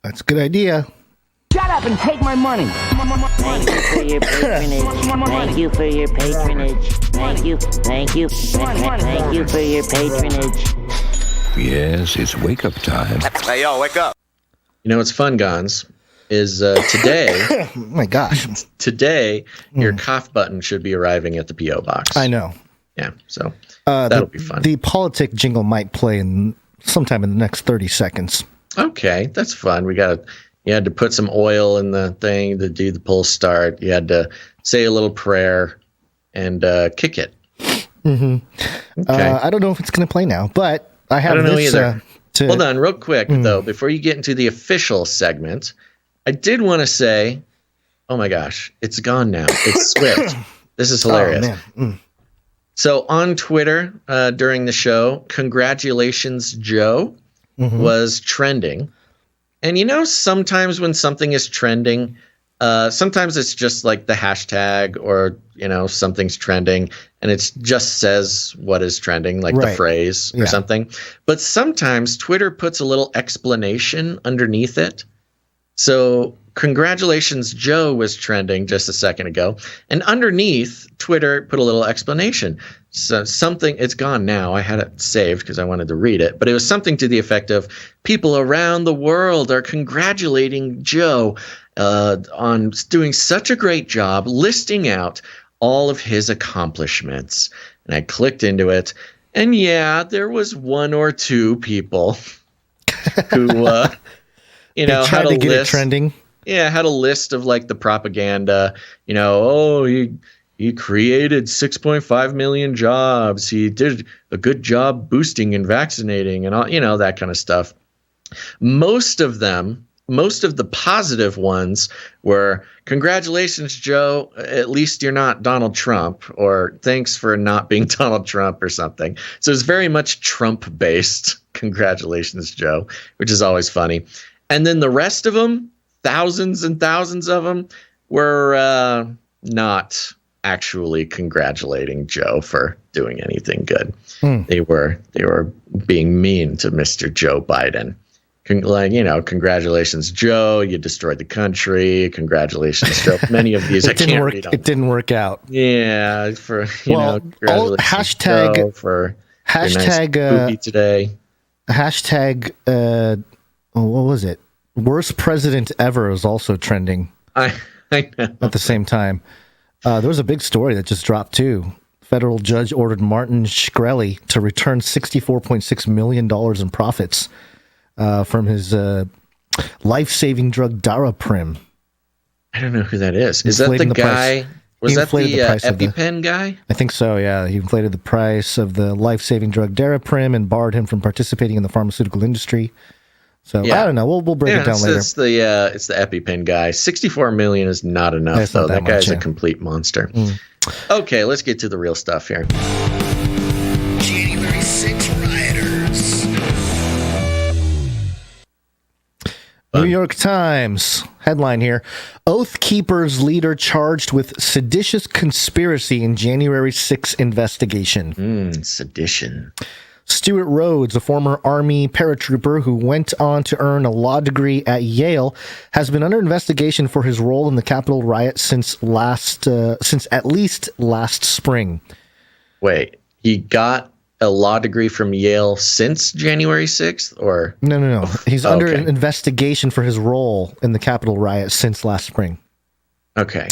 D: That's a good idea.
O: Shut up and take my money.
P: Thank you for your patronage. Thank you for your patronage. Thank you for your patronage.
H: Yes, it's wake-up time.
E: Hey, yo, wake up.
A: You know what's fun, Gonz, is today...
D: Oh, my gosh.
A: Today, your cough button should be arriving at the P.O. box.
D: I know.
A: Yeah, so that'll be fun.
D: The politic jingle might play sometime in the next 30 seconds.
A: Okay, that's fun. You had to put some oil in the thing to do the pull start. You had to say a little prayer and kick it.
D: Mm-hmm.
A: Okay.
D: I don't know if it's going to play now, but I
A: don't know
D: this,
A: either. Hold on, real quick, though, before you get into the official segment, I did want to say, oh my gosh, it's gone now. It's switched. This is hilarious.
D: Oh, man.
A: So on Twitter during the show, Congratulations Joe was trending. And you know, sometimes when something is trending, sometimes it's just like the hashtag or, you know, something's trending and it just says what is trending, like the phrase or something. But sometimes Twitter puts a little explanation underneath it. So Congratulations Joe was trending just a second ago. And underneath, Twitter put a little explanation. So something, it's gone now. I had it saved because I wanted to read it. But it was something to the effect of, people around the world are congratulating Joe on doing such a great job listing out all of his accomplishments. And I clicked into it. And yeah, there was one or two people who, you know,
D: had to get it trending.
A: Yeah, had a list of like the propaganda, you know, oh, he created 6.5 million jobs. He did a good job boosting and vaccinating and all, you know, that kind of stuff. Most of the positive ones were, congratulations, Joe. At least you're not Donald Trump, or thanks for not being Donald Trump or something. So it's very much Trump based. Congratulations, Joe, which is always funny. And then the rest of them, thousands and thousands of them, were not actually congratulating Joe for doing anything good. They were being mean to Mr. Joe Biden. Like, you know, congratulations, Joe. You destroyed the country. Congratulations, Joe. Many of these I can't read on.
D: It didn't work out.
A: Yeah, for congratulations,
D: hashtag
A: Joe, for
D: hashtag
A: nice today.
D: Hashtag what was it? Worst president ever is also trending.
A: I know.
D: At the same time. There was a big story that just dropped too. Federal judge ordered Martin Shkreli to return $64.6 million in profits from his life-saving drug Daraprim.
A: I don't know who that is. Is that the guy? Was that the EpiPen guy?
D: I think so, yeah. He inflated the price of the life-saving drug Daraprim and barred him from participating in the pharmaceutical industry. So yeah. I don't know. We'll break it down later.
A: It's the EpiPen guy. 64 million is not enough, though. That guy's a complete monster. Okay, let's get to the real stuff here.
Q: January 6 rioters.
D: New York Times headline here: Oath Keepers leader charged with seditious conspiracy in January 6 investigation.
A: Sedition.
D: Stuart Rhodes, a former Army paratrooper who went on to earn a law degree at Yale, has been under investigation for his role in the Capitol riot since at least last spring.
A: Wait, he got a law degree from Yale since January 6th, or
D: no? He's under an investigation for his role in the Capitol riot since last spring.
A: Okay.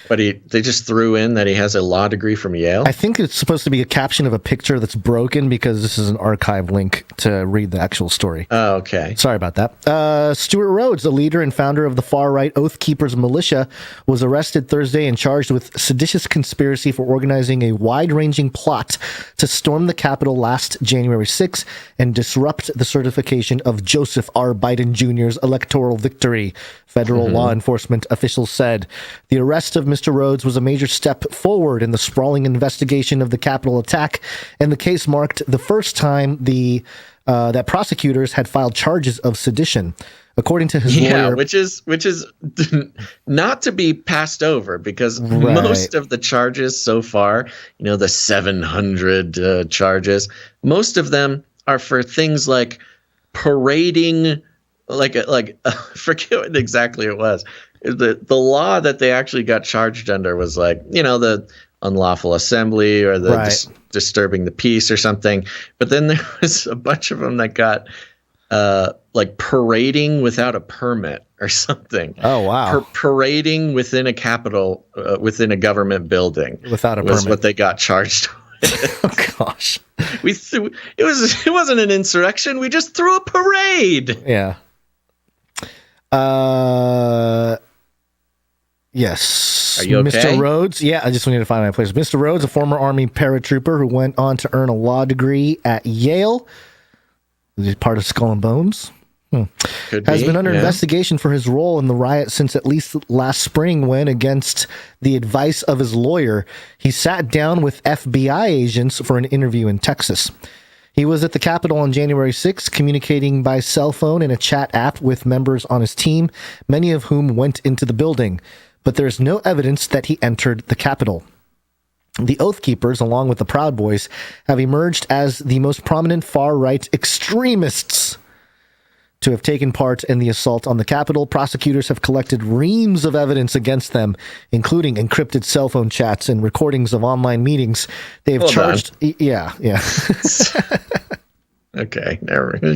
A: But they just threw in that he has a law degree from Yale?
D: I think it's supposed to be a caption of a picture that's broken because this is an archive link to read the actual story.
A: Oh, okay.
D: Sorry about that. Stuart Rhodes, the leader and founder of the far-right Oath Keepers militia, was arrested Thursday and charged with seditious conspiracy for organizing a wide-ranging plot to storm the Capitol last January 6 and disrupt the certification of Joseph R. Biden Jr.'s electoral victory, federal law enforcement officials said. The arrest of Mr. Mr. Rhodes was a major step forward in the sprawling investigation of the Capitol attack, and the case marked the first time that prosecutors had filed charges of sedition. According to his lawyer,
A: which is not to be passed over, because most of the charges so far, the 700 charges, most of them are for things like parading, forget what exactly it was. The law that they actually got charged under was the unlawful assembly or the disturbing the peace or something. But then there was a bunch of them that got parading without a permit or something.
D: Oh, wow.
A: Parading within a Capitol, within a government building
D: without a
A: was
D: permit.
A: What they got charged with.
D: Oh, gosh.
A: It wasn't an insurrection. We just threw a parade.
D: Yeah. Yes.
A: Are you okay?
D: Mr. Rhodes. Yeah, I just need to find my place. Mr. Rhodes, a former Army paratrooper who went on to earn a law degree at Yale. He's part of Skull and Bones. Has been under investigation for his role in the riot since at least last spring, when, against the advice of his lawyer, he sat down with FBI agents for an interview in Texas. He was at the Capitol on January 6th, communicating by cell phone and a chat app with members on his team, many of whom went into the building. But there is no evidence that he entered the Capitol. The Oath Keepers, along with the Proud Boys, have emerged as the most prominent far-right extremists to have taken part in the assault on the Capitol. Prosecutors have collected reams of evidence against them, including encrypted cell phone chats and recordings of online meetings. They've charged... Yeah.
A: Okay,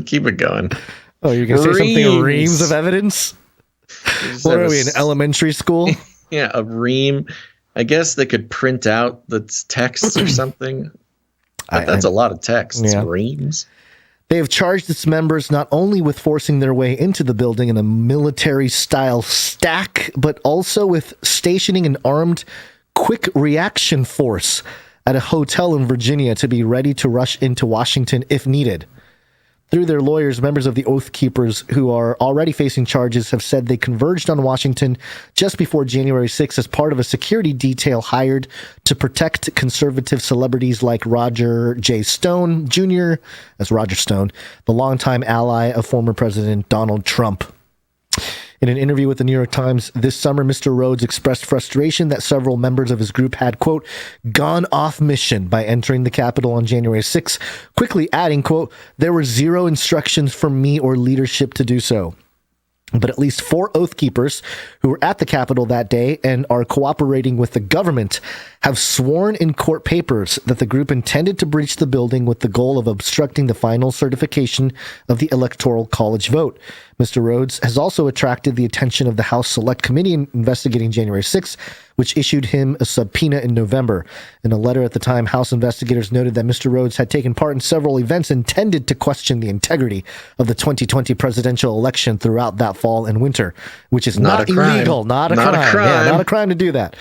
A: keep it going.
D: Oh, you're going to say something, reams of evidence? What are we, in elementary school?
A: Yeah, a ream. I guess they could print out the text or something. But that's a lot of text. Yeah. Reams.
D: They have charged its members not only with forcing their way into the building in a military-style stack, but also with stationing an armed quick reaction force at a hotel in Virginia to be ready to rush into Washington if needed. Through their lawyers, members of the Oath Keepers who are already facing charges have said they converged on Washington just before January 6th as part of a security detail hired to protect conservative celebrities like Roger J. Stone Jr., as Roger Stone, the longtime ally of former President Donald Trump. In an interview with the New York Times this summer, Mr. Rhodes expressed frustration that several members of his group had, quote, gone off mission by entering the Capitol on January 6th, quickly adding, quote, there were zero instructions from me or leadership to do so. But at least 4 Oath Keepers who were at the Capitol that day and are cooperating with the government have sworn in court papers that the group intended to breach the building with the goal of obstructing the final certification of the Electoral College vote. Mr. Rhodes has also attracted the attention of the House Select Committee investigating January 6th, which issued him a subpoena in November. In a letter at the time, House investigators noted that Mr. Rhodes had taken part in several events intended to question the integrity of the 2020 presidential election throughout that fall and winter, which is not illegal, not a crime. Yeah, not a crime to do that.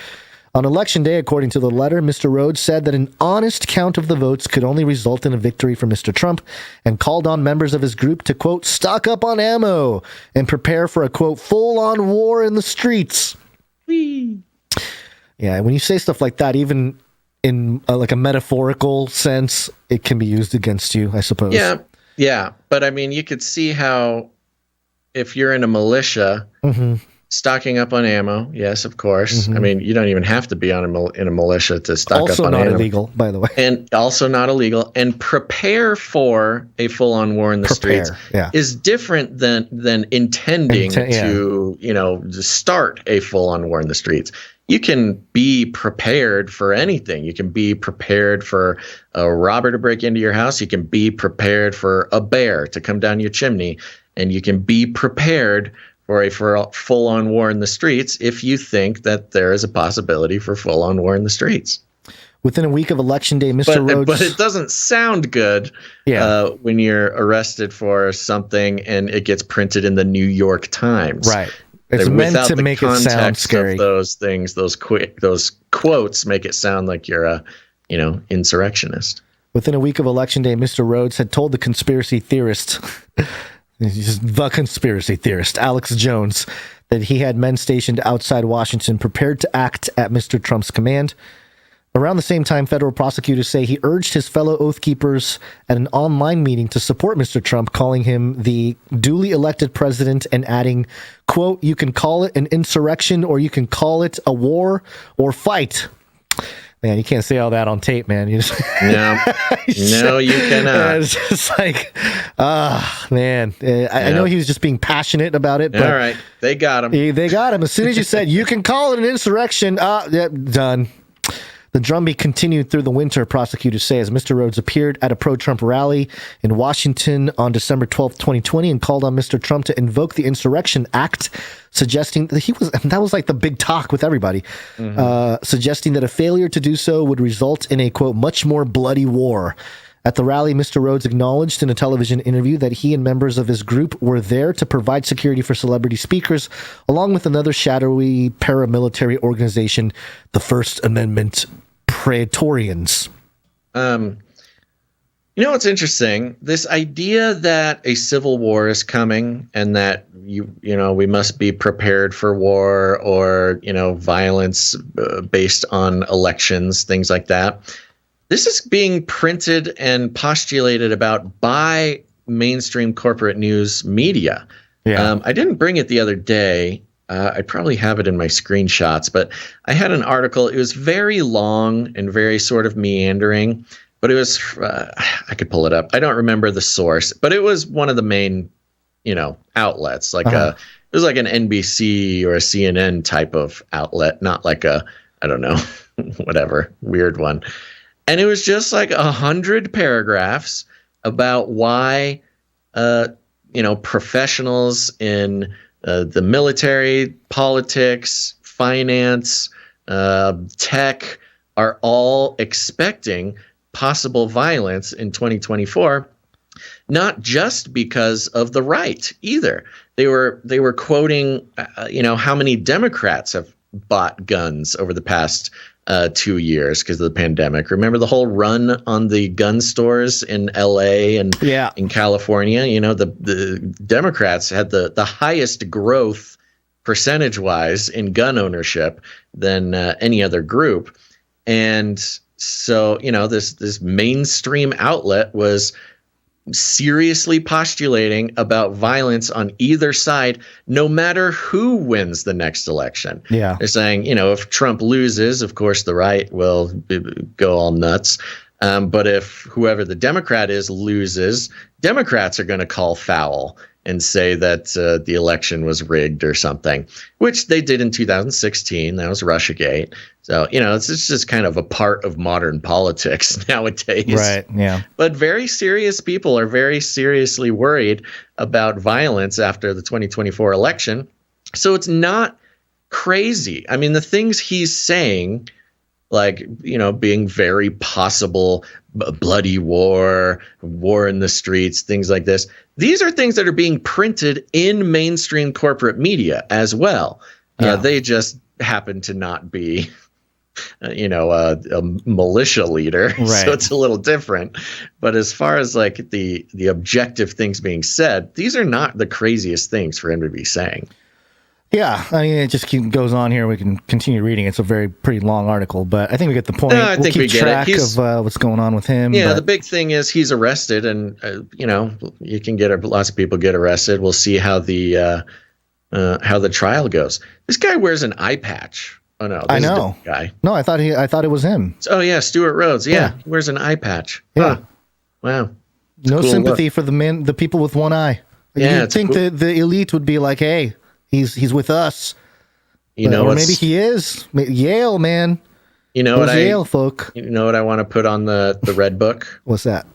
D: On Election Day, according to the letter, Mr. Rhodes said that an honest count of the votes could only result in a victory for Mr. Trump, and called on members of his group to, quote, stock up on ammo and prepare for a, quote, full-on war in the streets. Whee. Yeah, when you say stuff like that, even in like a metaphorical sense, it can be used against you, I suppose.
A: Yeah. But I mean, you could see how if you're in a militia, stocking up on ammo, yes, of course. I mean, you don't even have to be in a militia to stock up on ammo.
D: Also not illegal, by the way.
A: And also not illegal. And prepare for a full-on war in the streets is different than intending to, start a full-on war in the streets. You can be prepared for anything. You can be prepared for a robber to break into your house. You can be prepared for a bear to come down your chimney. And you can be prepared for a full-on war in the streets if you think that there is a possibility for full-on war in the streets.
D: Within a week of Election Day, Mr. Rhodes...
A: But it doesn't sound good when you're arrested for something and it gets printed in the New York Times.
D: Right. It's meant to make it sound scary.
A: Of those things, those quotes make it sound like you're a, insurrectionist.
D: Within a week of Election Day, Mr. Rhodes had told the conspiracy theorists He's just the conspiracy theorist, Alex Jones, that he had men stationed outside Washington prepared to act at Mr. Trump's command. Around the same time, federal prosecutors say he urged his fellow Oath Keepers at an online meeting to support Mr. Trump, calling him the duly elected president and adding, quote, "You can call it an insurrection or you can call it a war or fight." Man, you can't say all that on tape, man. You just
A: No, you cannot.
D: It's just like, man. I know he was just being passionate about it. But
A: all right, they got him.
D: They got him. As soon as you said, you can call it an insurrection, done. The drumbeat continued through the winter, prosecutors say, as Mr. Rhodes appeared at a pro-Trump rally in Washington on December 12th, 2020, and called on Mr. Trump to invoke the Insurrection Act, suggesting that that was like the big talk with everybody, suggesting that a failure to do so would result in a, quote, much more bloody war. At the rally, Mr. Rhodes acknowledged in a television interview that he and members of his group were there to provide security for celebrity speakers, along with another shadowy paramilitary organization, the First Amendment Praetorians.
A: You know what's interesting? This idea that a civil war is coming and that we must be prepared for war or violence based on elections, things like that. This is being printed and postulated about by mainstream corporate news media. Yeah. I didn't bring it the other day. I probably have it in my screenshots, but I had an article. It was very long and very sort of meandering, but it was, I could pull it up. I don't remember the source, but it was one of the main, outlets, like it was like an NBC or a CNN type of outlet, not like a, I don't know, whatever, weird one. And it was just like 100 paragraphs about why, professionals in the military, politics, finance, tech are all expecting possible violence in 2024, not just because of the right either. They were quoting, how many Democrats have bought guns over the past 2 years because of the pandemic. Remember the whole run on the gun stores in LA and in California? The Democrats had the highest growth percentage-wise in gun ownership than any other group. And so, this mainstream outlet was seriously postulating about violence on either side, no matter who wins the next election. Yeah. They're saying, if Trump loses, of course, the right will go all nuts. But if whoever the Democrat is loses, Democrats are going to call foul and say that the election was rigged or something, which they did in 2016. That was Russiagate. So, it's just kind of a part of modern politics nowadays.
D: Right, yeah.
A: But very serious people are very seriously worried about violence after the 2024 election. So it's not crazy. I mean, the things he's saying, like, being very possible bloody war in the streets, things like this. These are things that are being printed in mainstream corporate media as well. Yeah. They just happen to not be, a militia leader. Right. So it's a little different. But as far as like the objective things being said, these are not the craziest things for him to be saying.
D: Yeah, I mean, it just goes on here. We can continue reading. It's a pretty long article, but I think we get the point.
A: I think we get track
D: of what's going on with him.
A: Yeah, the big thing is he's arrested, and you can lots of people get arrested. We'll see how the trial goes. This guy wears an eye patch. Oh no,
D: I know.
A: Guy.
D: No, I thought it was him.
A: Oh yeah, Stuart Rhodes. Yeah, he wears an eye patch.
D: Yeah.
A: Huh. Wow.
D: No cool sympathy for the people with one eye.
A: Yeah,
D: you'd think cool. the elite would be like, hey. He's with us, or maybe he is. Yale, man. Yale folk.
A: You know what I want to put on the red book?
D: What's that?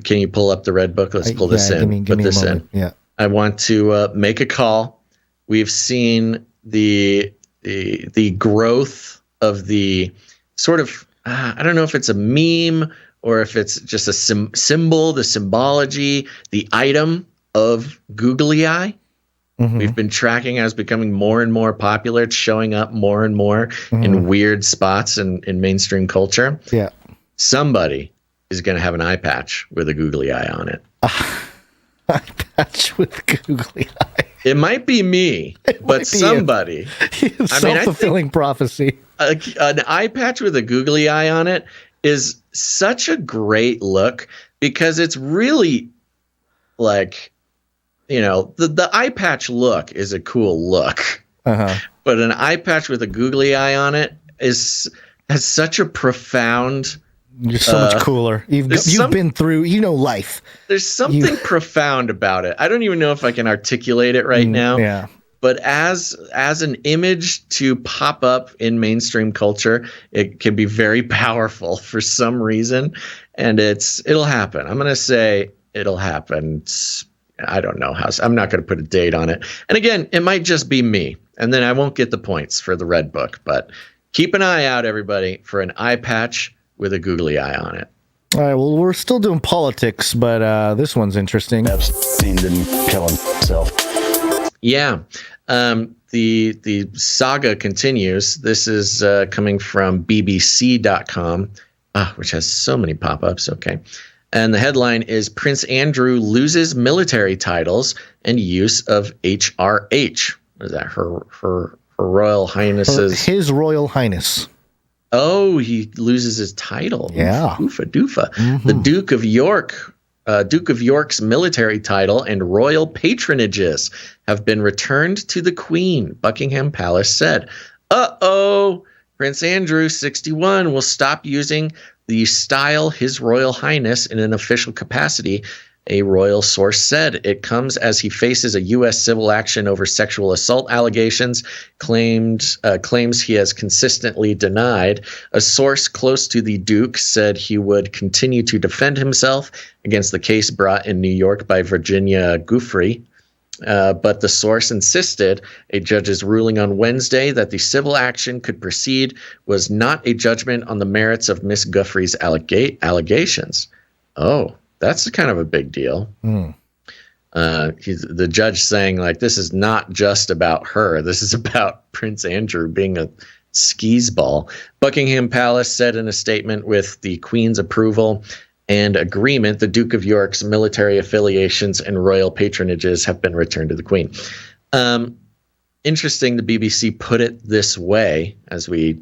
A: Can you pull up the red book? Let's pull this in.
D: Give me this in. Yeah.
A: I want to make a call. We've seen the growth of the sort of I don't know if it's a meme or if it's just a symbol, the symbology, the item of googly eye. Mm-hmm. We've been tracking as becoming more and more popular. It's showing up more and more in weird spots in mainstream culture.
D: Yeah.
A: Somebody is going to have an eye patch with a googly eye on it.
D: Eye patch with googly eye.
A: It might be me, but somebody.
D: Self-fulfilling prophecy.
A: An eye patch with a googly eye on it is such a great look because it's really like, the eye patch look is a cool look. But an eye patch with a googly eye on it has such a profound.
D: You're so much cooler. You've been through, life.
A: There's something profound about it. I don't even know if I can articulate it right now.
D: Yeah.
A: But as an image to pop up in mainstream culture, it can be very powerful for some reason, and it'll happen. I'm going to say it'll happen. I don't know how. I'm not going to put a date on it. And again, it might just be me, and then I won't get the points for the red book. But keep an eye out, everybody, for an eye patch with a googly eye on it.
D: All right, well, we're still doing politics, but this one's interesting.
H: Epstein didn't kill himself.
A: Yeah. The saga continues. This is coming from BBC.com, which has so many pop-ups. Okay. And the headline is Prince Andrew loses military titles and use of HRH. What is that? Her Royal Highness's...
D: His Royal Highness.
A: Oh, he loses his title.
D: Yeah.
A: Oofa doofa. Mm-hmm. The Duke of York's military title and royal patronages have been returned to the Queen, Buckingham Palace said. Uh-oh, Prince Andrew, 61, will stop using the style His Royal Highness in an official capacity, a royal source said. It comes as he faces a U.S. civil action over sexual assault allegations, claims he has consistently denied. A source close to the Duke said he would continue to defend himself against the case brought in New York by Virginia Giuffre. But the source insisted a judge's ruling on Wednesday that the civil action could proceed was not a judgment on the merits of Miss Giuffre's allegations. Oh. That's kind of a big deal. The judge saying, like, this is not just about her. This is about Prince Andrew being a skis ball. Buckingham Palace said in a statement, with the Queen's approval and agreement, the Duke of York's military affiliations and royal patronages have been returned to the Queen. Interesting, the BBC put it this way as we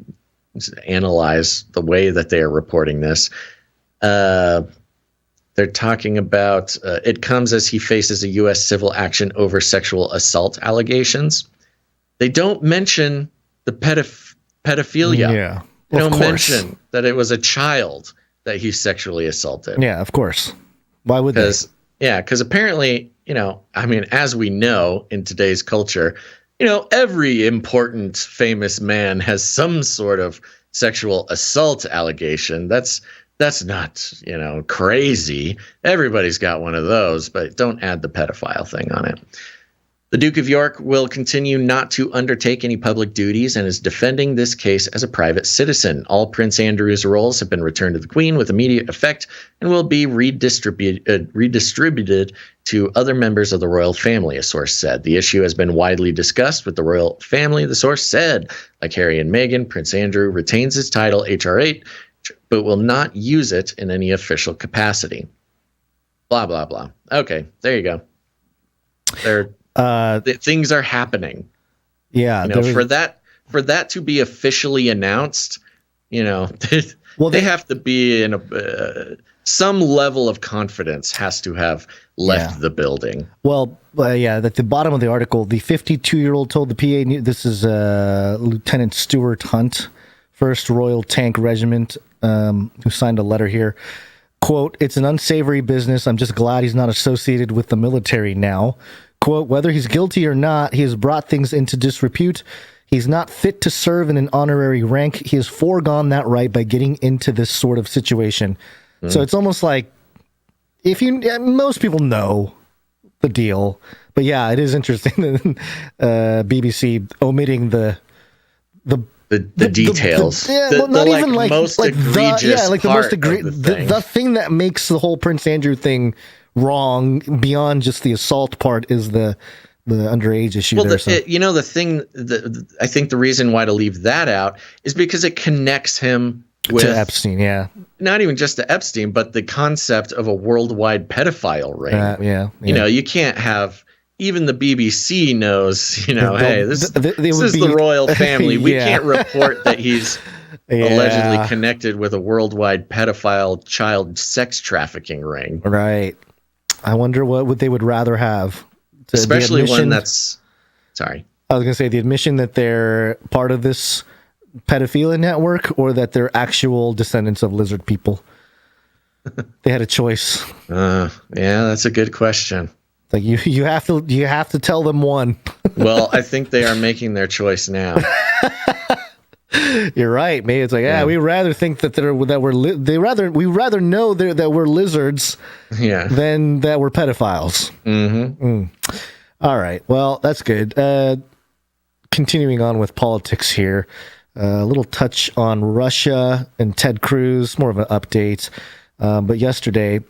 A: analyze the way that they are reporting this. They're talking about it comes as he faces a U.S. civil action over sexual assault allegations. They don't mention the pedophilia.
D: Yeah,
A: they don't mention that it was a child that he sexually assaulted.
D: Yeah, of course. Why would they?
A: Yeah, because apparently, as we know in today's culture, every important famous man has some sort of sexual assault allegation. That's not, crazy. Everybody's got one of those, but don't add the pedophile thing on it. The Duke of York will continue not to undertake any public duties and is defending this case as a private citizen. All Prince Andrew's roles have been returned to the Queen with immediate effect and will be redistributed to other members of the royal family, a source said. The issue has been widely discussed with the royal family, the source said. Like Harry and Meghan, Prince Andrew retains his title, HR8, but will not use it in any official capacity. Blah, blah, blah. Okay, there you go. Things are happening.
D: Yeah.
A: For that to be officially announced, they have to be in some level of confidence has to have left the building.
D: Well, at the bottom of the article, the 52-year-old told the PA, this is Lieutenant Stuart Hunt, 1st Royal Tank Regiment, who signed a letter here. Quote, "It's an unsavory business. I'm just glad he's not associated with the military now." Quote, "Whether he's guilty or not, he has brought things into disrepute. He's not fit to serve in an honorary rank. He has foregone that right by getting into this sort of situation." So it's almost like most people know the deal, but yeah, it is interesting that BBC omitting the
A: details.
D: The thing that makes the whole Prince Andrew thing wrong beyond just the assault part is the underage issue.
A: Well, I think the reason why to leave that out is because it connects him with
D: to Epstein, yeah.
A: Not even just to Epstein, but the concept of a worldwide pedophile ring.
D: Yeah.
A: You know, you can't have, even the BBC knows, you know, hey, this is the royal family. We can't report that he's allegedly connected with a worldwide pedophile child sex trafficking ring.
D: Right. I wonder what they would rather have.
A: Especially one that's, sorry.
D: I was going to say the admission that they're part of this pedophilia network, or that they're actual descendants of lizard people. They had a choice.
A: Yeah, that's a good question.
D: Like you have to tell them one.
A: Well, I think they are making their choice now.
D: You're right. Maybe it's like, we rather think that we rather know that we're lizards, than that we're pedophiles.
A: Mm-hmm.
D: All right. Well, that's good. Continuing on with politics here. A little touch on Russia and Ted Cruz, more of an update. But yesterday,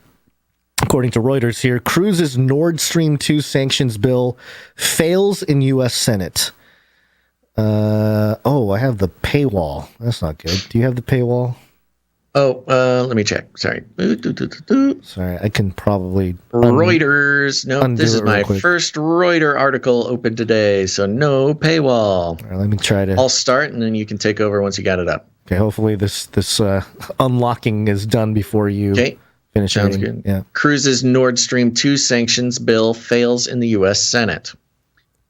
D: according to Reuters here, Cruz's Nord Stream 2 sanctions bill fails in U.S. Senate. I have the paywall. That's not good. Do you have the paywall?
A: Oh, let me check. Sorry.
D: Sorry, I can probably...
A: Reuters. No, this is my first Reuters article open today, so no paywall.
D: All right, let me try to...
A: I'll start, and then you can take over once you got it up.
D: Okay, hopefully this unlocking is done before you finish.
A: Sounds good. Yeah. Cruz's Nord Stream 2 sanctions bill fails in the U.S. Senate.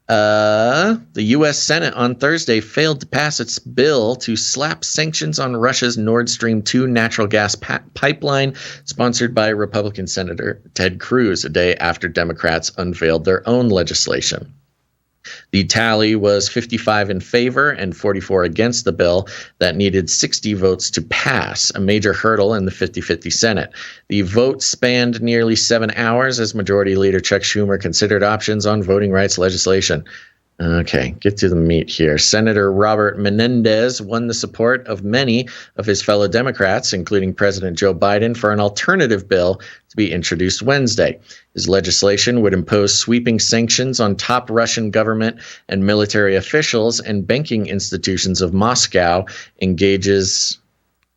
A: The U.S. Senate on Thursday failed to pass its bill to slap sanctions on Russia's Nord Stream 2 natural gas pipeline, sponsored by Republican Senator Ted Cruz, a day after Democrats unveiled their own legislation. The tally was 55 in favor and 44 against the bill that needed 60 votes to pass, a major hurdle in the 50-50 Senate. The vote spanned nearly 7 hours as Majority Leader Chuck Schumer considered options on voting rights legislation. Okay, get to the meat here. Senator Robert Menendez won the support of many of his fellow Democrats, including President Joe Biden, for an alternative bill to be introduced Wednesday. His legislation would impose sweeping sanctions on top Russian government and military officials and banking institutions of Moscow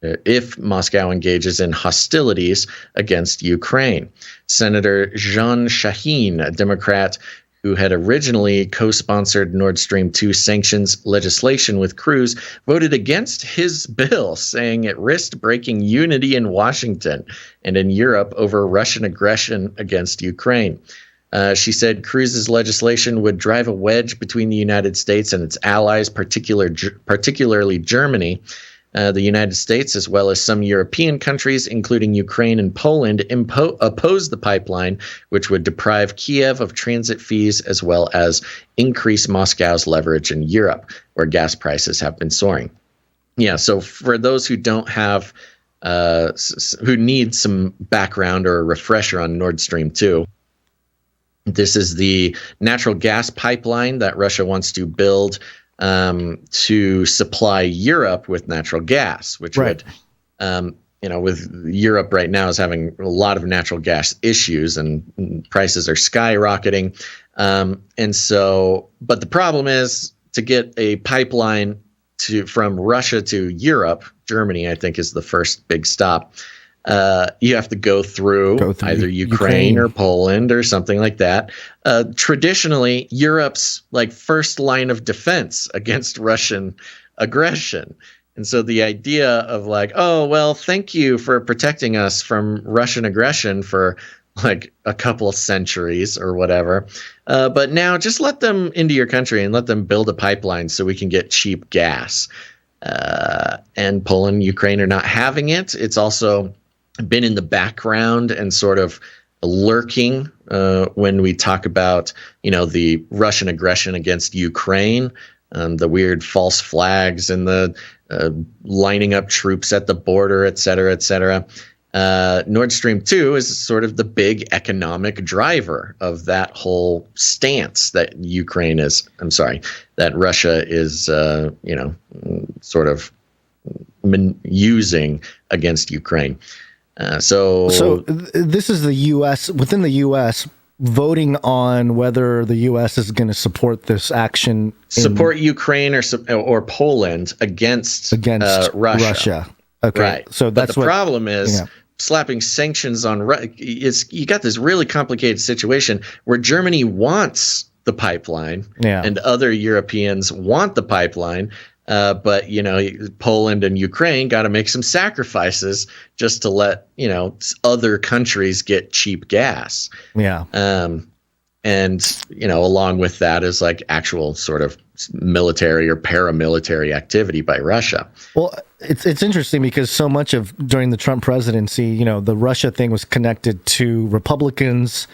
A: if Moscow engages in hostilities against Ukraine. Senator Jean Shaheen, a Democrat who had originally co-sponsored Nord Stream 2 sanctions legislation with Cruz, voted against his bill, saying it risked breaking unity in Washington and in Europe over Russian aggression against Ukraine. She said Cruz's legislation would drive a wedge between the United States and its allies, particularly Germany. The United States, as well as some European countries, including Ukraine and Poland, opposed the pipeline, which would deprive Kiev of transit fees as well as increase Moscow's leverage in Europe, where gas prices have been soaring. Yeah, so for those who don't have, who need some background or a refresher on Nord Stream 2, this is the natural gas pipeline that Russia wants to build to supply Europe with natural gas, which would, with Europe right now is having a lot of natural gas issues and prices are skyrocketing. But the problem is to get a pipeline from Russia to Europe, Germany, I think is the first big stop. You have to go through either Ukraine or Poland or something like that. Traditionally, Europe's first line of defense against Russian aggression. And so the idea of thank you for protecting us from Russian aggression for a couple of centuries or whatever. But now just let them into your country and let them build a pipeline so we can get cheap gas. And Poland and Ukraine are not having it. It's also been in the background and sort of lurking when we talk about, the Russian aggression against Ukraine, the weird false flags and the lining up troops at the border, et cetera, et cetera. Nord Stream 2 is sort of the big economic driver of that whole stance that that Russia is, sort of using against Ukraine. So
D: this is the U.S. within the U.S. voting on whether the U.S. is going to support this action,
A: support Ukraine or Poland against Russia.
D: Okay,
A: right.
D: So that's
A: but the problem is slapping sanctions on you got this really complicated situation where Germany wants the pipeline and other Europeans want the pipeline. But, Poland and Ukraine got to make some sacrifices just to let, other countries get cheap gas.
D: Yeah.
A: And, along with that is like actual sort of military or paramilitary activity by Russia.
D: Well, it's interesting because so much of during the Trump presidency, the Russia thing was connected to Republicans.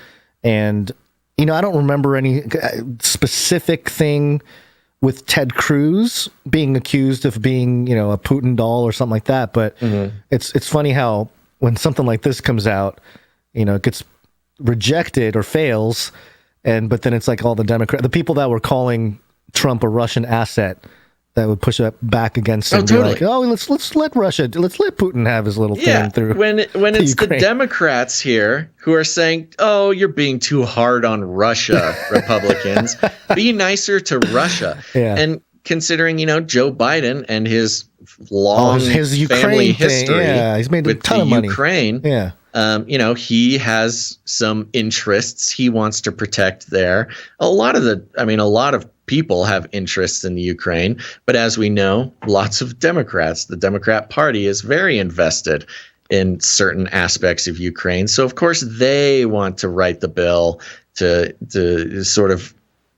D: And, I don't remember any specific thing with Ted Cruz being accused of being, a Putin doll or something like that. But it's funny how when something like this comes out, it gets rejected or fails. But then it's like all the people that were calling Trump a Russian asset that would push it back against him.
A: Totally.
D: Like, let's let Putin have his little thing through.
A: When it's Ukraine. The Democrats here who are saying, "Oh, you're being too hard on Russia, Republicans. Be nicer to Russia."
D: Yeah.
A: And considering, Joe Biden and his long
D: his
A: family
D: Ukraine
A: history,
D: he's made a ton of money.
A: Ukraine, he has some interests he wants to protect there. A lot of people have interests in the Ukraine, but as we know, lots of Democrats, the Democrat Party is very invested in certain aspects of Ukraine. So of course they want to write the bill to sort of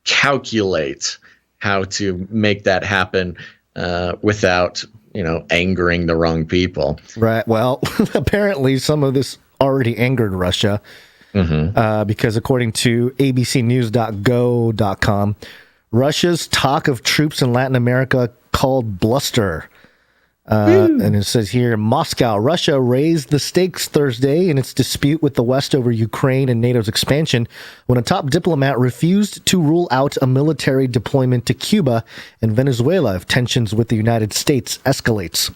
A: calculate how to make that happen without, angering the wrong people.
D: Right. Well, apparently some of this already angered Russia because according to abcnews.go.com, Russia's talk of troops in Latin America called bluster. And it says here, Moscow, Russia raised the stakes Thursday in its dispute with the West over Ukraine and NATO's expansion when a top diplomat refused to rule out a military deployment to Cuba and Venezuela if tensions with the United States escalates.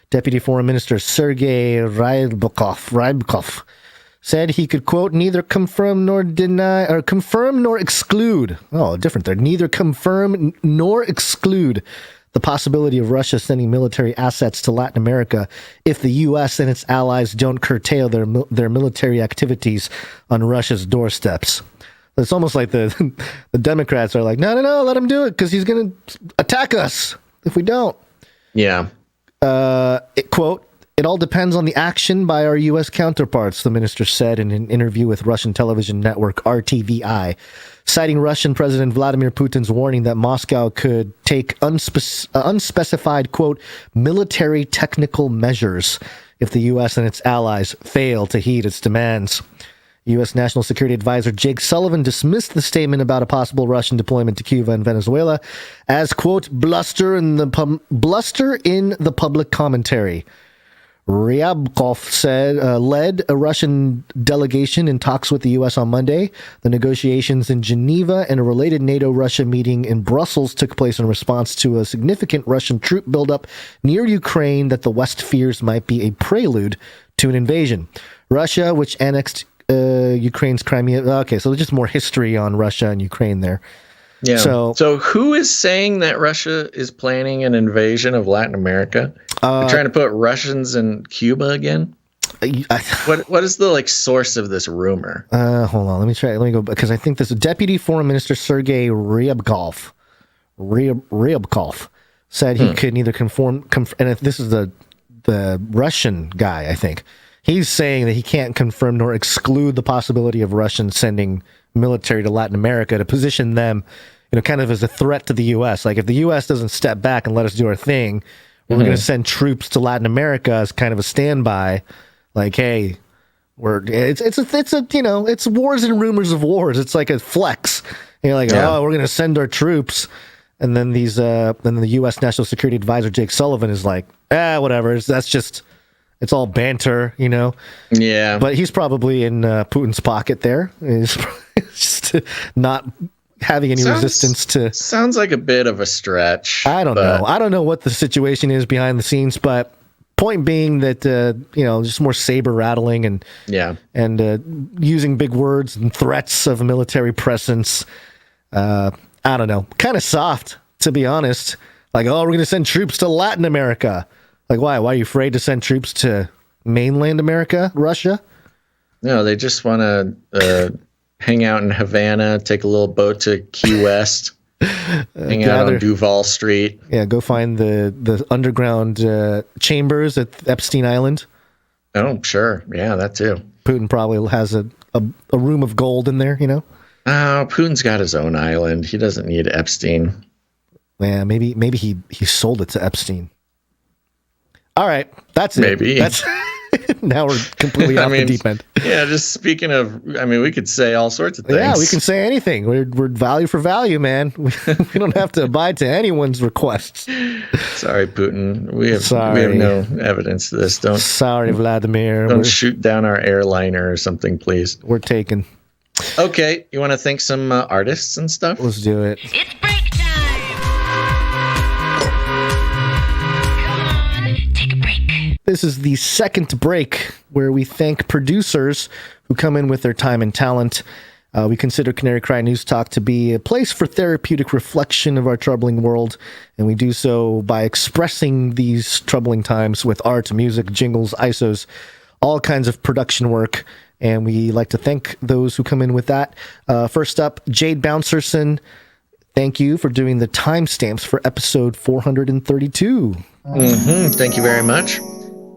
D: Deputy Foreign Minister Sergei Rybakov said he could, quote, neither confirm nor deny, or confirm nor exclude. Oh, different there. Neither confirm nor exclude the possibility of Russia sending military assets to Latin America if the U.S. and its allies don't curtail their military activities on Russia's doorsteps. It's almost like the Democrats are like, no, let him do it because he's going to attack us if we don't.
A: Yeah.
D: Quote, it all depends on the action by our U.S. counterparts, the minister said in an interview with Russian television network RTVI, citing Russian President Vladimir Putin's warning that Moscow could take unspecified, quote, military technical measures if the U.S. and its allies fail to heed its demands. U.S. National Security Advisor Jake Sullivan dismissed the statement about a possible Russian deployment to Cuba and Venezuela as, quote, bluster in the public commentary. Ryabkov said led a Russian delegation in talks with the U.S. on Monday. The negotiations in Geneva and a related NATO-Russia meeting in Brussels took place in response to a significant Russian troop buildup near Ukraine that the West fears might be a prelude to an invasion. Russia, which annexed Ukraine's Crimea. Okay, so just more history on Russia and Ukraine there.
A: Yeah. So who is saying that Russia is planning an invasion of Latin America? They're trying to put Russians in Cuba again? What is the source of this rumor?
D: Hold on, let me go because I think this Deputy Foreign Minister Sergei Ryabkov said he could neither confirm, and this is the Russian guy, I think. He's saying that he can't confirm nor exclude the possibility of Russians sending military to Latin America to position them, kind of as a threat to the U.S. Like if the U.S. doesn't step back and let us do our thing, we're going to send troops to Latin America as kind of a standby. Like, hey, it's wars and rumors of wars. It's like a flex. And you're like, oh, we're going to send our troops, and then then the U.S. National Security Advisor Jake Sullivan is like, whatever. It's all banter,
A: Yeah.
D: But he's probably in Putin's pocket there. He's just not having any resistance to...
A: Sounds like a bit of a stretch.
D: I don't know. I don't know what the situation is behind the scenes, but point being that, just more saber rattling and using big words and threats of military presence. I don't know. Kind of soft, to be honest. Like, oh, we're going to send troops to Latin America. Like, why? Why are you afraid to send troops to mainland America, Russia?
A: No, they just want to hang out in Havana, take a little boat to Key West, hang out on Duval Street.
D: Yeah, go find the underground chambers at Epstein Island.
A: Oh, sure. Yeah, that too.
D: Putin probably has a room of gold in there, you know?
A: Oh, Putin's got his own island. He doesn't need Epstein.
D: Yeah, maybe he sold it to Epstein. All right, that's it.
A: Maybe.
D: That's now we're completely off the deep end.
A: Yeah, just speaking of, we could say all sorts of things.
D: Yeah, we can say anything. We're value for value, man. We don't have to abide to anyone's requests.
A: Sorry, Putin. We have no evidence to this.
D: Sorry, Vladimir.
A: Don't shoot down our airliner or something, please.
D: We're taken.
A: Okay, you want to thank some artists and stuff?
D: Let's do it.
R: It's break time. Come on, take a break.
D: This is the second break where we thank producers who come in with their time and talent. We consider Canary Cry News Talk to be a place for therapeutic reflection of our troubling world, and we do so by expressing these troubling times with art, music, jingles, ISOs, all kinds of production work, and we like to thank those who come in with that. First up, Jade Bouncerson, thank you for doing the timestamps for episode 432.
A: Thank you very much.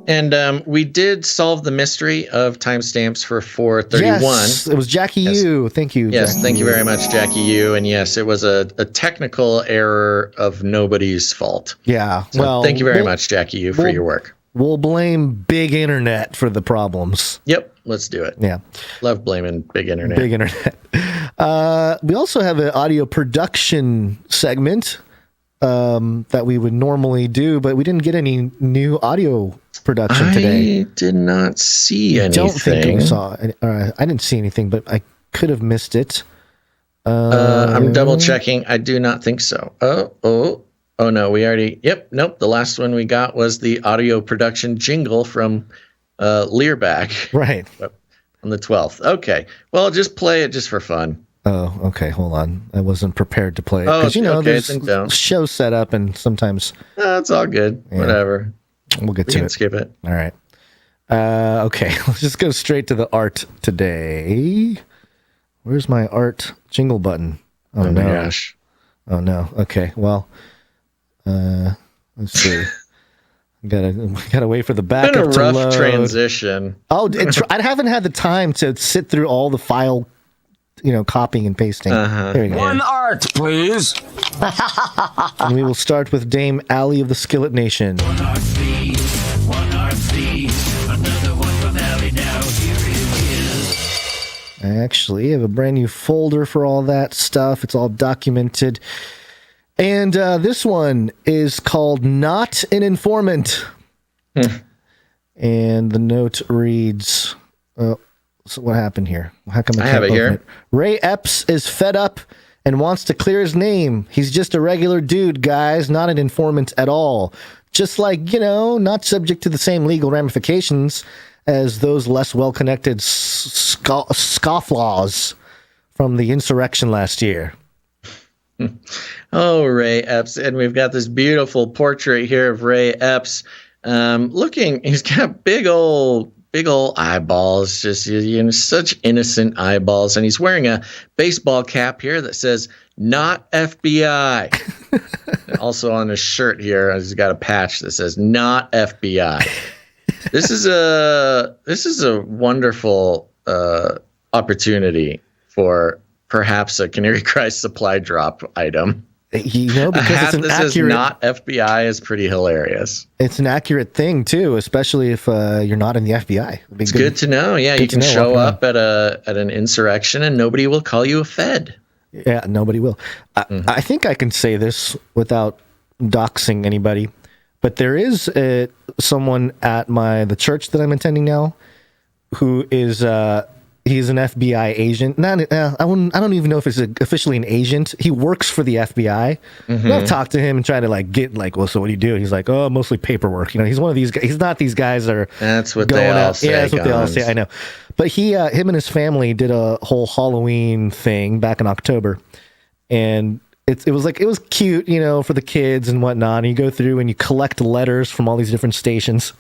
A: And we did solve the mystery of timestamps for 431.
D: Yes, it was Jackie Yu. Thank you.
A: Yes,
D: Jackie
A: thank you
D: Yu.
A: very much, Jackie Yu. And yes, it was a technical error of nobody's fault.
D: Yeah,
A: So
D: well,
A: thank you very much, Jackie Yu, for your work.
D: We'll blame big internet for the problems.
A: Yep, let's do it.
D: Yeah.
A: Love blaming big internet.
D: Big internet. We also have an audio production segment that we would normally do, but we didn't get any new audio production today.
A: I did not see anything.
D: Don't think we saw. I didn't see anything, but I could have missed it.
A: I'm double checking. I do not think so. Oh no, we already. Yep, nope. The last one we got was the audio production jingle from Learback.
D: Right.
A: On the 12th. Okay. Well, just play it just for fun.
D: Oh, okay. Hold on. I wasn't prepared to play it because there's shows set up, and sometimes
A: it's all good. Yeah. Whatever.
D: We'll get to it.
A: Skip it.
D: All right. Okay. Let's just go straight to the art today. Where's my art jingle button?
A: Oh my gosh.
D: Oh no. Okay. Well, let's see. Gotta wait for the backup to load.
A: Been a rough transition.
D: Oh, I haven't had the time to sit through all the file, copying and pasting. There we go.
E: One art, please.
D: And we will start with Dame Allie of the Skillet Nation.
Q: One art, please. Another one from Allie now. Here it is.
D: I actually have a brand new folder for all that stuff. It's all documented. And this one is called Not an Informant. And the note reads, so what happened here? How come I
A: have it here?
D: Ray Epps is fed up and wants to clear his name. He's just a regular dude, guys, not an informant at all. Just like, not subject to the same legal ramifications as those less well-connected scofflaws from the insurrection last year.
A: Oh, Ray Epps. And we've got this beautiful portrait here of Ray Epps. He's got big old eyeballs, just such innocent eyeballs. And he's wearing a baseball cap here that says, "Not FBI." Also on his shirt here, he's got a patch that says, "Not FBI." This is a wonderful opportunity for perhaps a Canary Cry supply drop item.
D: Because
A: a hat
D: it's an
A: that says "Not FBI" is pretty hilarious.
D: It's an accurate thing too, especially if you're not in the FBI.
A: It's good to know. Yeah, you can show up at an insurrection and nobody will call you a Fed.
D: Yeah, nobody will. I think I can say this without doxing anybody, but there is someone at the church that I'm attending now who is he's an FBI agent. I don't even know if it's officially an agent. He works for the FBI. Mm-hmm. I've talked to him and try to well, so what do you do? He's like, oh, mostly paperwork. He's one of these guys. He's not these guys that are.
A: That's what they all say.
D: Yeah, that's what they all say. I know. But him and his family did a whole Halloween thing back in October, and it was cute, for the kids and whatnot. And you go through and you collect letters from all these different stations.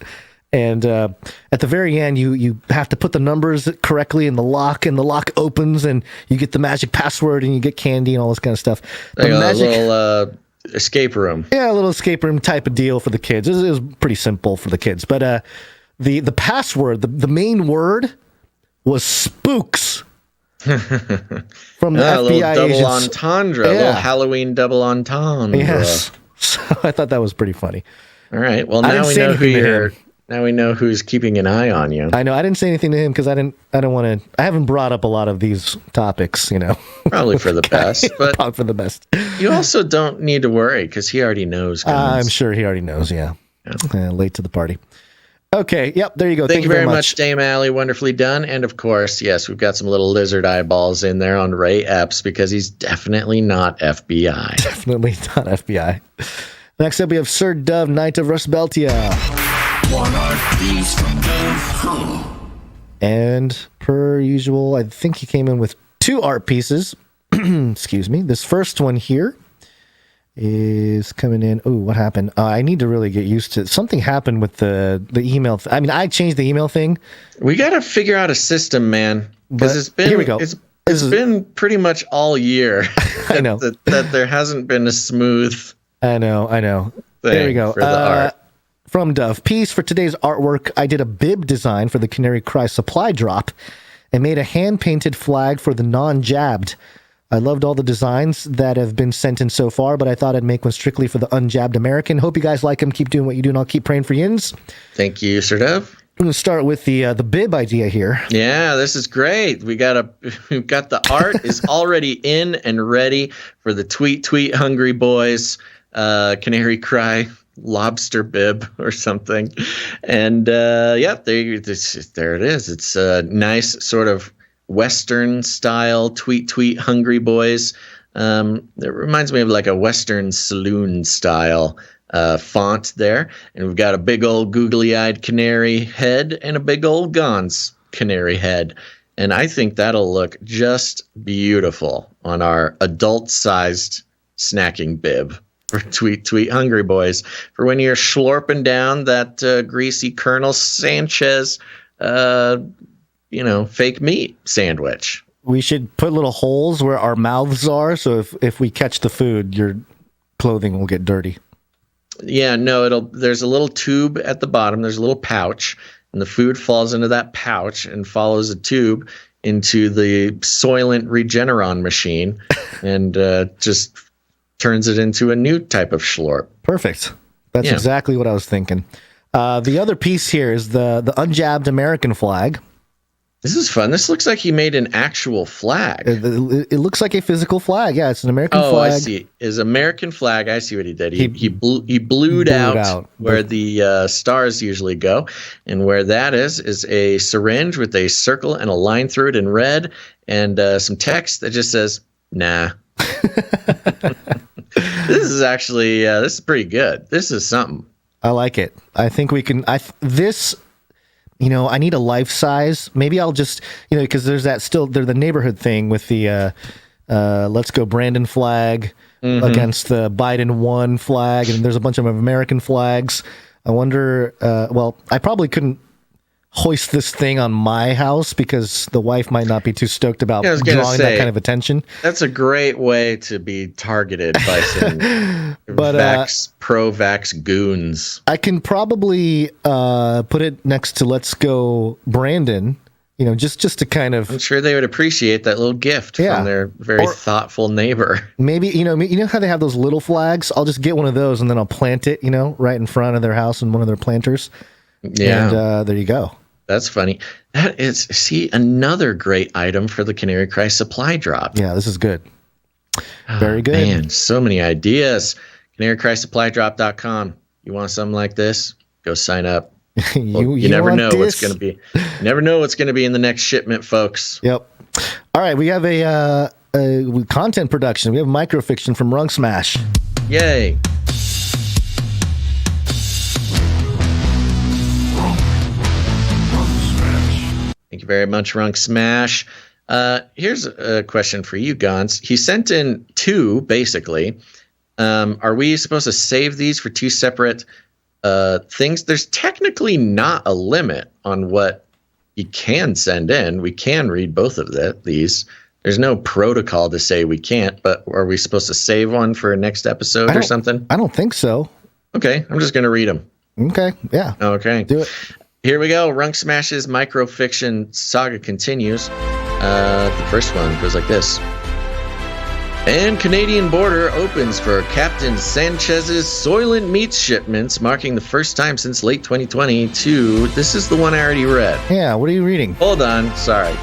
D: And at the very end, you have to put the numbers correctly in the lock, and the lock opens, and you get the magic password, and you get candy and all this kind of stuff.
A: Like a little escape room.
D: Yeah, a little escape room type of deal for the kids. It was pretty simple for the kids. But the password, the main word, was spooks. From the FBI
A: a little double
D: agents.
A: entendre, a little Halloween double entendre.
D: Yes. So I thought that was pretty funny.
A: All right. Well, now we know who you're. Now we know who's keeping an eye on you.
D: I know. I didn't say anything to him because I don't want to. I haven't brought up a lot of these topics,
A: Probably for the best, but
D: probably for the best.
A: You also don't need to worry because he already knows.
D: I'm sure he already knows. Yeah. Late to the party. Okay. Yep. There you go.
A: Thank you very much, Dame Allie. Wonderfully done. And of course, yes, we've got some little lizard eyeballs in there on Ray Epps because he's definitely not FBI.
D: Definitely not FBI. Next up, we have Sir Dove, Knight of Rusbeltia.
Q: One art piece from Dove.
D: And per usual, I think he came in with 2 art pieces. Excuse me. This first one here is coming in. Oh, what happened? I need to really get used to it. Something happened with the email. I changed the email thing.
A: We got to figure out a system, man. Because it's been,
D: here we go.
A: It's been pretty much all year.
D: I know.
A: that there hasn't been a smooth.
D: I know. There we go.
A: For the art.
D: From Dove. Piece for today's artwork, I did a bib design for the Canary Cry supply drop and made a hand-painted flag for the non-jabbed. I loved all the designs that have been sent in so far, but I thought I'd make one strictly for the unjabbed American. Hope you guys like them. Keep doing what you do, and I'll keep praying for yins.
A: Thank you, Sir Dove.
D: I'm going to start with the bib idea here.
A: Yeah, this is great. We've got the art is already in and ready for the tweet hungry boys. Canary Cry lobster bib or something, and there it is. It's a nice sort of Western style tweet hungry boys. It reminds me of like a Western saloon style font there, and we've got a big old googly-eyed canary head and a big old Gonz canary head, and I think that'll look just beautiful on our adult-sized snacking bib. For tweet hungry boys, for when you're slurping down that greasy Colonel Sanchez, fake meat sandwich.
D: We should put little holes where our mouths are, so if we catch the food, your clothing will get dirty.
A: Yeah, no, there's a little tube at the bottom. There's a little pouch, and the food falls into that pouch and follows a tube into the Soylent Regeneron machine, and just turns it into a new type of schlorp.
D: Perfect. That's exactly what I was thinking. The other piece here is the unjabbed American flag.
A: This is fun. This looks like he made an actual flag.
D: It looks like a physical flag. Yeah, it's an American flag.
A: Oh, I see. His American flag. I see what he did. He blued out where the stars usually go. And where that is a syringe with a circle and a line through it in red and some text that just says, nah. This is actually this is pretty good. This is something.
D: I like it. I think we can. I need a life size. Maybe I'll just because there's the neighborhood thing with the Let's Go Brandon flag against the Biden 1 flag, and there's a bunch of American flags. I wonder. I probably couldn't hoist this thing on my house because the wife might not be too stoked about drawing that kind of attention.
A: That's a great way to be targeted by some pro-vax goons.
D: I can probably put it next to Let's Go Brandon, just to kind of...
A: I'm sure they would appreciate that little gift from their very thoughtful neighbor.
D: Maybe, how they have those little flags? I'll just get one of those and then I'll plant it, right in front of their house in one of their planters.
A: Yeah.
D: And there you go.
A: That's funny. That is, another great item for the Canary Cry supply drop.
D: Yeah, this is good. Very good.
A: Man, so many ideas. CanaryCry.Supply.com. You want something like this? Go sign up. You never know what's going to be. You never know what's going to be in the next shipment, folks.
D: Yep. All right, we have a content production. We have microfiction from Runk Smash.
A: Yay. Thank you very much, Runk Smash. Here's a question for you, Gonz. He sent in 2, basically. Are we supposed to save these for 2 separate things? There's technically not a limit on what you can send in. We can read both of these. There's no protocol to say we can't, but are we supposed to save one for next episode or something?
D: I don't think so.
A: Okay, I'm just going to read them.
D: Okay, yeah.
A: Okay.
D: Do it.
A: Here we go. Runk Smash's microfiction saga continues. The first one goes like this. And Canadian border opens for Captain Sanchez's Soylent Meats shipments, marking the first time since late 2022. This is the one I already read.
D: Yeah, what are you reading?
A: Hold on, sorry.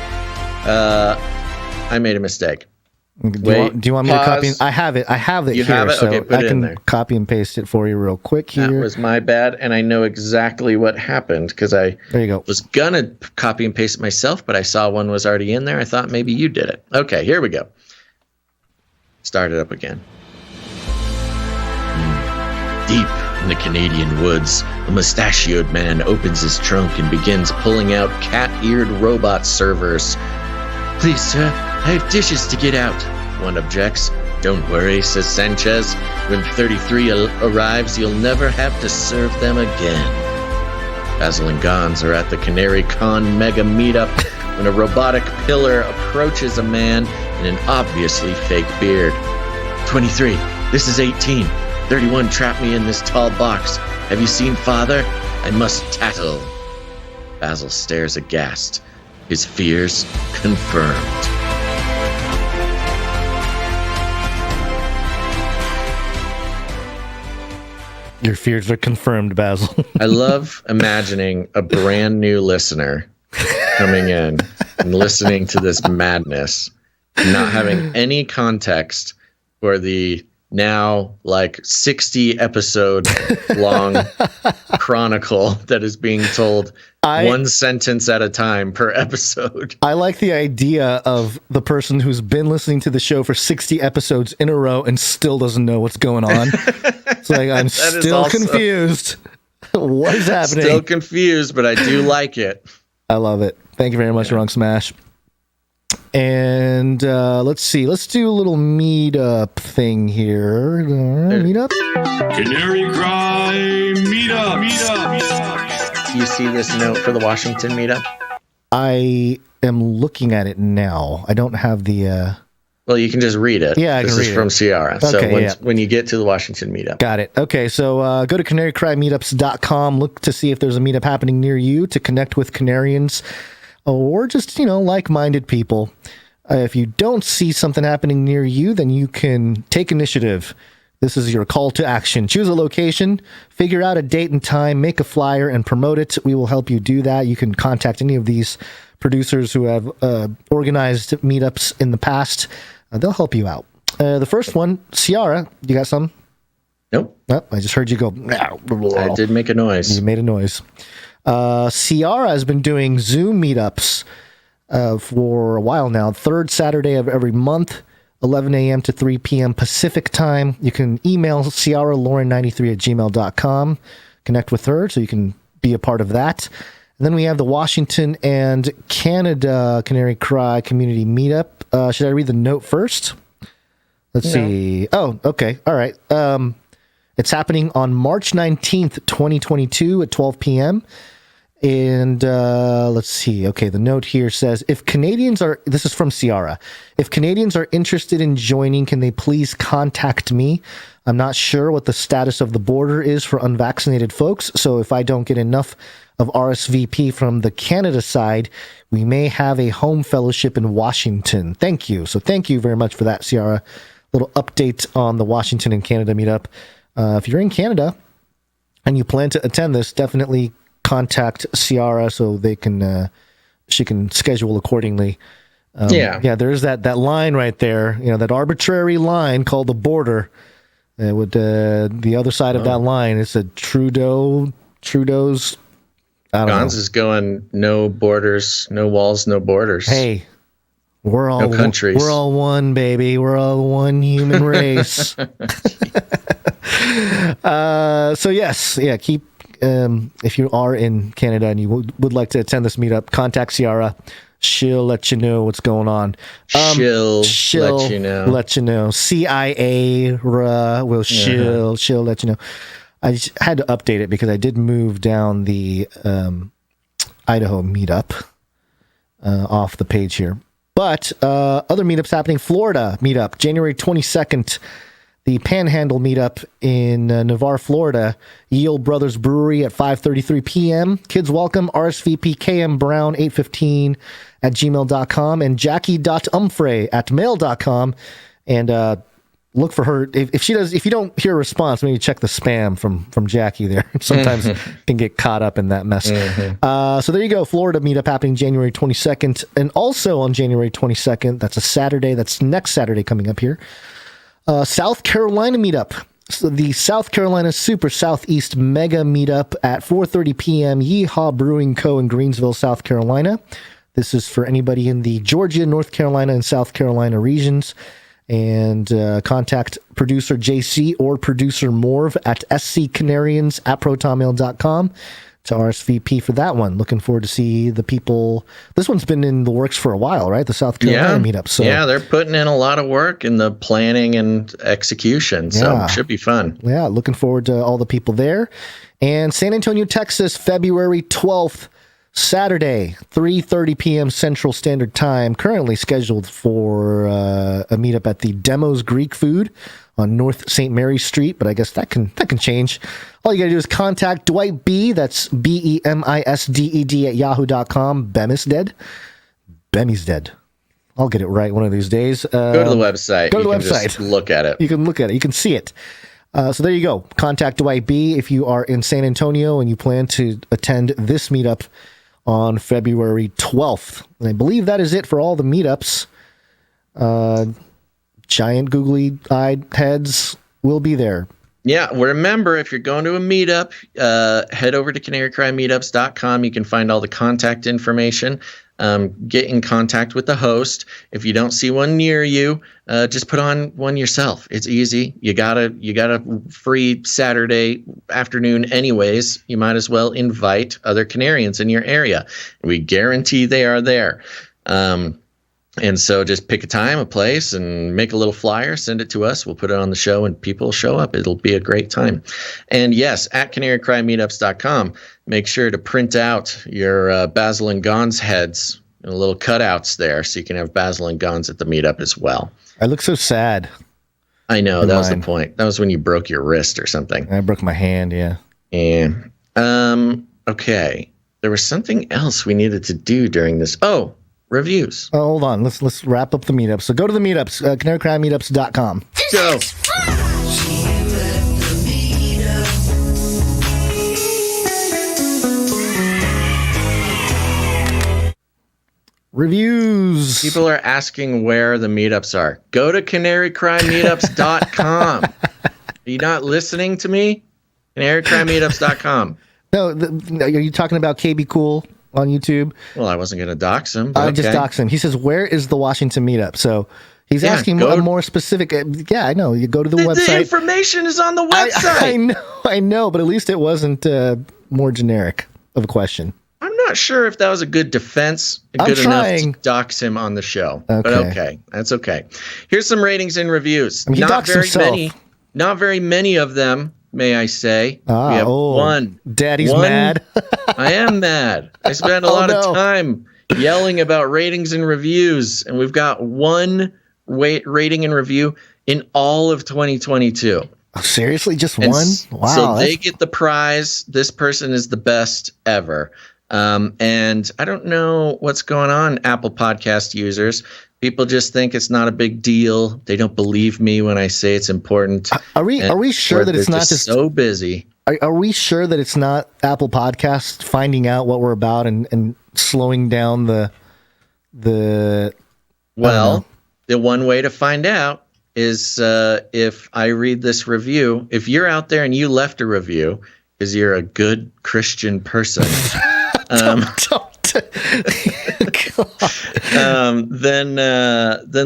A: I made a mistake.
D: Do you want me to copy? I have it.
A: You
D: here,
A: have it?
D: so
A: Okay, put
D: I
A: it
D: can
A: in there.
D: copy and paste it for you real quick here.
A: That was my bad, and I know exactly what happened because I was gonna copy and paste it myself, but I saw one was already in there. I thought maybe you did it. Okay, here we go. Start it up again. Deep in the Canadian woods, a mustachioed man opens his trunk and begins pulling out cat-eared robot servers. Please, sir, I have dishes to get out, one objects. Don't worry, says Sanchez. When 33 arrives, you'll never have to serve them again. Basil and Gonz are at the CanaryCon mega meetup when a robotic pillar approaches a man in an obviously fake beard. 23, this is 18. 31 trapped me in this tall box. Have you seen father? I must tattle. Basil stares aghast. His fears confirmed.
D: Your fears are confirmed, Basil.
A: I love imagining a brand new listener coming in and listening to this madness, not having any context for the now like 60 episode long chronicle that is being told one sentence at a time per episode.
D: I like the idea of the person who's been listening to the show for 60 episodes in a row and still doesn't know what's going on. It's like, I'm still confused. What is happening?
A: Still confused, but I do like it.
D: I love it. Thank you very much, Runk Smash. And let's see. Let's do a little meetup thing here. Meetup?
Q: Canary Cry Meetup.
A: You see this note for the Washington meetup?
D: I am looking at it now. I don't have the...
A: Well, you can just read it.
D: Yeah, I can read it.
A: This is from Ciara.
D: Okay,
A: so when you get to the Washington meetup.
D: Got it. Okay, so go to CanaryCry.Meetups.com. Look to see if there's a meetup happening near you to connect with Canarians or just, like-minded people. If you don't see something happening near you, then you can take initiative. This is your call to action. Choose a location, figure out a date and time, make a flyer, and promote it. We will help you do that. You can contact any of these producers who have organized meetups in the past. They'll help you out. The first one, Ciara, you got some?
A: Nope.
D: Oh, I just heard you go.
A: I did make a noise.
D: You made a noise. Ciara has been doing Zoom meetups for a while now. Third Saturday of every month, 11 a.m. to 3 p.m. Pacific time. You can email ciaralauren93@gmail.com. Connect with her so you can be a part of that. And then we have the Washington and Canada Canary Cry Community Meetup. Should I read the note first? Let's see. Oh, okay. All right. It's happening on March 19th, 2022 at 12 p.m. And let's see. Okay, the note here says, if Canadians are, this is from Ciara, if Canadians are interested in joining, can they please contact me? I'm not sure what the status of the border is for unvaccinated folks, so if I don't get enough of RSVP from the Canada side, we may have a home fellowship in Washington. Thank you. So thank you very much for that, Ciara. Little update on the Washington and Canada meetup. If you're in Canada and you plan to attend this, definitely contact Ciara so they can she can schedule accordingly. Yeah, there's that line right there, that arbitrary line called the border. It would the other side of that line is a Trudeau's. I don't know.
A: Gonz is going no borders, no walls, no borders.
D: Hey, we're all
A: no countries.
D: We're all one, baby. We're all one human race. So yes, keep. If you are in Canada and you would like to attend this meetup, contact Ciara. She'll let you know what's going on.
A: She'll let you know.
D: Let you know. CIA will she'll let you know. I just had to update it because I did move down the Idaho meetup off the page here. But other meetups happening. Florida meetup, January 22nd. The Panhandle meetup in Navarre, Florida. Yield Brothers Brewery at 5:33 p.m. Kids welcome. RSVP KM Brown 815 at gmail.com and Jackie.umfrey at mail.com. And look for her. If you don't hear a response, maybe check the spam from Jackie there. Sometimes can get caught up in that mess. So there you go. Florida meetup happening January 22nd. And also on January 22nd, that's a Saturday. That's next Saturday coming up here. South Carolina meetup. So the South Carolina Super Southeast Mega Meetup at 4:30 p.m. Yeehaw Brewing Co. in Greensville, South Carolina. This is for anybody in the Georgia, North Carolina, and South Carolina regions. And contact producer JC or producer Morv at sccanarians@protonmail.com to RSVP for that one. Looking forward to see the people. This one's been in the works for a while, right? The South Carolina meetup. So
A: yeah, they're putting in a lot of work in the planning and execution. So it should be fun.
D: Yeah, looking forward to all the people there. And San Antonio, Texas, February 12th, Saturday, 3:30 p.m. Central Standard Time. Currently scheduled for a meetup at the Demos Greek Food on North St. Mary Street, but I guess that can change. All you got to do is contact Dwight B. That's BEMISDED at yahoo.com. Bemisdead. I'll get it right one of these days.
A: Go to the website.
D: Go to the website.
A: Just look at it.
D: You can look at it. You can see it. So there you go. Contact Dwight B. if you are in San Antonio and you plan to attend this meetup on February 12th. And I believe that is it for all the meetups. Giant googly-eyed heads will be there.
A: Yeah, remember, if you're going to a meetup, head over to CanaryCry.Meetups.com. You can find all the contact information. Get in contact with the host. If you don't see one near you, just put on one yourself. It's easy. You got a free Saturday afternoon anyways. You might as well invite other Canarians in your area. We guarantee they are there. And so just pick a time, a place, and make a little flyer, send it to us. We'll put it on the show, and people will show up. It'll be a great time. And yes, at CanaryCry.Meetups.com, make sure to print out your Basil and Gonz heads and little cutouts there so you can have Basil and Gonz at the meetup as well.
D: I look so sad.
A: I know. That was the point. That was when you broke your wrist or something.
D: I broke my hand, yeah.
A: And, okay. There was something else we needed to do during this. Oh, reviews.
D: Oh, hold on. Let's wrap up the meetups. So go to the meetups, CanaryCry.Meetups.com.
A: Go.
D: Reviews.
A: People are asking where the meetups are. Go to CanaryCry.Meetups.com. Are you not listening to me? CanaryCry.Meetups.com.
D: No, are you talking about KB Cool on YouTube?
A: Well, I wasn't going to dox him.
D: I just doxed him. He says, where is the Washington meetup? So he's asking more specific. Yeah, I know. You go to the website.
A: The information is on the website.
D: I know, but at least it wasn't more generic of a question.
A: I'm not sure if that was a good defense, good enough to dox him on the show. Okay. But okay, that's okay. Here's some ratings and reviews.
D: I mean, not very many.
A: Not very many of them, may I say. We have one.
D: Daddy's mad.
A: I am mad. I spent a lot of time yelling about ratings and reviews, and we've got one rating and review in all of 2022.
D: Oh, seriously? Just one? Wow.
A: So they get the prize. This person is the best ever. And I don't know what's going on, Apple Podcast users. People just think it's not a big deal. They don't believe me when I say it's important.
D: Are we sure that it's not just
A: so busy?
D: Are we sure that it's not Apple Podcasts finding out what we're about and slowing down the
A: Well, the one way to find out is if I read this review. If you're out there and you left a review because you're a good Christian person, then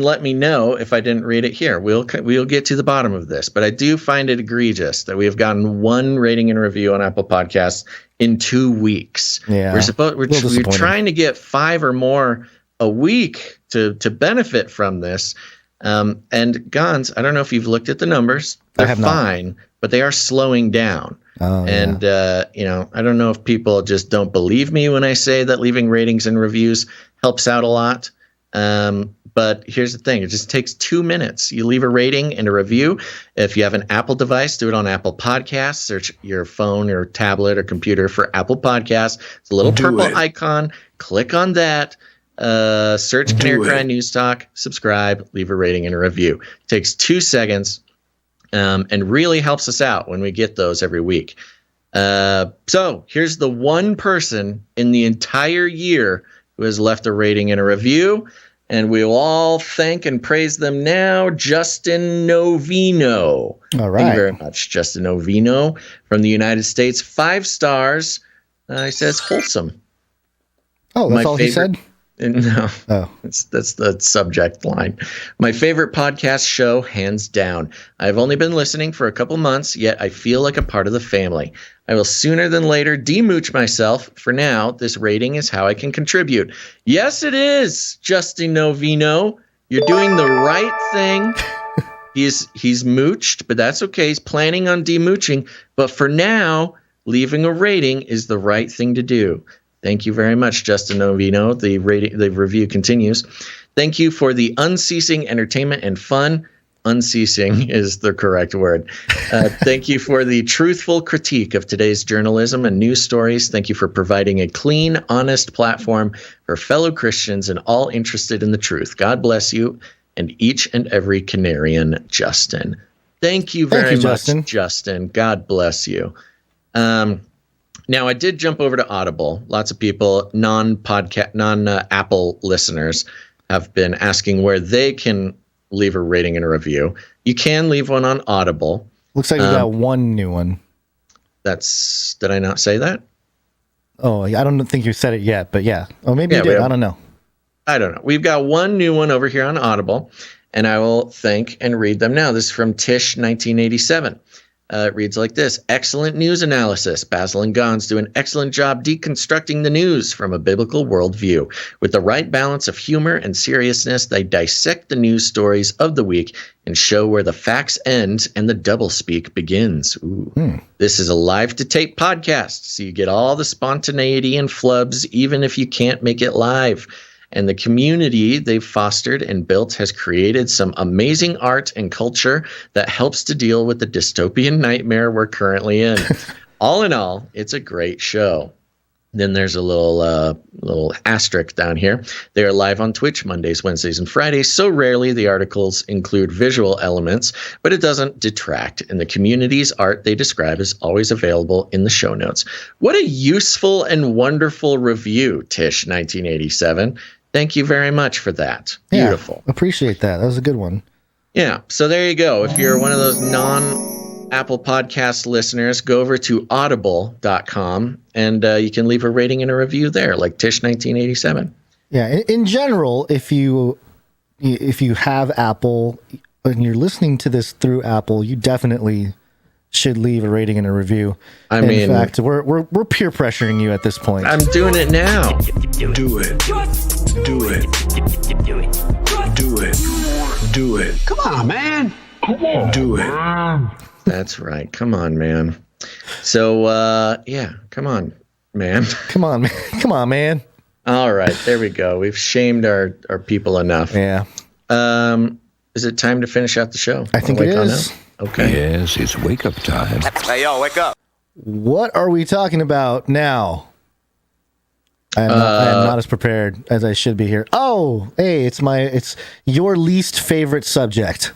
A: let me know if I didn't read it here. We'll get to the bottom of this. But I do find it egregious that we have gotten one rating and review on Apple Podcasts in 2 weeks.
D: Yeah,
A: we're trying to get 5 or more a week to benefit from this. And Gonz, I don't know if you've looked at the numbers. They're fine, but they are slowing down. And, I don't know if people just don't believe me when I say that leaving ratings and reviews helps out a lot. But here's the thing. It just takes 2 minutes. You leave a rating and a review. If you have an Apple device, do it on Apple Podcasts. Search your phone or tablet or computer for Apple Podcasts. It's a little purple icon. Click on that. Search Canary Cry News Talk. Subscribe. Leave a rating and a review. It takes 2 seconds and really helps us out when we get those every week. So here's the one person in the entire year who has left a rating and a review. And we will all thank and praise them now. Justin Novino.
D: All right.
A: Thank you very much, Justin Novino from the United States. 5 stars. He says wholesome.
D: Oh, that's all he said?
A: No. Oh. That's the subject line. My favorite podcast show, hands down. I've only been listening for a couple months, yet I feel like a part of the family. I will sooner than later demooch myself. For now, this rating is how I can contribute. Yes, it is, Justin Novino. You're doing the right thing. He's mooched, but that's okay. He's planning on demooching. But for now, leaving a rating is the right thing to do. Thank you very much, Justin Novino. The review continues. Thank you for the unceasing entertainment and fun. Unceasing is the correct word. Thank you for the truthful critique of today's journalism and news stories. Thank you for providing a clean, honest platform for fellow Christians and all interested in the truth. God bless you and each and every Canarian, Justin. Thank you very much, Justin. God bless you. Now, I did jump over to Audible. Lots of people, non-Apple listeners, have been asking where they can leave a rating and a review. You can leave one on Audible.
D: Looks like we got one new one.
A: Did I not say that?
D: Oh, I don't think you said it yet, but yeah. Oh, maybe you did. I don't know.
A: I don't know. We've got one new one over here on Audible, and I will thank and read them now. This is from Tish 1987. It reads like this. Excellent news analysis. Basil and Gonz do an excellent job deconstructing the news from a biblical worldview. With the right balance of humor and seriousness, they dissect the news stories of the week and show where the facts end and the doublespeak begins. Ooh. This is a live-to-tape podcast, so you get all the spontaneity and flubs, even if you can't make it live. And the community they've fostered and built has created some amazing art and culture that helps to deal with the dystopian nightmare we're currently in. All in all, it's a great show. Then there's a little asterisk down here. They are live on Twitch Mondays, Wednesdays, and Fridays. So rarely the articles include visual elements, but it doesn't detract. And the community's art they describe is always available in the show notes. What a useful and wonderful review, Tish 1987. Thank you very much for that. Beautiful.
D: Yeah, appreciate that. That was a good one.
A: Yeah. So there you go. If you're one of those non-Apple Podcast listeners, go over to audible.com and you can leave a rating and a review there, like Tish 1987.
D: Yeah. In general, if you have Apple and you're listening to this through Apple, you definitely should leave a rating and a review. In fact, we're peer pressuring you at this point.
A: I'm doing it now.
H: Do it. Do it. Do it. Do it.
F: Come on, man. Come on.
H: Do it.
A: That's right. Come on, man. So, come on, man.
D: Come on, man. Come on, man.
A: All right. There we go. We've shamed our people enough.
D: Yeah.
A: Is it time to finish out the show?
D: I think it is.
A: Okay.
H: Yes, it's wake up time.
E: Hey, yo, wake up.
D: What are we talking about now? I am not as prepared as I should be here. Oh, hey, it's your least favorite subject.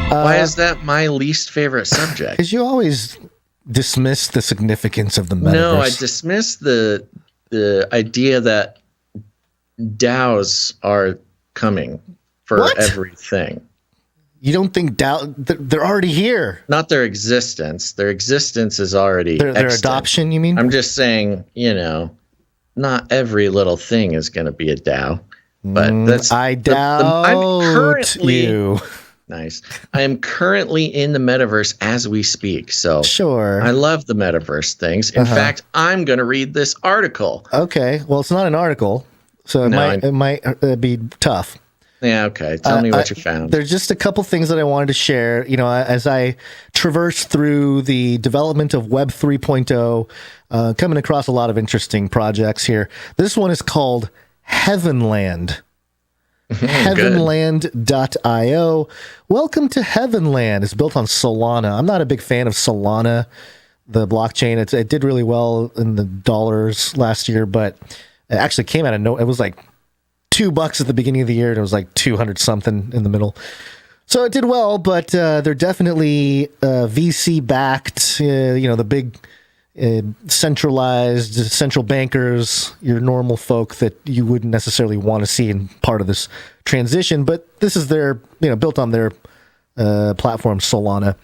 A: Why is that my least favorite subject?
D: Because you always dismiss the significance of the metaverse.
A: No, I dismiss the idea that DAOs are coming for everything.
D: You don't think they're already here?
A: Not their existence. Their existence is already
D: their adoption, you mean?
A: I'm just saying, not every little thing is going to be a DAO. But
D: I doubt you.
A: Nice. I am currently in the metaverse as we speak. So
D: sure.
A: I love the metaverse things. In fact, I'm going to read this article.
D: Okay. Well, it's not an article, so it might be tough.
A: Yeah, okay. Tell me what you found.
D: There's just a couple things that I wanted to share. You know, as I traverse through the development of Web 3.0, coming across a lot of interesting projects here. This one is called Heavenland. Heavenland.io. Welcome to Heavenland. It's built on Solana. I'm not a big fan of Solana, the blockchain. It did really well in the dollars last year, but it actually came out of it was like $2 at the beginning of the year, and it was like 200 something in the middle. So it did well, but they're definitely VC backed. The big centralized central bankers, your normal folk that you wouldn't necessarily want to see in part of this transition. But this is their, built on their platform, Solana.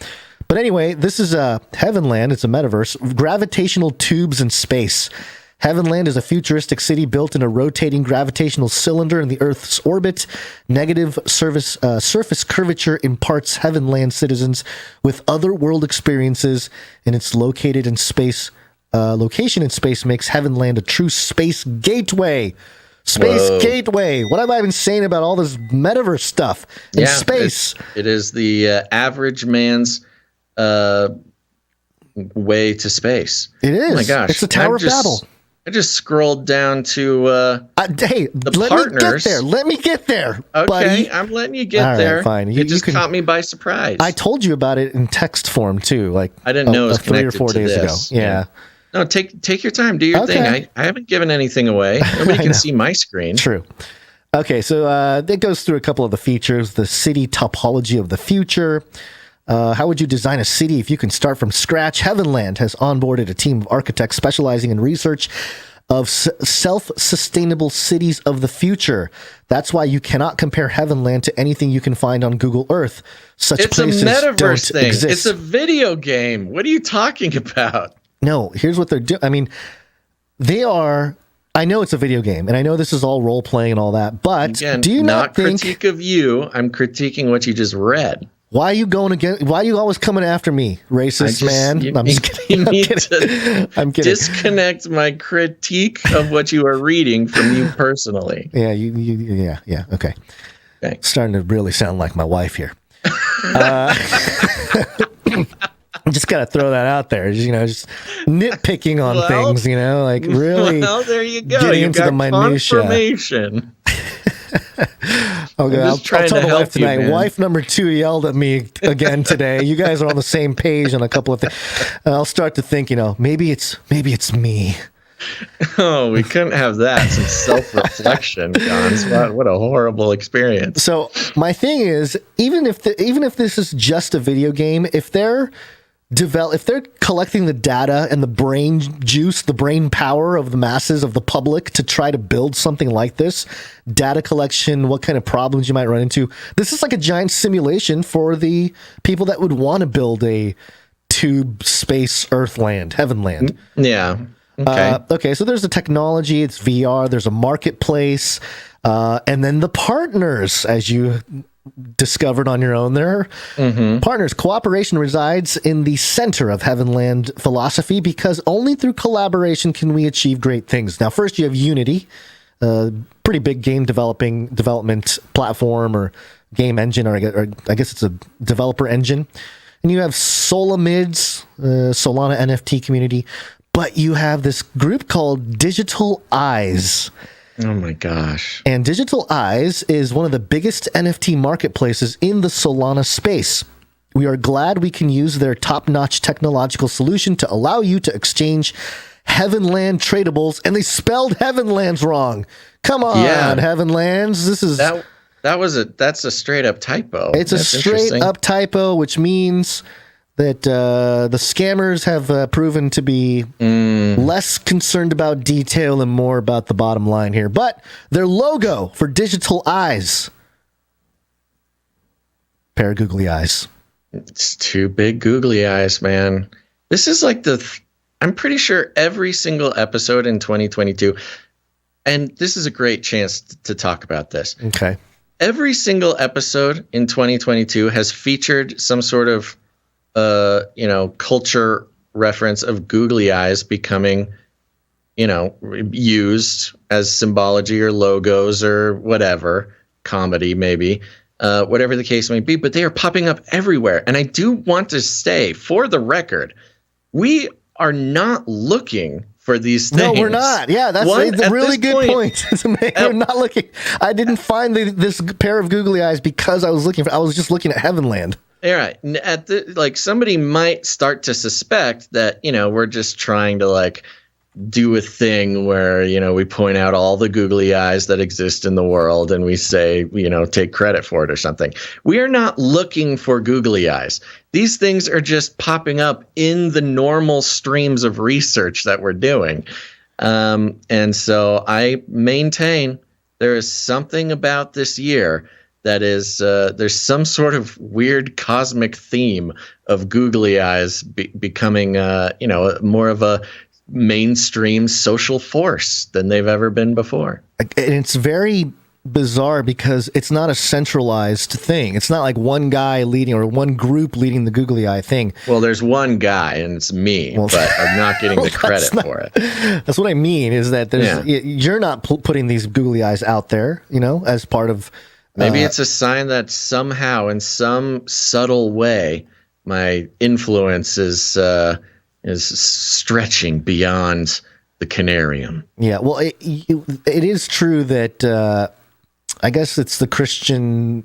D: But anyway, this is Heavenland. It's a metaverse. Gravitational tubes in space. Heavenland is a futuristic city built in a rotating gravitational cylinder in the Earth's orbit. Negative surface curvature imparts Heavenland citizens with other-world experiences, and its location in space makes Heavenland a true space gateway. Gateway. What am I even saying about all this metaverse stuff in space?
A: It is the average man's way to space.
D: It is.
A: Oh my gosh.
D: It's the Tower of Babel.
A: I just scrolled down to the partners.
D: Let me get there.
A: Okay,
D: buddy.
A: I'm letting you get there.
D: Fine.
A: You just caught me by surprise.
D: I told you about it in text form too. Like
A: I didn't know it was
D: 3 or 4 days ago. Yeah.
A: No, take your time. Do your thing. I haven't given anything away. Nobody can see my screen.
D: True. Okay, so it goes through a couple of the features. The city topology of the future. How would you design a city if you can start from scratch? Heavenland has onboarded a team of architects specializing in research of self-sustainable cities of the future. That's why you cannot compare Heavenland to anything you can find on Google Earth. Such places
A: a metaverse
D: don't
A: thing.
D: exist.
A: It's a video game. What are you talking about?
D: No, here's what they're doing. I mean, they are... I know it's a video game, and I know this is all role-playing and all that, but
A: again,
D: do you not think...
A: critique of you. I'm critiquing what you just read.
D: Why are you going again? Why are you always coming after me, racist man? I'm just kidding. I'm kidding.
A: Disconnect my critique of what you are reading from you personally.
D: Yeah, yeah. Okay. Starting to really sound like my wife here. Just got to throw that out there. Just nitpicking on things. Like really.
A: Well, there you go.
D: Getting
A: You
D: into
A: got
D: the minutia.
A: confirmation.
D: Okay, I'll tell the wife tonight. Wife number 2 yelled at me again today. You guys are on the same page on a couple of things. I'll start to think, maybe it's me.
A: Oh, we couldn't have that. Some self-reflection, Gonz. What a horrible experience.
D: So my thing is, even if this is just a video game, if they're collecting the data and the brain juice, the brain power of the masses of the public to try to build something like this, data collection, what kind of problems you might run into. This is like a giant simulation for the people that would want to build a tube space Earthland, Heavenland.
A: Yeah. Okay.
D: Okay. So there's the technology. It's VR. There's a marketplace. And then the partners, as you discovered on your own there. Partners. Cooperation resides in the center of Heavenland philosophy because only through collaboration can we achieve great things. Now, first you have Unity, pretty big game development platform or game engine, or I guess it's a developer engine. And you have Solamids, Solana NFT community, but you have this group called Digital Eyes.
A: Oh my gosh.
D: And Digital Eyes is one of the biggest NFT marketplaces in the Solana space. We are glad we can use their top-notch technological solution to allow you to exchange Heavenland tradables, and they spelled Heavenlands wrong. Come on, Heavenlands. This is
A: that's a straight up typo.
D: It's a straight up typo, which means that the scammers have proven to be less concerned about detail and more about the bottom line here. But their logo for Digital Eyes, pair of googly eyes.
A: It's two big googly eyes, man. This is like I'm pretty sure every single episode in 2022, and this is a great chance to talk about this.
D: Okay.
A: every single episode in 2022 has featured some sort of, culture reference of googly eyes becoming, used as symbology or logos or whatever, comedy maybe, whatever the case may be. But they are popping up everywhere. And I do want to say, for the record, we are not looking for these things.
D: No, we're not. Yeah, that's a really good point. We're not looking. I didn't find this pair of googly eyes because I was just looking at Heavenland.
A: All right. Somebody might start to suspect that, we're just trying to do a thing where, we point out all the googly eyes that exist in the world and we say, take credit for it or something. We are not looking for googly eyes. These things are just popping up in the normal streams of research that we're doing. And so I maintain there is something about this year that is, there's some sort of weird cosmic theme of googly eyes becoming, more of a mainstream social force than they've ever been before.
D: And it's very bizarre because it's not a centralized thing. It's not like one guy leading or one group leading the googly eye thing.
A: Well, there's one guy and it's me, but I'm not getting the credit for it.
D: That's what I mean is that you're not putting these googly eyes out there, as part of...
A: Maybe it's a sign that somehow in some subtle way, my influence is stretching beyond the canarium.
D: Yeah, well, it is true that I guess it's the Christians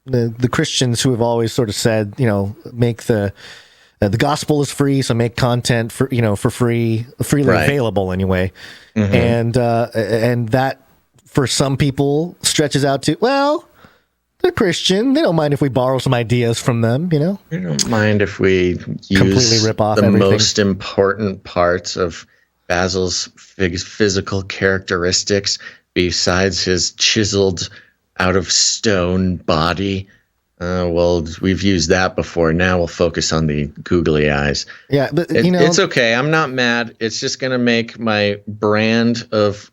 D: who have always sort of said, make the gospel is free, so make content for freely available anyway, and that for some people stretches out to, well, they're Christian. They don't mind if we borrow some ideas from them, They
A: don't mind if we
D: completely
A: use
D: rip off
A: the
D: everything.
A: Most important parts of Basil's physical characteristics besides his chiseled out of stone body. Well, we've used that before. Now we'll focus on the googly eyes.
D: Yeah, but
A: it's okay. I'm not mad. It's just going to make my brand of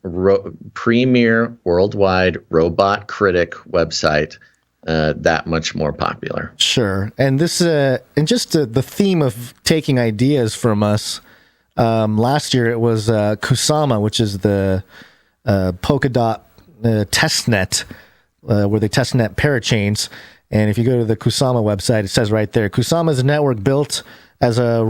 A: premier worldwide robot critic website that much more popular.
D: Sure. And this, and just the theme of taking ideas from us. Last year it was Kusama, which is the Polkadot testnet, where they testnet parachains. And if you go to the Kusama website, it says right there, Kusama is a network built as a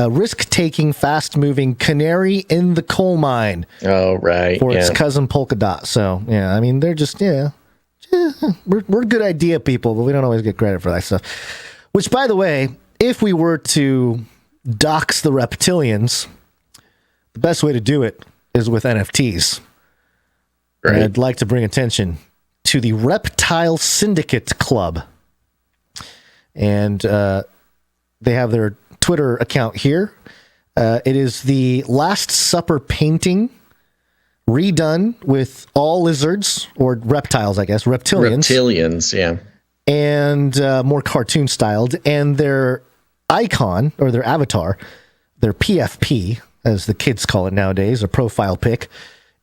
D: risk-taking, fast-moving canary in the coal mine.
A: Oh, right.
D: For its cousin Polkadot. So, yeah, I mean, they're just, we're good idea people, but we don't always get credit for that stuff. Which, by the way, if we were to dox the reptilians, the best way to do it is with NFTs. Right. And I'd like to bring attention to the Reptile Syndicate Club. And they have their Twitter account here. It is the Last Supper painting redone with all lizards, or reptiles, I guess, reptilians.
A: Reptilians, yeah.
D: And more cartoon styled. And their icon, or their avatar, their PFP, as the kids call it nowadays, or profile pic,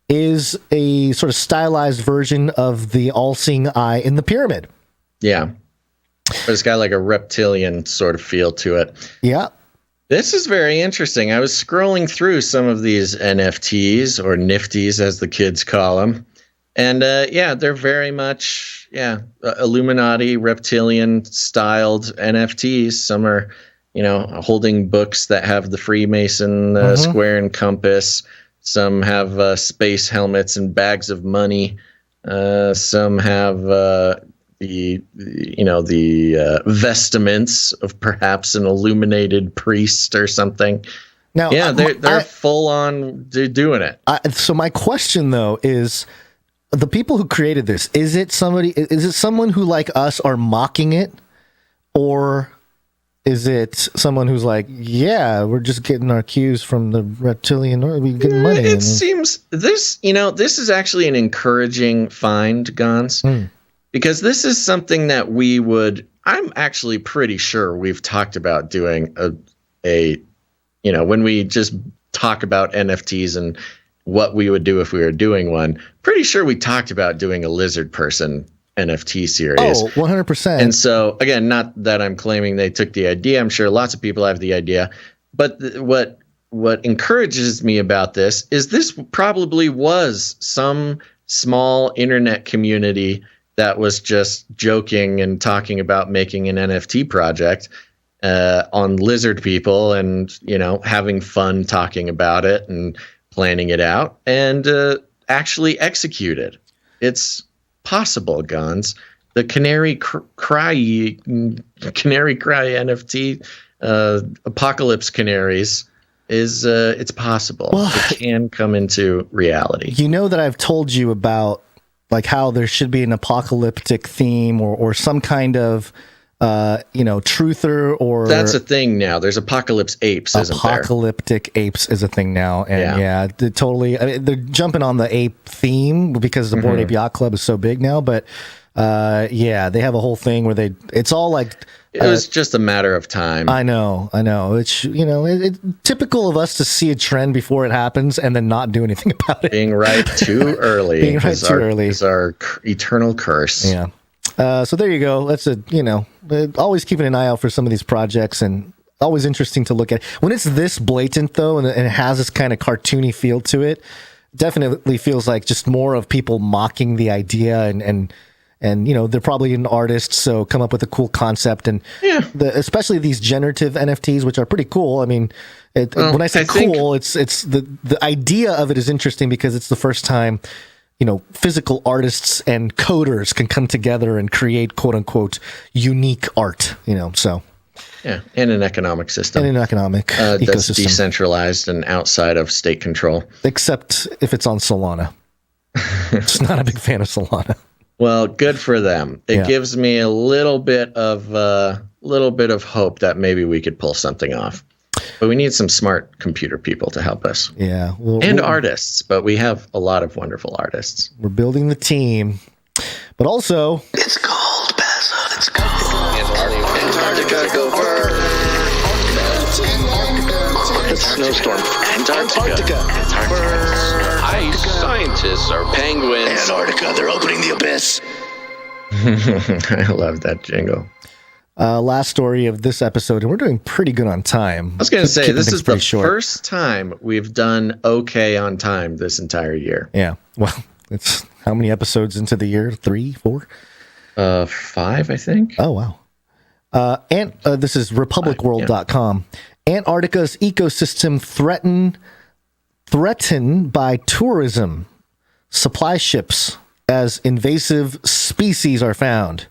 D: is a sort of stylized version of the all-seeing eye in the pyramid.
A: Yeah. But it's got like a reptilian sort of feel to it.
D: Yeah.
A: This is very interesting. I was scrolling through some of these NFTs, or nifties as the kids call them. And they're very much, Illuminati, reptilian styled NFTs. Some are, holding books that have the Freemason square and compass. Some have space helmets and bags of money. Some have the vestments of perhaps an illuminated priest or something.
D: Now,
A: they're full on doing it.
D: So my question though is, the people who created this, is it someone who like us are mocking it, or is it someone who's like, we're just getting our cues from the reptilian, or we getting money?
A: It seems this is actually an encouraging find, Gonz, because this is something that I'm actually pretty sure we've talked about doing when we just talk about NFTs and what we would do if we were doing one. Pretty sure we talked about doing a lizard person NFT series.
D: Oh, 100%.
A: And so, again, not that I'm claiming they took the idea. I'm sure lots of people have the idea. But what encourages me about this is this probably was some small internet community that was just joking and talking about making an NFT project on lizard people and, having fun talking about it and planning it out and actually executed. It's possible, Gonz. The CanaryCry NFT Apocalypse Canaries is it's possible. Well, it can come into reality.
D: You know that I've told you about like how there should be an apocalyptic theme or some kind of truther or
A: that's a thing now. There's apocalypse apes, isn't there?
D: Apocalyptic apes is a thing now, and totally. I mean, they're jumping on the ape theme because the Bored Ape Yacht Club is so big now. But they have a whole thing where it's all like
A: it was just a matter of time.
D: I know. It's it's typical of us to see a trend before it happens and then not do anything about it.
A: Being right too early.
D: Being right too early
A: is our eternal curse.
D: Yeah. So there you go. That's always keeping an eye out for some of these projects and always interesting to look at. When it's this blatant though, and it has this kind of cartoony feel to it, definitely feels like just more of people mocking the idea and they're probably an artist, so come up with a cool concept and especially these generative NFTs, which are pretty cool. I mean, when I say cool, it's the idea of it is interesting because it's the first time physical artists and coders can come together and create quote unquote unique art, so.
A: Yeah. And an economic system.
D: That's
A: ecosystem. Decentralized and outside of state control.
D: Except if it's on Solana. Just not a big fan of Solana.
A: Well, good for them. It gives me a little bit of hope that maybe we could pull something off. But we need some smart computer people to help us.
D: Yeah.
A: And artists, but we have a lot of wonderful artists.
D: We're building the team. But also...
H: It's cold, Basil. It's cold. Antarctica, go first.
A: It's a snowstorm. Antarctica. Ice scientists are penguins.
H: Antarctica, they're opening the abyss.
A: I love that jingle.
D: Last story of this episode, and we're doing pretty good on time.
A: I was going to say, this is the first time we've done okay on time this entire year.
D: Yeah. Well, it's how many episodes into the year? 3, 4?
A: 5, I think.
D: Oh, wow. And this is republicworld.com. Antarctica's ecosystem threatened by tourism. Supply ships as invasive species are found.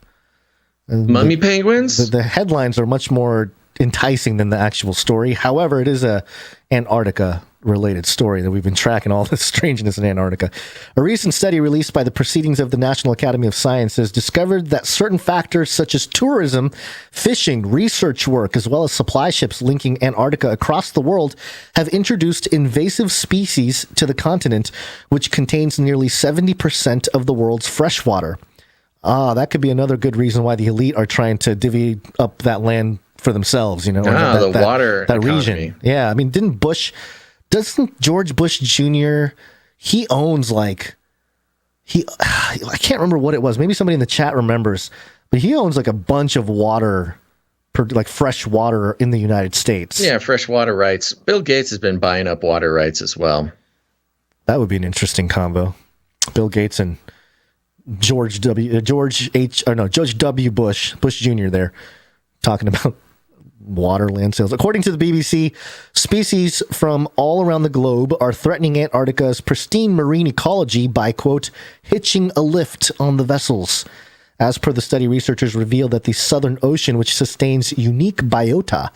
A: Mummy penguins?
D: The headlines are much more enticing than the actual story. However, it is a Antarctica-related story that we've been tracking all this strangeness in Antarctica. A recent study released by the Proceedings of the National Academy of Sciences discovered that certain factors such as tourism, fishing, research work, as well as supply ships linking Antarctica across the world have introduced invasive species to the continent, which contains nearly 70% of the world's freshwater. That could be another good reason why the elite are trying to divvy up that land for themselves,
A: the water
D: that
A: economy.
D: Region. Yeah, I mean, doesn't George Bush Jr., he owns I can't remember what it was. Maybe somebody in the chat remembers, but he owns a bunch of water, fresh water in the United States.
A: Yeah, fresh water rights. Bill Gates has been buying up water rights as well.
D: That would be an interesting combo. Bill Gates and George W. Bush Jr. there talking about water land sales. According to the BBC, species from all around the globe are threatening Antarctica's pristine marine ecology by, quote, hitching a lift on the vessels. As per the study, researchers revealed that the Southern Ocean, which sustains unique biota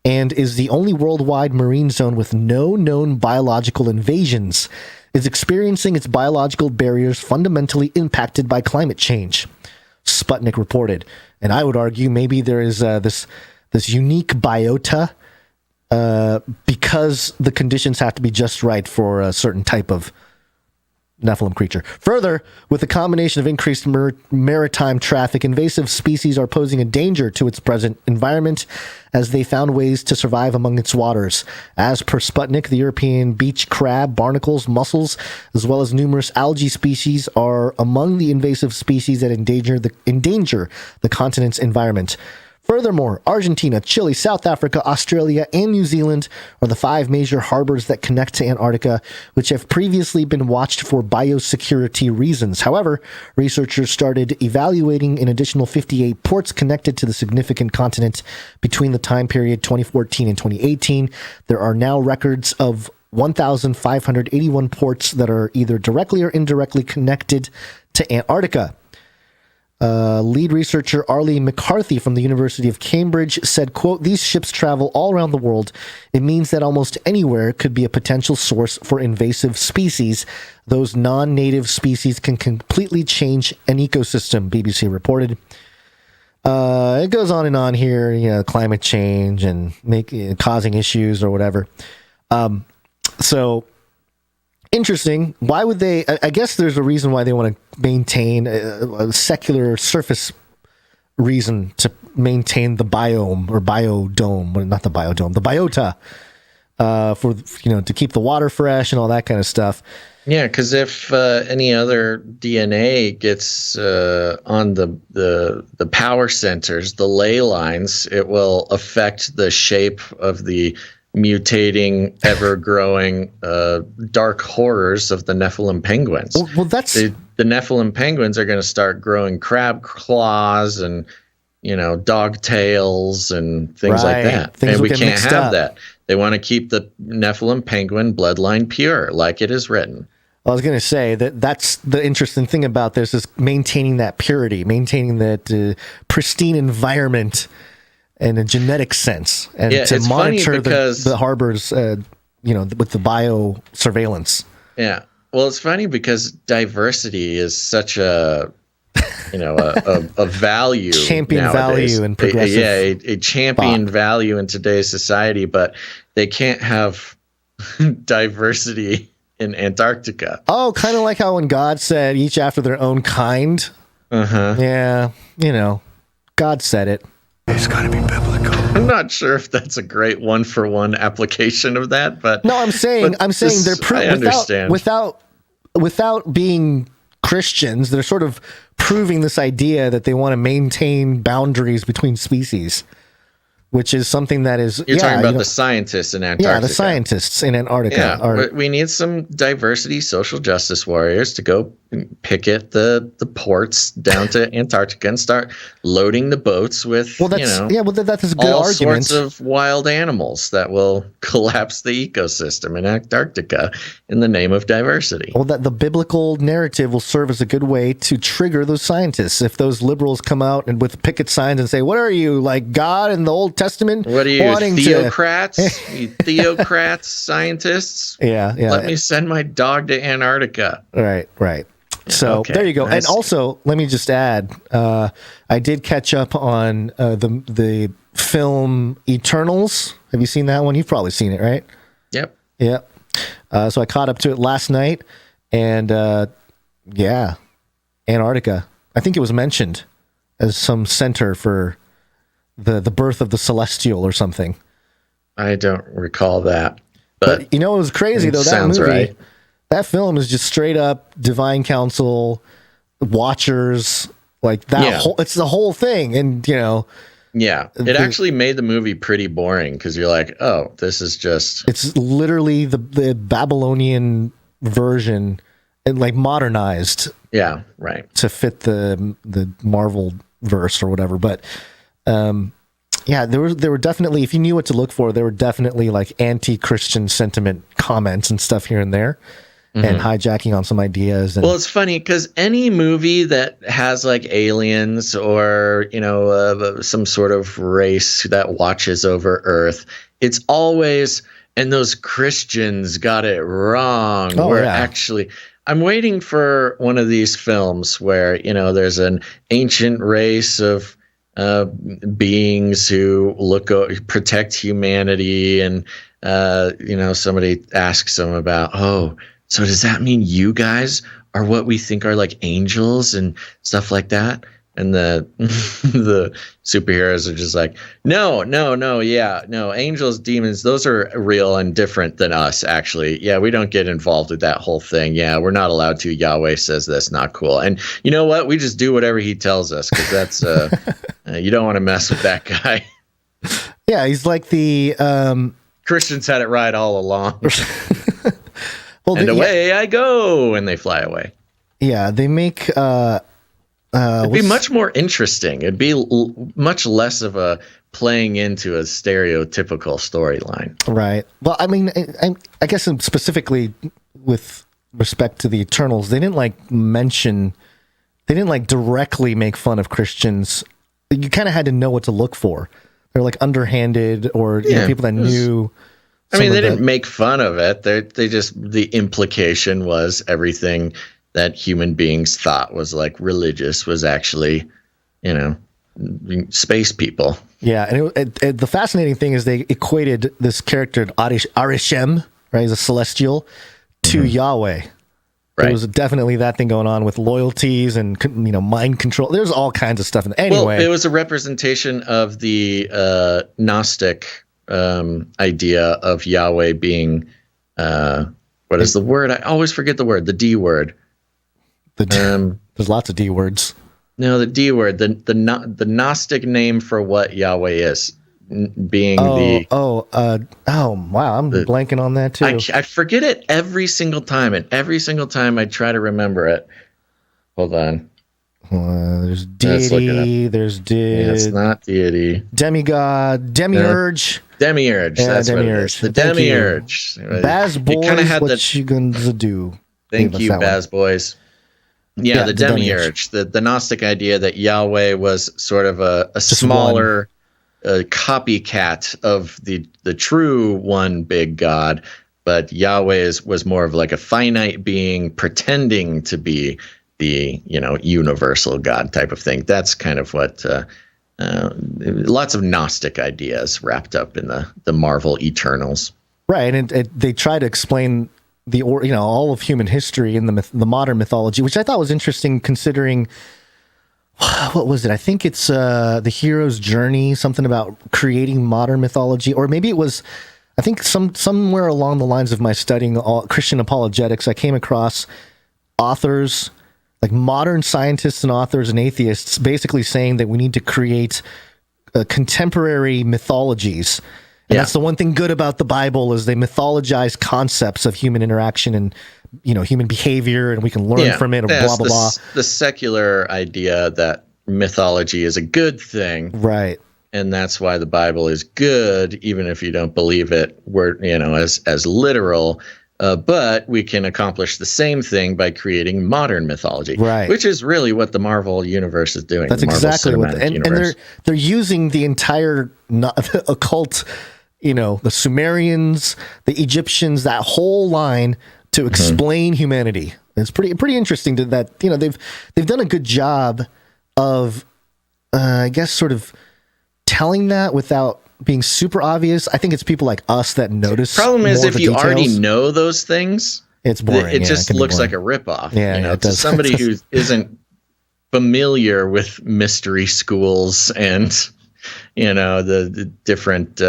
D: and is the only worldwide marine zone with no known biological invasions, is experiencing its biological barriers fundamentally impacted by climate change, Sputnik reported. And I would argue maybe there is this unique biota because the conditions have to be just right for a certain type of Nephilim creature. Further, with the combination of increased maritime traffic, invasive species are posing a danger to its present environment as they found ways to survive among its waters. As per Sputnik, the European beach crab, barnacles, mussels, as well as numerous algae species are among the invasive species that endanger the continent's environment. Furthermore, Argentina, Chile, South Africa, Australia, and New Zealand are the 5 major harbors that connect to Antarctica, which have previously been watched for biosecurity reasons. However, researchers started evaluating an additional 58 ports connected to the significant continent between the time period 2014 and 2018. There are now records of 1,581 ports that are either directly or indirectly connected to Antarctica. Lead researcher Arlie McCarthy from the University of Cambridge said, quote, "These ships travel all around the world. It means that almost anywhere could be a potential source for invasive species. Those non-native species can completely change an ecosystem," BBC reported. It goes on and on here, climate change and causing issues or whatever. So interesting. Why would they? I guess there's a reason why they want to maintain a secular surface reason to maintain the biome or biodome. Well, not the biodome, the biota, for to keep the water fresh and all that kind of stuff.
A: Yeah, because if any other DNA gets on the power centers, the ley lines, it will affect the shape of the mutating, ever-growing dark horrors of the Nephilim penguins.
D: Well, that's
A: the Nephilim penguins are going to start growing crab claws and dog tails and things like that.
D: Things
A: and we
D: get
A: can't
D: mixed
A: have
D: up.
A: that. They want to keep the Nephilim penguin bloodline pure, like it is written.
D: I was going to say that's the interesting thing about this is maintaining that purity, maintaining that pristine environment in a genetic sense, and to monitor the harbors, with the bio surveillance.
A: Yeah. Well, it's funny because diversity is such a value,
D: champion
A: nowadays.
D: Value and progressive.
A: A champion value in today's society, but they can't have diversity in Antarctica.
D: Oh, kind of like how when God said each after their own kind.
A: Uh-huh.
D: Yeah, God said it.
H: It's got to be biblical.
A: I'm not sure if that's a great one-for-one application of that, but
D: no, I'm saying they're
A: I understand.
D: Without being Christians, they're sort of proving this idea that they want to maintain boundaries between species, which is something that is...
A: You're talking about the scientists in Antarctica.
D: Yeah, the scientists in Antarctica.
A: Yeah, we need some diversity social justice warriors to go picket the ports down to Antarctica and start loading the boats with,
D: that's a good
A: all
D: argument.
A: sorts of wild animals that will collapse the ecosystem in Antarctica in the name of diversity.
D: Well, the biblical narrative will serve as a good way to trigger those scientists. If those liberals come out and with picket signs and say, "What are you, like God in the Old Testament?
A: What are you, theocrats? You theocrats, scientists?
D: Yeah.
A: Let me send my dog to Antarctica."
D: Right. So there you go. And also, let me just add, I did catch up on the film Eternals. Have you seen that one? You've probably seen it, right?
A: Yep.
D: So I caught up to it last night, and Antarctica. I think it was mentioned as some center for the birth of the Celestial or something.
A: I don't recall that. But
D: it was crazy though. That movie. Right. That film is just straight up divine council, watchers, like that.
A: Yeah.
D: It's the whole thing. And,
A: yeah, it actually made the movie pretty boring because you're like, oh, this is just.
D: It's literally the Babylonian version and like modernized.
A: Yeah, right.
D: To fit the Marvel verse or whatever. But, there were definitely, if you knew what to look for, there were definitely like anti-Christian sentiment comments and stuff here and there. And hijacking on some ideas.
A: Well, it's funny because any movie that has like aliens or, some sort of race that watches over Earth, it's always, and those Christians got it wrong. Actually, I'm waiting for one of these films where, there's an ancient race of beings who protect humanity and, somebody asks them about, so does that mean you guys are what we think are like angels and stuff like that? And the the superheroes are just like, no, angels, demons, those are real and different than us, actually. Yeah, we don't get involved with that whole thing. Yeah, we're not allowed to. Yahweh says that's not cool. And you know what? We just do whatever he tells us, because that's you don't want to mess with that guy.
D: Yeah, he's like the
A: Christians had it right all along. And away I go, and they fly away.
D: Yeah, they make
A: it'd be much more interesting. It'd be much less of a playing into a stereotypical storyline.
D: Right. Well, I mean, I guess specifically with respect to the Eternals, they didn't directly make fun of Christians. You kind of had to know what to look for. They're like underhanded, or people that knew.
A: I mean, they didn't make fun of it. They just, the implication was everything that human beings thought was like religious was actually, space people.
D: Yeah, and the fascinating thing is they equated this character Arishem, right, he's a celestial, to Yahweh. Right. There was definitely that thing going on with loyalties and mind control. There's all kinds of stuff. Anyway,
A: well, it was a representation of the Gnostic idea of Yahweh being what is the word? I always forget the word. The D word.
D: There's lots of D words.
A: No, the D word, the Gnostic name for what Yahweh is, being wow, I'm blanking on that too. I forget it every single time, and every single time I try to remember it. Hold on.
D: There's deity. There's
A: it's not deity.
D: Demigod, demiurge.
A: Demiurge. That's
D: demiurge.
A: What it is. The demiurge.
D: Baz Boys, what you gonna do?
A: Thank you, Baz Boys. Yeah, the demiurge, the Gnostic idea that Yahweh was sort of a smaller copycat of the true one big God, but Yahweh was more of like a finite being pretending to be the universal God type of thing. That's kind of what lots of Gnostic ideas wrapped up in the Marvel Eternals.
D: Right, and they try to explain all of human history in the modern mythology, which I thought was interesting, considering what was it? I think it's the hero's journey, something about creating modern mythology, or maybe it was, I think somewhere along the lines of my studying Christian apologetics, I came across authors, like modern scientists and authors and atheists, basically saying that we need to create contemporary mythologies. And that's the one thing good about the Bible, is they mythologize concepts of human interaction and, human behavior, and we can learn from it, or blah, blah, blah.
A: The secular idea that mythology is a good thing.
D: Right.
A: And that's why the Bible is good, even if you don't believe it, as literal. But we can accomplish the same thing by creating modern mythology,
D: right?
A: Which is really what the Marvel universe is doing.
D: That's exactly what, and they're using the entire occult, the Sumerians, the Egyptians, that whole line to explain humanity. It's pretty interesting that they've done a good job of, I guess, sort of telling that without being super obvious. I think it's people like us that notice.
A: Problem is, if you already know those things,
D: it's boring.
A: It just looks like a ripoff.
D: Yeah,
A: it does. To somebody who isn't familiar with mystery schools and the different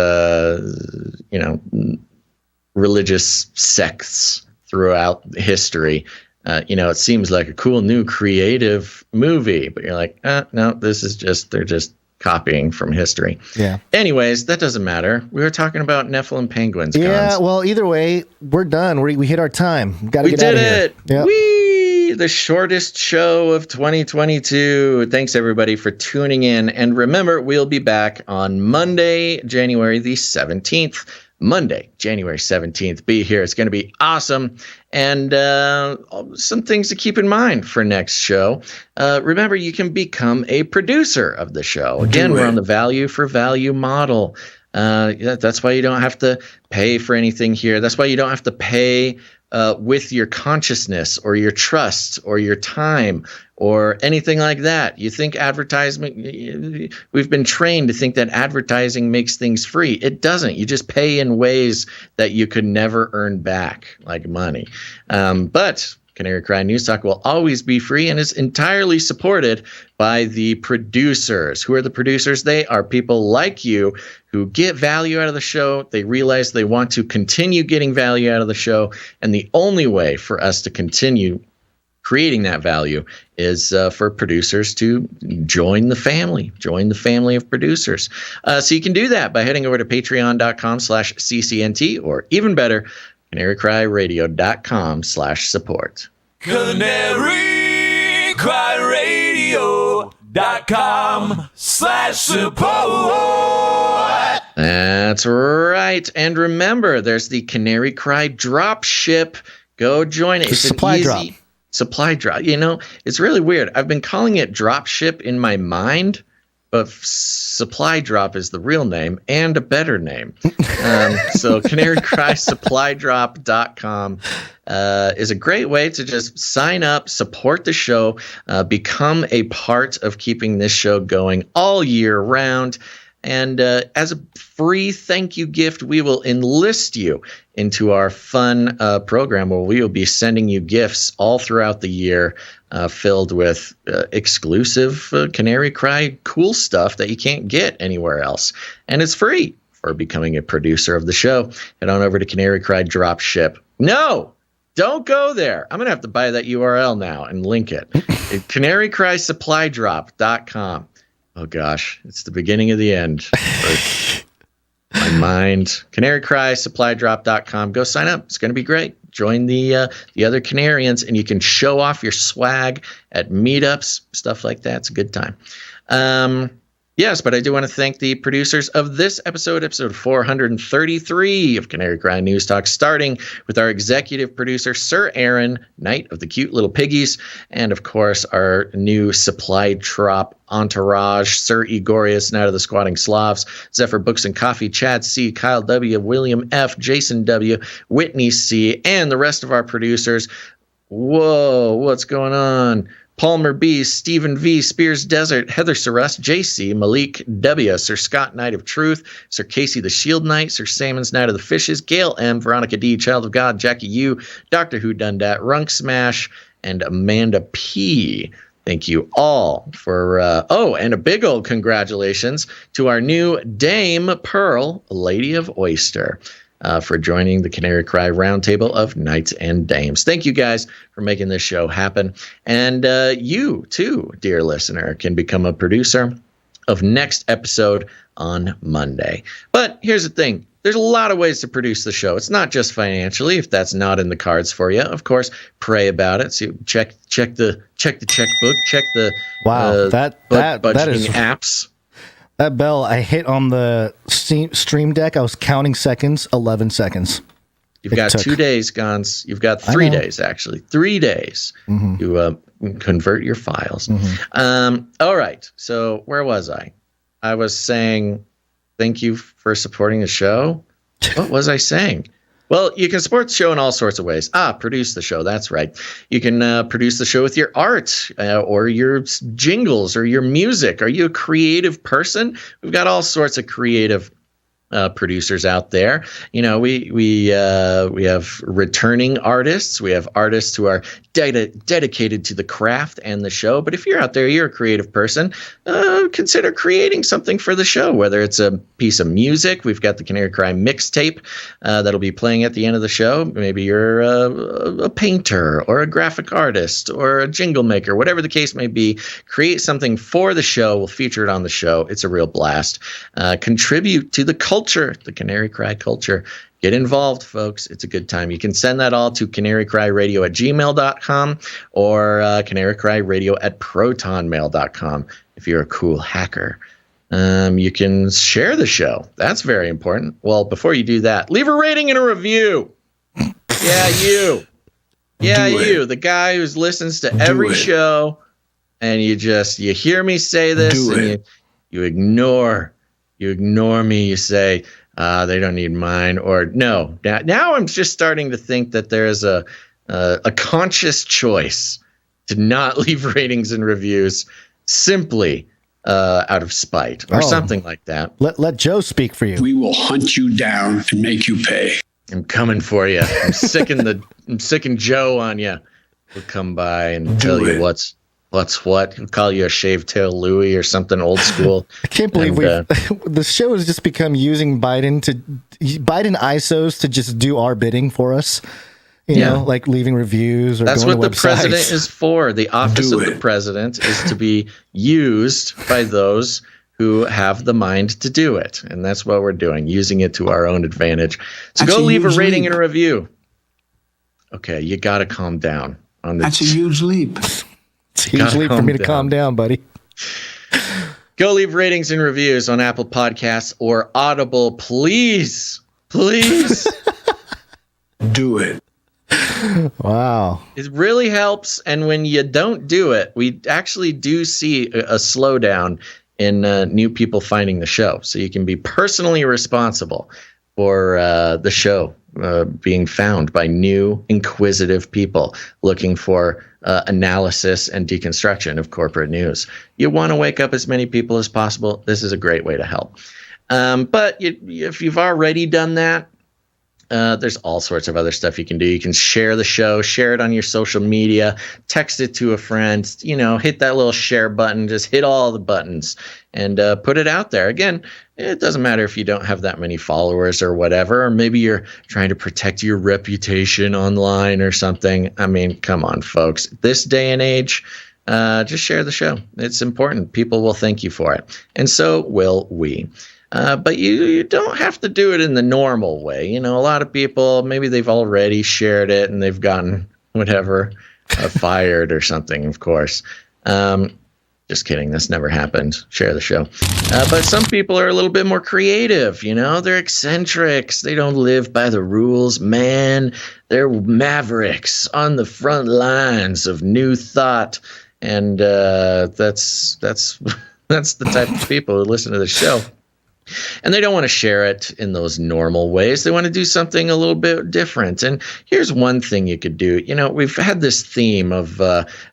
A: religious sects throughout history. It seems like a cool new creative movie, but you're like, no, this is they're just copying from history.
D: Yeah.
A: Anyways, that doesn't matter. We were talking about Nephilim penguins.
D: Yeah. Gonz. Well, either way, we're done. We hit our time. Got to get out of here.
A: We did it.
D: Yep.
A: Whee! The shortest show of 2022. Thanks everybody for tuning in. And remember, we'll be back on Monday, January the 17th. Monday, January 17th. Be here. It's going to be awesome. And some things to keep in mind for next show. Remember, you can become a producer of the show. Again, we're on the value for value model. That's why you don't have to pay for anything here. That's why you don't have to pay with your consciousness or your trust or your time or anything like that. You think advertisement, we've been trained to think that advertising makes things free. It doesn't. You just pay in ways that you could never earn back, like money. But Canary Cry News Talk will always be free and is entirely supported by the producers. Who are the producers? They are people like you who get value out of the show. They realize they want to continue getting value out of the show. And the only way for us to continue creating that value is for producers to join the family of producers. So you can do that by heading over to patreon.com/CCNT, or even better, CanaryCryRadio.com/support.
Q: CanaryCryRadio.com/support.
A: That's right. And remember, there's the Canary Cry drop ship. Go join it. It's
D: supply drop.
A: Supply drop. You know, it's really weird. I've been calling it drop ship in my mind, but supply drop is the real name and a better name. So CanaryCrySupplyDrop.com is a great way to just sign up, support the show, become a part of keeping this show going all year round. And as a free thank you gift, we will enlist you into our fun program where we will be sending you gifts all throughout the year filled with exclusive Canary Cry cool stuff that you can't get anywhere else. And it's free for becoming a producer of the show. Head on over to Canary Cry Dropship. No! Don't go there. I'm going to have to buy that URL now and link it. CanaryCrySupplyDrop.com. Oh, gosh. It's the beginning of the end for my mind. CanaryCrySupplyDrop.com. Go sign up. It's going to be great. Join the other Canarians, and you can show off your swag at meetups, stuff like that. It's a good time. Yes, but I do want to thank the producers of this episode 433 of Canary Cry News Talk, starting with our executive producer, Sir Aaron, Knight of the Cute Little Piggies, and, of course, our new supply drop entourage, Sir Egorius, Knight of the Squatting Slavs, Zephyr Books and Coffee, Chad C., Kyle W., William F., Jason W., Whitney C., and the rest of our producers. Whoa, what's going on? Palmer B., Stephen V., Spears Desert, Heather Sarus, JC, Malik W., Sir Scott Knight of Truth, Sir Casey the Shield Knight, Sir Salmon's Knight of the Fishes, Gail M., Veronica D., Child of God, Jackie U., Doctor Who Dundat, Runk Smash, and Amanda P. Thank you all for, and a big old congratulations to our new Dame Pearl, Lady of Oyster, for joining the Canary Cry Roundtable of Knights and Dames. Thank you guys for making this show happen. And you, too, dear listener, can become a producer of next episode on Monday. But here's the thing. There's a lot of ways to produce the show. It's not just financially, if that's not in the cards for you. Of course, pray about it. So check the checkbook, check the budgeting apps.
D: That bell I hit on the stream deck, I was counting seconds, 11 seconds.
A: You've got 2 days, Gonz. You've got 3 days, actually. 3 days to convert your files. All right. So where was I? I was saying thank you for supporting the show. What was I saying? Well, you can support the show in all sorts of ways. Produce the show. That's right. You can produce the show with your art or your jingles or your music. Are you a creative person? We've got all sorts of creative producers out there. You know, we have returning artists. We have artists who are dedicated to the craft and the show. But if you're out there, you're a creative person, consider creating something for the show, whether it's a piece of music. We've got the Canary Cry mixtape that'll be playing at the end of the show. Maybe you're a painter or a graphic artist or a jingle maker, whatever the case may be. Create something for the show. We'll feature it on the show. It's a real blast. Contribute to the culture, the Canary Cry culture. Get involved, folks. It's a good time. You can send that all to CanaryCryRadio@gmail.com or CanaryCryRadio@protonmail.com if you're a cool hacker. You can share the show. That's very important. Well, before you do that, leave a rating and a review. Yeah, you. Yeah, you. The guy who listens to every show, and you hear me say this, and you ignore You ignore me. You say, they don't need mine. Or no. Now I'm just starting to think that there is a conscious choice to not leave ratings and reviews simply out of spite or something like that.
D: Let Joe speak for you.
F: We will hunt you down and make you pay.
A: I'm coming for you. I'm sicking Joe on you. We'll come by and tell you what's what. We'll call you a shaved tail Louie or something old school.
D: I can't believe the show has just become using Biden ISOs to just do our bidding for us. You know, like leaving reviews or
A: that's
D: going
A: what
D: to
A: the president is for. The office of the president is to be used by those who have the mind to do it. And that's what we're doing, using it to our own advantage. So go leave a rating and a review. Okay, you got to calm down on this.
F: That's a huge leap.
D: It's a huge leap for me to calm down, buddy.
A: Go leave ratings and reviews on Apple Podcasts or Audible, please. Please.
F: Do it.
D: Wow.
A: It really helps. And when you don't do it, we actually do see a slowdown in new people finding the show. So you can be personally responsible for the show being found by new inquisitive people looking for analysis and deconstruction of corporate news. You want to wake up as many people as possible. This is a great way to help. But if you've already done that, there's all sorts of other stuff you can do. You can share the show, share it on your social media, text it to a friend, hit that little share button, just hit all the buttons and put it out there. Again, it doesn't matter if you don't have that many followers or whatever, or maybe you're trying to protect your reputation online or something. I mean, come on, folks. This day and age, just share the show. It's important. People will thank you for it. And so will we. But you don't have to do it in the normal way. A lot of people, maybe they've already shared it and they've gotten whatever fired or something, of course. Just kidding. This never happened. Share the show. But some people are a little bit more creative. They're eccentrics. They don't live by the rules, man. They're mavericks on the front lines of new thought. And that's the type of people who listen to the show. And they don't want to share it in those normal ways. They want to do something a little bit different. And here's one thing you could do. We've had this theme of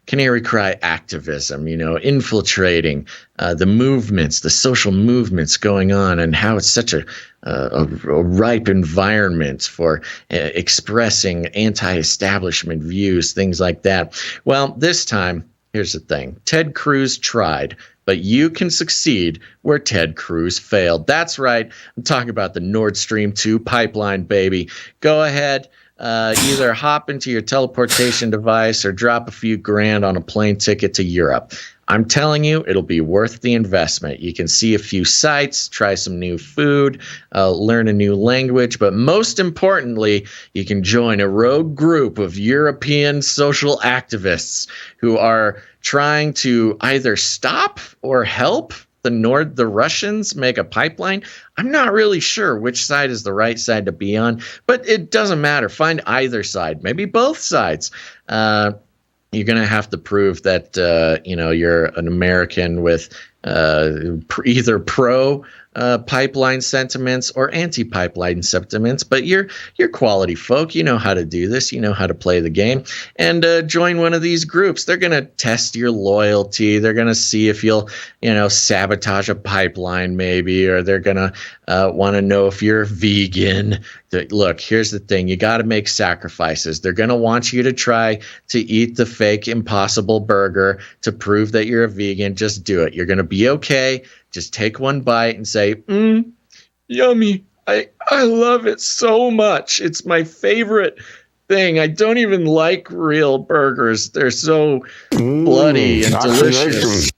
A: Canary Cry activism, infiltrating the movements, the social movements going on, and how it's such a ripe environment for expressing anti-establishment views, things like that. Well, this time, here's the thing. Ted Cruz tried. But you can succeed where Ted Cruz failed. That's right. I'm talking about the Nord Stream 2 pipeline, baby. Go ahead. Either hop into your teleportation device or drop a few grand on a plane ticket to Europe. I'm telling you, it'll be worth the investment. You can see a few sites, try some new food, learn a new language, but most importantly, you can join a rogue group of European social activists who are trying to either stop or help the Russians make a pipeline. I'm not really sure which side is the right side to be on, but it doesn't matter. Find either side, maybe both sides. You're going to have to prove that, you're an American with either pro pipeline sentiments or anti-pipeline sentiments, but you're quality folk. You know how to do this. You know how to play the game. And join one of these groups. They're going to test your loyalty. They're going to see if you'll, sabotage a pipeline maybe, or they're going to want to know if you're vegan. Look, here's the thing. You got to make sacrifices. They're going to want you to try to eat the fake Impossible Burger to prove that you're a vegan. Just do it. You're going to be okay. Just take one bite and say, yummy. I love it so much. It's my favorite thing. I don't even like real burgers. They're so bloody and delicious.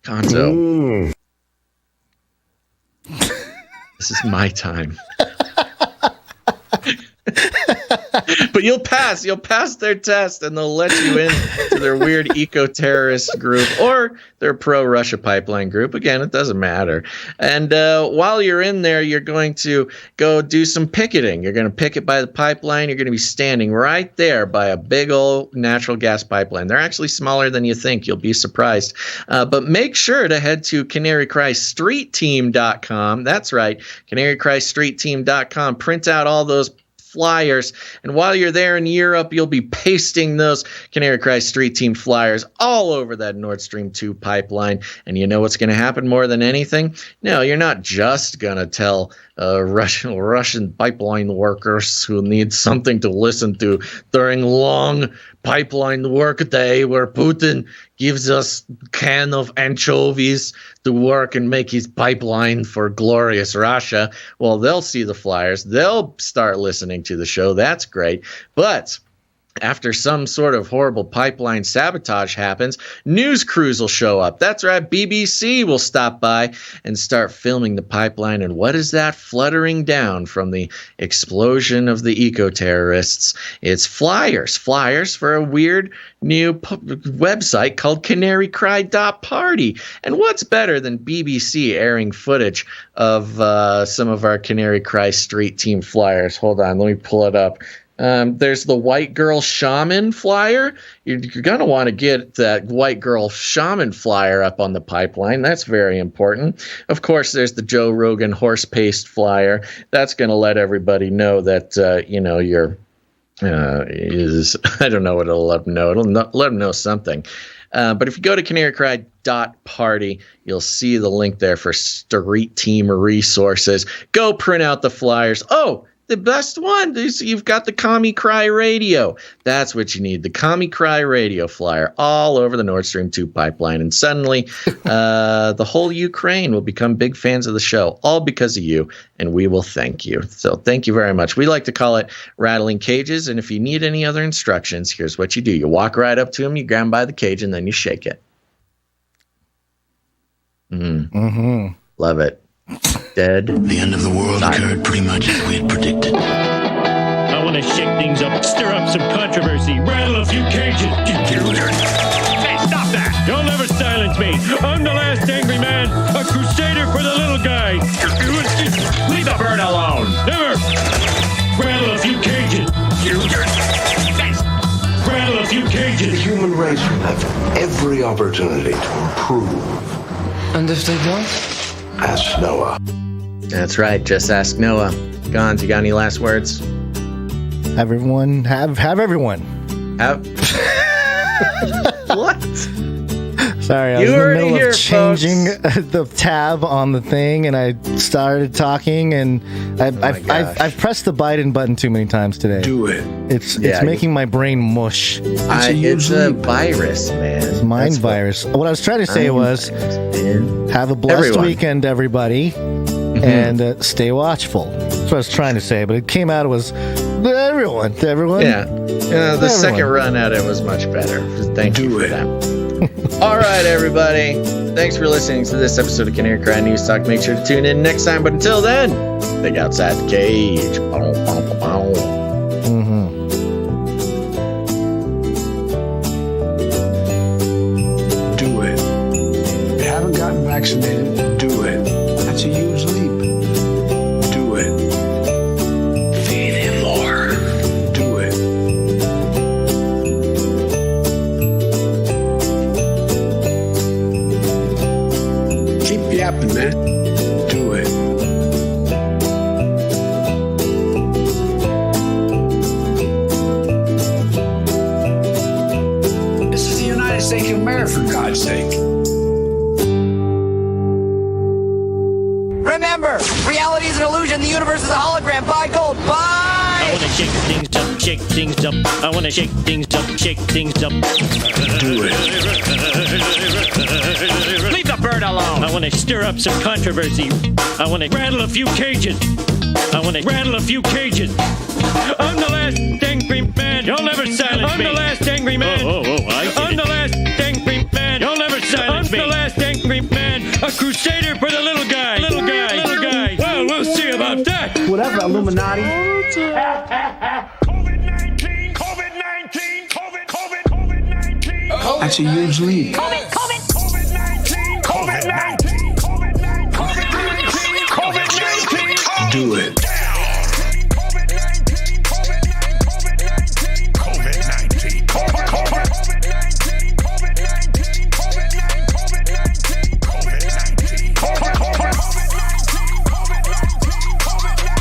A: Gonzo. This is my time. But But you'll pass their test, and they'll let you in to their weird eco-terrorist group or their pro-Russia pipeline group. Again, it doesn't matter. And while you're in there, you're going to go do some picketing. You're going to picket by the pipeline. You're going to be standing right there by a big old natural gas pipeline. They're actually smaller than you think. You'll be surprised. But make sure to head to CanaryCry.Street.com. That's right, CanaryCry.Street.com. Print out all those flyers, and while you're there in Europe, you'll be pasting those Canary Cry Street Team flyers all over that Nord Stream 2 pipeline. And you know what's going to happen more than anything? No, you're not just going to tell Russian pipeline workers who need something to listen to during long pipeline work day where Putin gives us a can of anchovies to work and make his pipeline for glorious Russia. Well, they'll see the flyers. They'll start listening to the show. That's great. But after some sort of horrible pipeline sabotage happens, news crews will show up. That's right, BBC will stop by and start filming the pipeline. And what is that fluttering down from the explosion of the eco-terrorists? It's flyers for a weird new website called CanaryCry.Party. And what's better than BBC airing footage of some of our Canary Cry Street Team flyers? Hold on, let me pull it up. There's the White Girl Shaman flyer. You're going to want to get that White Girl Shaman flyer up on the pipeline. That's very important. Of course, there's the Joe Rogan horse paste flyer. That's going to let everybody know that, you're I don't know what it'll let them know. It'll let them know something. But if you go to CanaryCry.Party, you'll see the link there for Street Team resources. Go print out the flyers. Oh, the best one is you've got the Commie Cry radio. That's what you need. The Commie Cry radio flyer all over the Nord Stream 2 pipeline. And suddenly the whole Ukraine will become big fans of the show, all because of you. And we will thank you. So thank you very much. We like to call it rattling cages. And if you need any other instructions, here's what you do. You walk right up to them, you grab them by the cage, and then you shake it. Love it. Dead.
H: The end of the world occurred pretty much as we had predicted.
Q: I want to shake things up, stir up some controversy, rattle a few cages. Hey, stop that! You'll never silence me. I'm the last angry man, a crusader for the little guy. Leave the bird alone. Never. Rattle a few cages. Rattle a few cages.
H: The human race will have every opportunity to improve.
G: And if they don't?
H: Ask Noah.
A: That's right. Just ask Noah. Gonz, you got any last words?
D: Have everyone.
A: What?
D: Sorry, I was in the middle of changing the tab on the thing, and I started talking, and I've pressed the Biden button too many times today.
H: Do it.
D: It's making my brain mush.
A: It's a virus, man.
D: It's mind virus. What I was trying to say was, have a blessed weekend, everybody, and stay watchful. That's what I was trying to say, but it came out, it was everyone.
A: Yeah. The second run at it was much better. Thank you for that. All right, everybody. Thanks for listening to this episode of Canary Cry News Talk. Make sure to tune in next time. But until then, think outside the cage.
F: Do it. If you haven't gotten vaccinated, do it. That's a huge leap. Do it.
H: Feed him more.
F: Do it. Keep yapping, man. Do it. This is the United States of America, for God's sake.
O: Remember, reality is an illusion. The universe is a hologram. Buy gold. Buy!
Q: I want to shake things up, shake things up. I want to shake things up, shake things up.
H: Do it.
Q: Leave the bird alone. I want to stir up some controversy. I want to rattle a few cages. I'm the last angry man. You'll never silence me. I'm the last angry man. I'm the last angry man. You'll never silence me. I'm the last angry man. A crusader for the little guy. Well, we'll see about that.
O: Whatever, Illuminati.
Q: COVID-19.
F: That's a huge leap. Do it.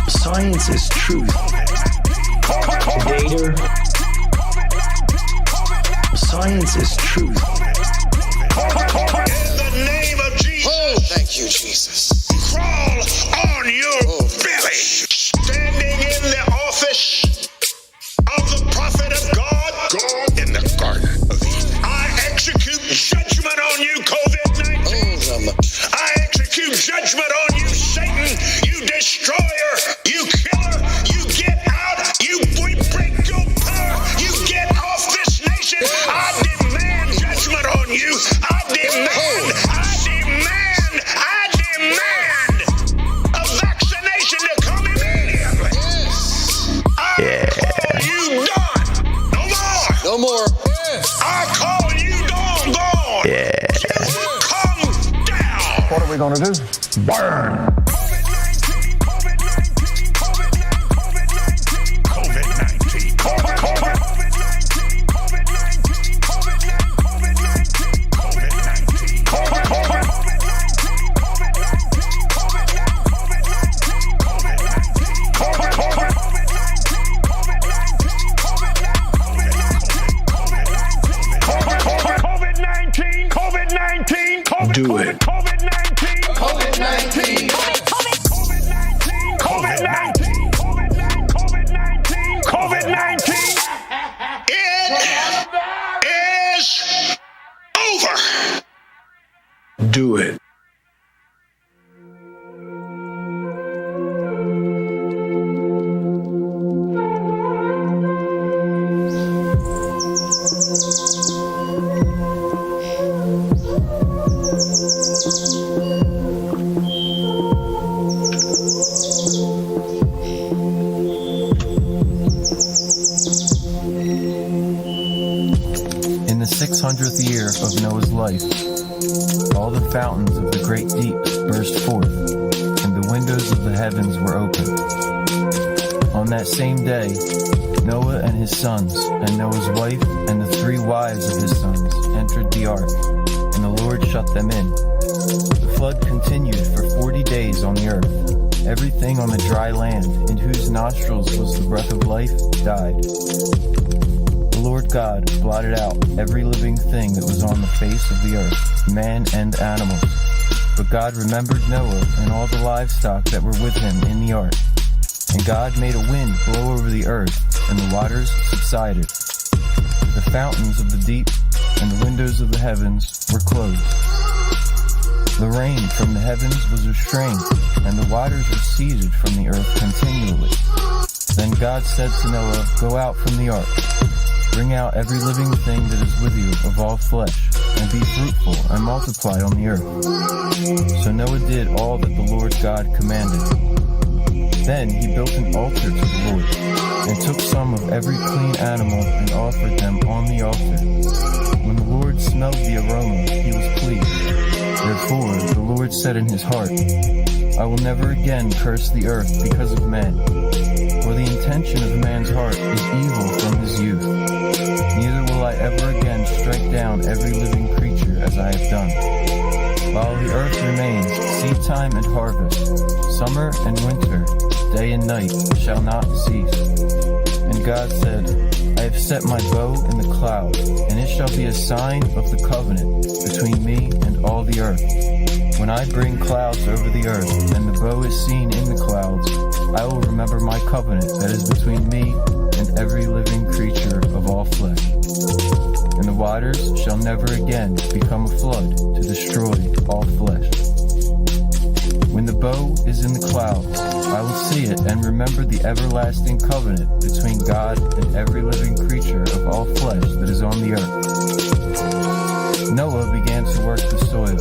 H: Science is truth. Data. Science is truth.
E: In the name of Jesus.
S: Oh, thank you, Jesus.
E: Crawl on your belly. Standing in the office of the prophet of God in the Garden of Eden. I execute judgment on you, COVID-19. I execute judgment on you, Satan, you destroyer, you killer. You get out. We break your power. You get off this nation. I demand judgment on you. I demand a vaccination to come immediately. I call you done. No more.
S: No more.
E: I call you done. Gone. You come down.
N: What are we going to do?
H: Burn.
F: Do it.
E: COVID-19. COVID-19. COVID-19. COVID-19. COVID-19. It is over.
F: Do it.
T: In the 600th year of Noah's life, all the fountains of the great deeps burst forth, and the windows of the heavens were opened. On that same day, Noah and his sons, and Noah's wife, and the 3 wives of his sons entered the ark, and the Lord shut them in. The flood continued for 40 days on the earth. Everything on the dry land, in whose nostrils was the breath of life, died. The Lord God blotted out every living thing that was on the face of the earth, man and animals. But God remembered Noah and all the livestock that were with him in the ark. And God made a wind blow over the earth, and the waters subsided. The fountains of the deep and the windows of the heavens were closed. The rain from the heavens was restrained, and the waters receded from the earth continually. Then God said to Noah, "Go out from the ark. Bring out every living thing that is with you of all flesh, and be fruitful and multiply on the earth." So Noah did all that the Lord God commanded. Then he built an altar to the Lord, and took some of every clean animal and offered them on the altar. When the Lord smelled the aroma, he was pleased. Therefore the Lord said in his heart, "I will never again curse the earth because of men, for the intention of man's heart is evil from his youth. Neither will I ever again strike down every living creature as I have done. While the earth remains, seed time and harvest, summer and winter, day and night shall not cease." And God said, "I have set my bow in the cloud, and it shall be a sign of the covenant between me and all the earth. When I bring clouds over the earth, and the bow is seen in the clouds, I will remember my covenant that is between me and every living creature of all flesh. And the waters shall never again become a flood to destroy all flesh. When the bow is in the clouds, I will see it and remember the everlasting covenant between God and every living creature of all flesh that is on the earth." Noah began to work the soil,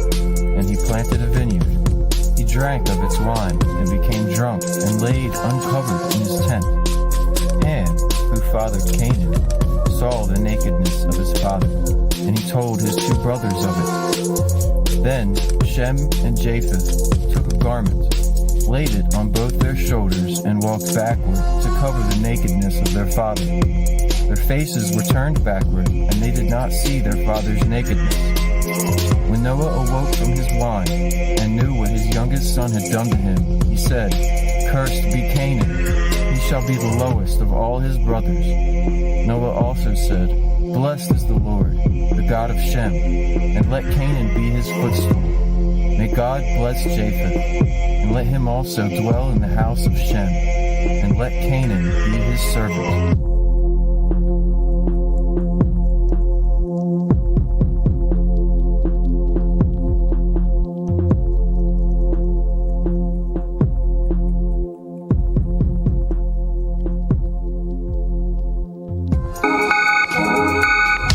T: and he planted a vineyard. He drank of its wine and became drunk and laid uncovered in his tent. Ham, who fathered Canaan, saw the nakedness of his father, and he told his two brothers of it. Then Shem and Japheth took a garment, laid it on both their shoulders, and walked backward to cover the nakedness of their father. Their faces were turned backward, and they did not see their father's nakedness. When Noah awoke from his wine and knew what his youngest son had done to him, he said, "Cursed be Canaan, he shall be the lowest of all his brothers." Noah also said, "Blessed is the Lord, the God of Shem, and let Canaan be his footstool. May God bless Japheth, and let him also dwell in the house of Shem, and let Canaan be his servant."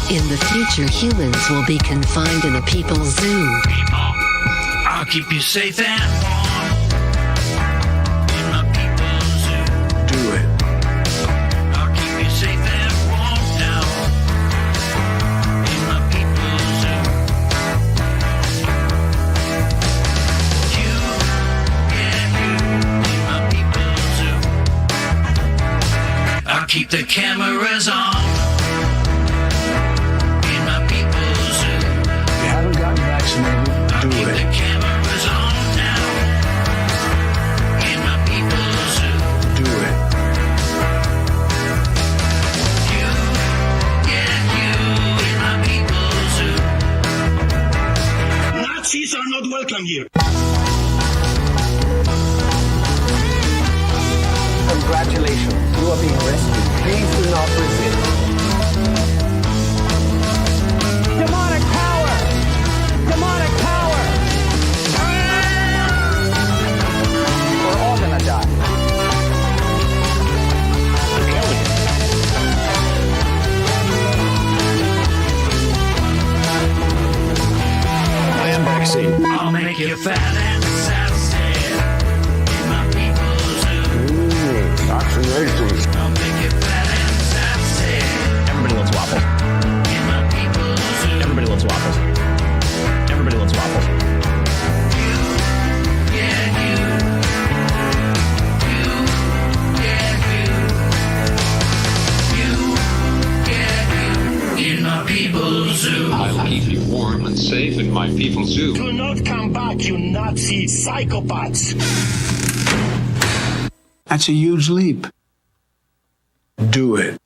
U: In the future, humans will be confined in a people's zoo.
V: I'll keep you safe and warm in my people's zoo.
F: Do it.
V: I'll keep you safe and warm now in my people's zoo. You, yeah, you in my people's zoo. I'll keep the cameras on.
F: Do it.
V: The cameras on now in my people's zoo.
F: Do it.
V: You, yeah, you in my people's zoo. Nazis are not welcome here.
W: Congratulations, you are being rescued. Please do not resist. Demonic power! Demonic power! We're all gonna die.
V: I am vaccine. I'll make you fat and sassy in my people's zoo.
N: Vaccination.
V: I'll make you fat and sassy.
X: Everybody loves waffles.
V: In my people's zoo.
X: Everybody loves waffles. Everybody loves waffles.
V: You, yeah, you. You, yeah, you. You, yeah, you. In my people's zoo.
I: I'll keep you warm and safe in my people's zoo.
V: Do not come back, you Nazi psychopaths.
F: That's a huge leap. Do it.